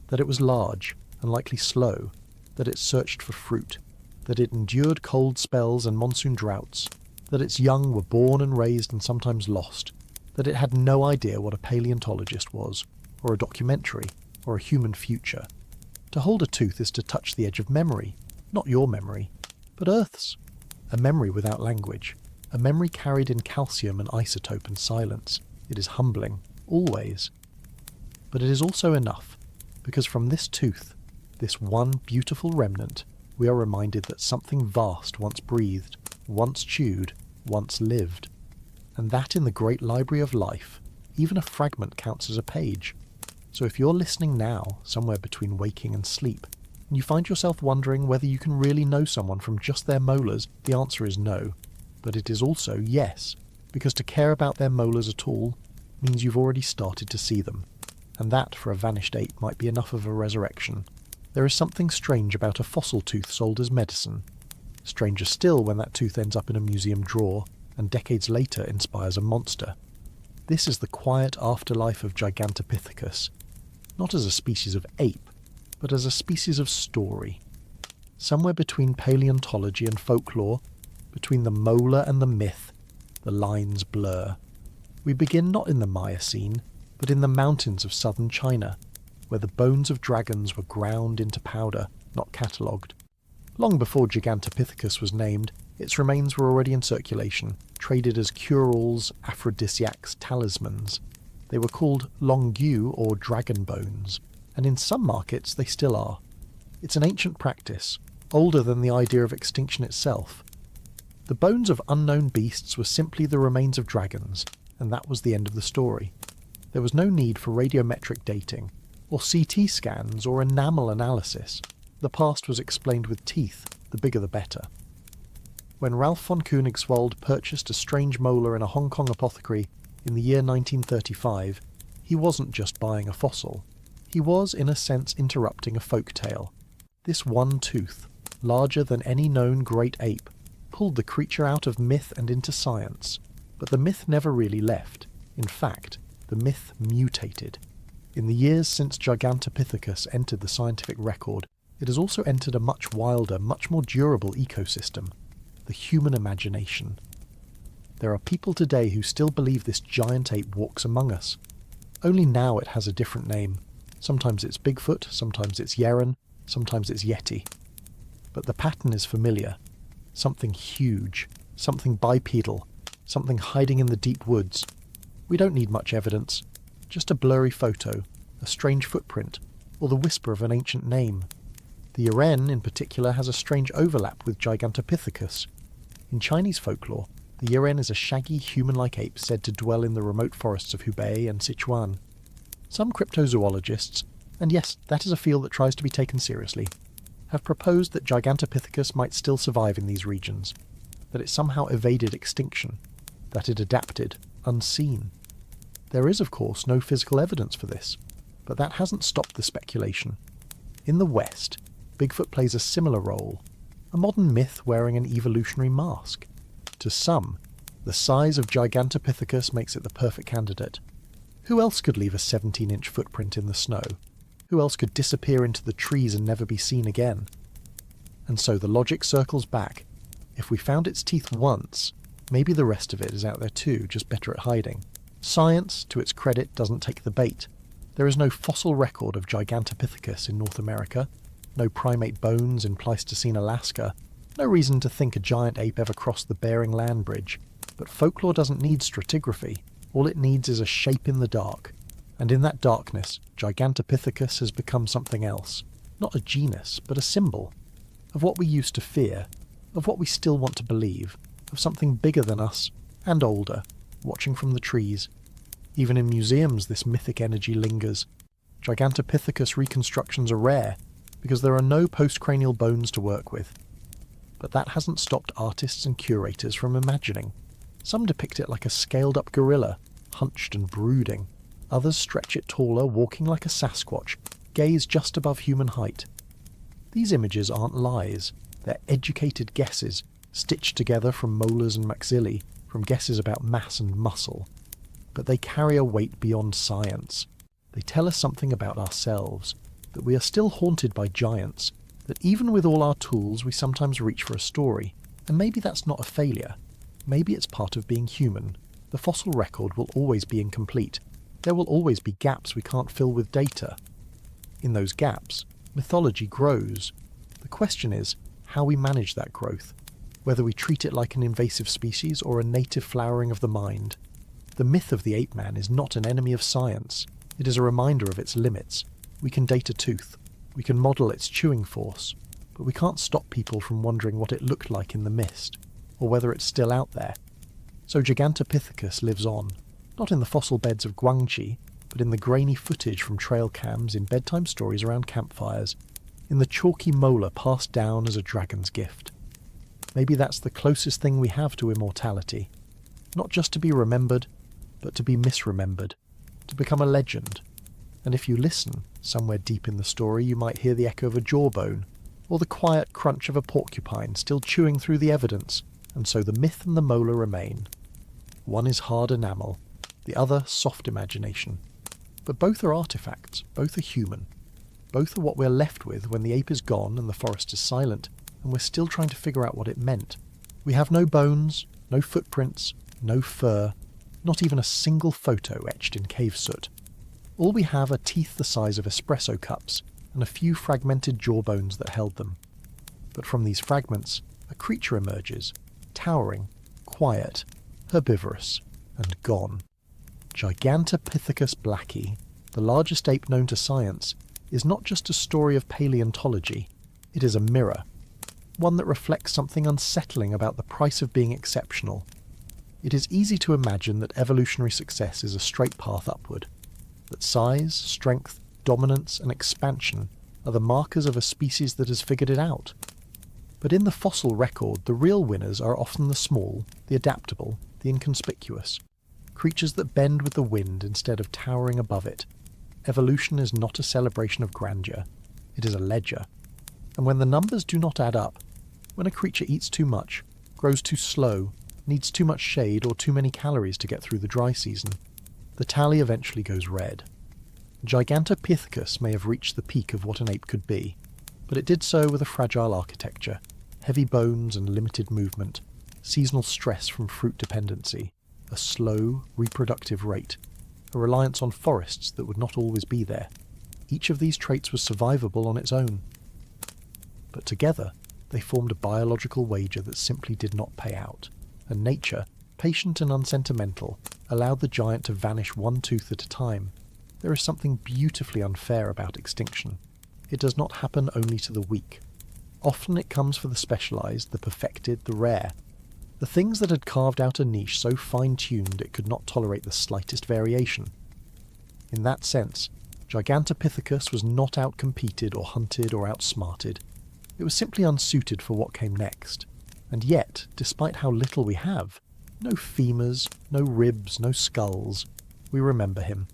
[SPEAKER 1] that it was large and likely slow, that it searched for fruit, that it endured cold spells and monsoon droughts, that its young were born and raised and sometimes lost, that it had no idea what a paleontologist was, or a documentary, or a human future. To hold a tooth is to touch the edge of memory, not your memory, but Earth's. A memory without language, a memory carried in calcium and isotope and silence. It is humbling, always. But it is also enough, because from this tooth, this one beautiful remnant, we are reminded that something vast once breathed, once chewed, once lived. And that in the great library of life, even a fragment counts as a page. So if you're listening now, somewhere between waking and sleep, and you find yourself wondering whether you can really know someone from just their molars, the answer is no. But it is also yes, because to care about their molars at all means you've already started to see them. And that, for a vanished ape, might be enough of a resurrection. There is something strange about a fossil tooth sold as medicine. Stranger still when that tooth ends up in a museum drawer, and decades later inspires a monster. This is the quiet afterlife of Gigantopithecus, not as a species of ape, but as a species of story. Somewhere between paleontology and folklore, between the molar and the myth, the lines blur. We begin not in the Miocene, but in the mountains of southern China, where the bones of dragons were ground into powder, not catalogued. Long before Gigantopithecus was named, its remains were already in circulation, traded as cure-alls, aphrodisiacs, talismans. They were called longue or dragon bones, and in some markets they still are. It's an ancient practice, older than the idea of extinction itself. The bones of unknown beasts were simply the remains of dragons, and that was the end of the story. There was no need for radiometric dating, or CT scans, or enamel analysis. The past was explained with teeth, the bigger the better. When Ralph von Koenigswald purchased a strange molar in a Hong Kong apothecary in the year 1935, he wasn't just buying a fossil. He was, in a sense, interrupting a folk tale. This one tooth, larger than any known great ape, pulled the creature out of myth and into science. But the myth never really left. In fact, the myth mutated. In the years since Gigantopithecus entered the scientific record, it has also entered a much wilder, much more durable ecosystem, the human imagination. There are people today who still believe this giant ape walks among us. Only now it has a different name. Sometimes it's Bigfoot, sometimes it's Yeren, sometimes it's Yeti. But the pattern is familiar. Something huge, something bipedal, something hiding in the deep woods. We don't need much evidence, just a blurry photo, a strange footprint, or the whisper of an ancient name. The Yeren, in particular, has a strange overlap with Gigantopithecus. In Chinese folklore, the Yeren is a shaggy human-like ape said to dwell in the remote forests of Hubei and Sichuan. Some cryptozoologists, and yes, that is a field that tries to be taken seriously, have proposed that Gigantopithecus might still survive in these regions, that it somehow evaded extinction, that it adapted, unseen. There is, of course, no physical evidence for this, but that hasn't stopped the speculation. In the West, Bigfoot plays a similar role, a modern myth wearing an evolutionary mask. To some, the size of Gigantopithecus makes it the perfect candidate. Who else could leave a 17-inch footprint in the snow? Who else could disappear into the trees and never be seen again? And so the logic circles back. If we found its teeth once, maybe the rest of it is out there too, just better at hiding. Science, to its credit, doesn't take the bait. There is no fossil record of Gigantopithecus in North America, no primate bones in Pleistocene Alaska, no reason to think a giant ape ever crossed the Bering Land Bridge. But folklore doesn't need stratigraphy. All it needs is a shape in the dark, And in that darkness, Gigantopithecus has become something else. Not a genus, but a symbol. Of what we used to fear, of what we still want to believe, of something bigger than us, and older, watching from the trees. Even in museums this mythic energy lingers. Gigantopithecus reconstructions are rare, because there are no postcranial bones to work with. But that hasn't stopped artists and curators from imagining. Some depict it like a scaled-up gorilla, hunched and brooding. Others stretch it taller, walking like a Sasquatch, gaze just above human height. These images aren't lies, they're educated guesses, stitched together from molars and maxillae, from guesses about mass and muscle. But they carry a weight beyond science. They tell us something about ourselves, that we are still haunted by giants, that even with all our tools we sometimes reach for a story. And maybe that's not a failure. Maybe it's part of being human. The fossil record will always be incomplete. There will always be gaps we can't fill with data. In those gaps, mythology grows. The question is how we manage that growth, whether we treat it like an invasive species or a native flowering of the mind. The myth of the ape man is not an enemy of science. It is a reminder of its limits. We can date a tooth. We can model its chewing force. But we can't stop people from wondering what it looked like in the mist, or whether it's still out there. So Gigantopithecus lives on, not in the fossil beds of Guangxi, but in the grainy footage from trail cams in bedtime stories around campfires, in the chalky molar passed down as a dragon's gift. Maybe that's the closest thing we have to immortality. Not just to be remembered, but to be misremembered, to become a legend. And if you listen, somewhere deep in the story you might hear the echo of a jawbone, or the quiet crunch of a porcupine still chewing through the evidence, and so the myth and the molar remain. One is hard enamel, the other soft imagination. But both are artifacts, both are human. Both are what we're left with when the ape is gone and the forest is silent, and we're still trying to figure out what it meant. We have no bones, no footprints, no fur, not even a single photo etched in cave soot. All we have are teeth the size of espresso cups, and a few fragmented jawbones that held them. But from these fragments, a creature emerges, towering, quiet, herbivorous, and gone. Gigantopithecus blacki, the largest ape known to science, is not just a story of paleontology, it is a mirror, one that reflects something unsettling about the price of being exceptional. It is easy to imagine that evolutionary success is a straight path upward, that size, strength, dominance, and expansion are the markers of a species that has figured it out. But in the fossil record, the real winners are often the small, the adaptable, the inconspicuous. Creatures that bend with the wind instead of towering above it. Evolution is not a celebration of grandeur. It is a ledger. And when the numbers do not add up, when a creature eats too much, grows too slow, needs too much shade or too many calories to get through the dry season, the tally eventually goes red. Gigantopithecus may have reached the peak of what an ape could be, but it did so with a fragile architecture, heavy bones and limited movement, seasonal stress from fruit dependency, a slow, reproductive rate, a reliance on forests that would not always be there. Each of these traits was survivable on its own. But together, they formed a biological wager that simply did not pay out, and nature, patient and unsentimental, allowed the giant to vanish one tooth at a time. There is something beautifully unfair about extinction. It does not happen only to the weak. Often it comes for the specialized, the perfected, the rare. The things that had carved out a niche so fine-tuned it could not tolerate the slightest variation. In that sense, Gigantopithecus was not outcompeted or hunted or outsmarted. It was simply unsuited for what came next. And yet, despite how little we have, no femurs, no ribs, no skulls, we remember him.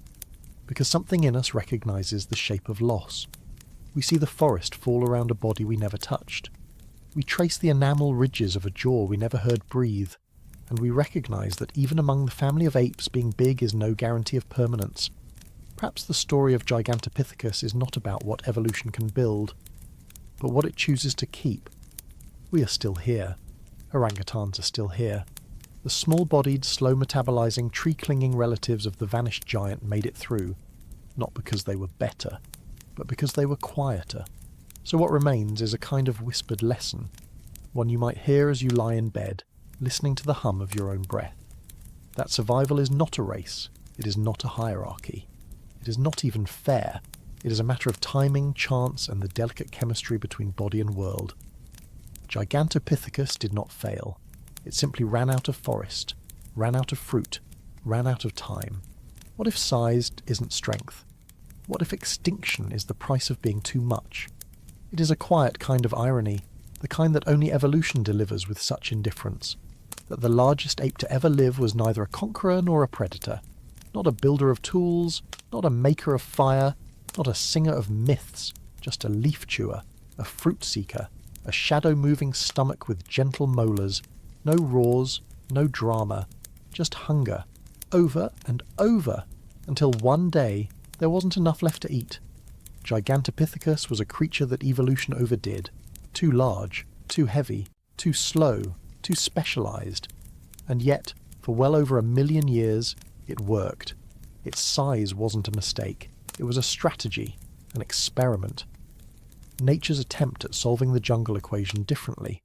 [SPEAKER 1] Because something in us recognizes the shape of loss. We see the forest fall around a body we never touched. We trace the enamel ridges of a jaw we never heard breathe, and we recognize that even among the family of apes, being big is no guarantee of permanence. Perhaps the story of Gigantopithecus is not about what evolution can build, but what it chooses to keep. We are still here. Orangutans are still here. The small-bodied, slow-metabolizing, tree-clinging relatives of the vanished giant made it through, not because they were better, but because they were quieter. So what remains is a kind of whispered lesson, one you might hear as you lie in bed, listening to the hum of your own breath. That survival is not a race, it is not a hierarchy. It It is not even fair. It is a matter of timing, chance, and the delicate chemistry between body and world. Gigantopithecus did not fail. It simply ran out of forest, ran out of fruit, ran out of time. What if size isn't strength? What if extinction is the price of being too much? It is a quiet kind of irony, the kind that only evolution delivers with such indifference, that the largest ape to ever live was neither a conqueror nor a predator, not a builder of tools, not a maker of fire, not a singer of myths, just a leaf chewer, a fruit seeker, a shadow-moving stomach with gentle molars, no roars, no drama, just hunger, over and over, until one day there wasn't enough left to eat. Gigantopithecus was a creature that evolution overdid, too large, too heavy, too slow, too specialized. And yet, for well over 1 million years, it worked. Its size wasn't a mistake. It was a strategy, an experiment. Nature's attempt at solving the jungle equation differently.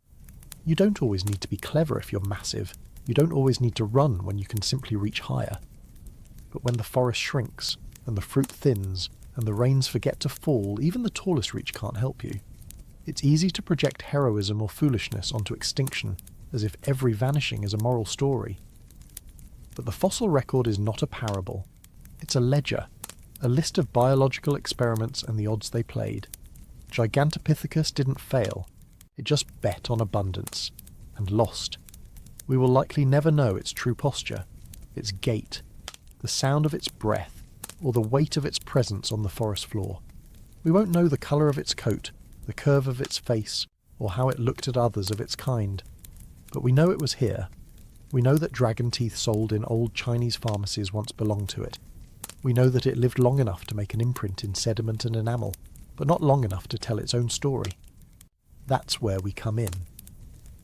[SPEAKER 1] You don't always need to be clever if you're massive. You don't always need to run when you can simply reach higher. But when the forest shrinks, and the fruit thins, and the rains forget to fall, even the tallest reach can't help you. It's easy to project heroism or foolishness onto extinction, as if every vanishing is a moral story. But the fossil record is not a parable. It's a ledger, a list of biological experiments and the odds they played. Gigantopithecus didn't fail. It just bet on abundance, and lost. We will likely never know its true posture, its gait, the sound of its breath, or the weight of its presence on the forest floor. We won't know the colour of its coat, the curve of its face, or how it looked at others of its kind. But we know it was here. We know that dragon teeth sold in old Chinese pharmacies once belonged to it. We know that it lived long enough to make an imprint in sediment and enamel, but not long enough to tell its own story. That's where we come in.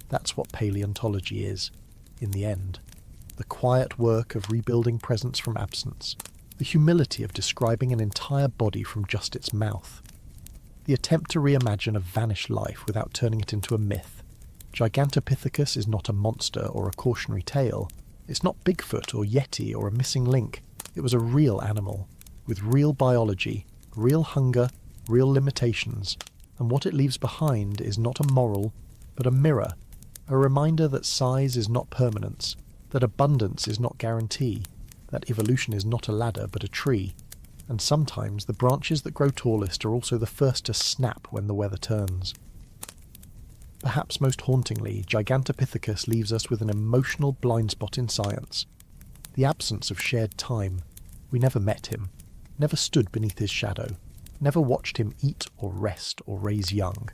[SPEAKER 1] That's what paleontology is, in the end. The quiet work of rebuilding presence from absence. The humility of describing an entire body from just its mouth. The attempt to reimagine a vanished life without turning it into a myth. Gigantopithecus is not a monster or a cautionary tale. It's not Bigfoot or Yeti or a missing link. It was a real animal, with real biology, real hunger, real limitations, and what it leaves behind is not a moral, but a mirror, a reminder that size is not permanence, that abundance is not guarantee, that evolution is not a ladder but a tree, and sometimes the branches that grow tallest are also the first to snap when the weather turns. Perhaps most hauntingly, Gigantopithecus leaves us with an emotional blind spot in science. The absence of shared time. We never met him, never stood beneath his shadow, never watched him eat or rest or raise young.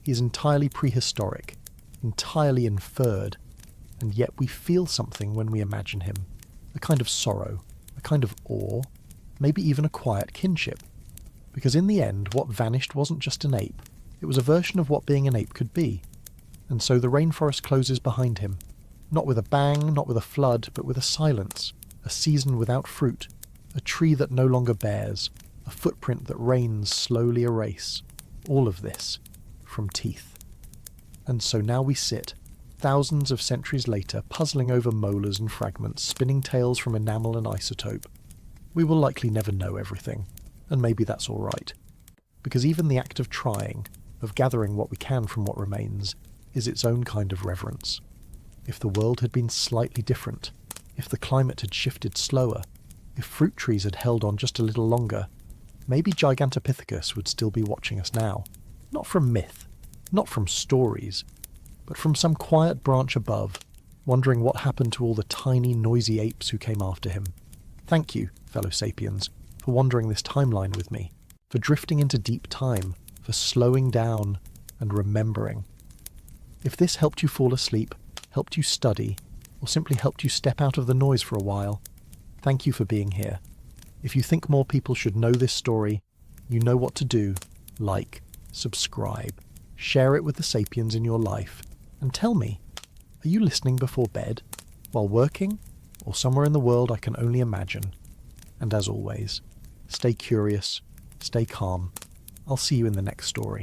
[SPEAKER 1] He is entirely prehistoric, entirely inferred, and yet we feel something when we imagine him. A kind of sorrow, a kind of awe, maybe even a quiet kinship. Because in the end, what vanished wasn't just an ape. It was a version of what being an ape could be. And so the rainforest closes behind him. Not with a bang, not with a flood, but with a silence. A season without fruit. A tree that no longer bears. A footprint that rains slowly erase. All of this from teeth. And so now we sit, thousands of centuries later, puzzling over molars and fragments, spinning tales from enamel and isotope. We will likely never know everything, and maybe that's all right. Because even the act of trying, of gathering what we can from what remains, is its own kind of reverence. If the world had been slightly different, if the climate had shifted slower, if fruit trees had held on just a little longer, maybe Gigantopithecus would still be watching us now. Not from myth, not from stories, but from some quiet branch above, wondering what happened to all the tiny, noisy apes who came after him. Thank you, fellow sapiens, for wandering this timeline with me, for drifting into deep time, for slowing down and remembering. If this helped you fall asleep, helped you study, or simply helped you step out of the noise for a while, thank you for being here. If you think more people should know this story, you know what to do. Like, subscribe, share it with the sapiens in your life, and tell me, are you listening before bed, while working, or somewhere in the world I can only imagine? And as always, stay curious, stay calm. I'll see you in the next story.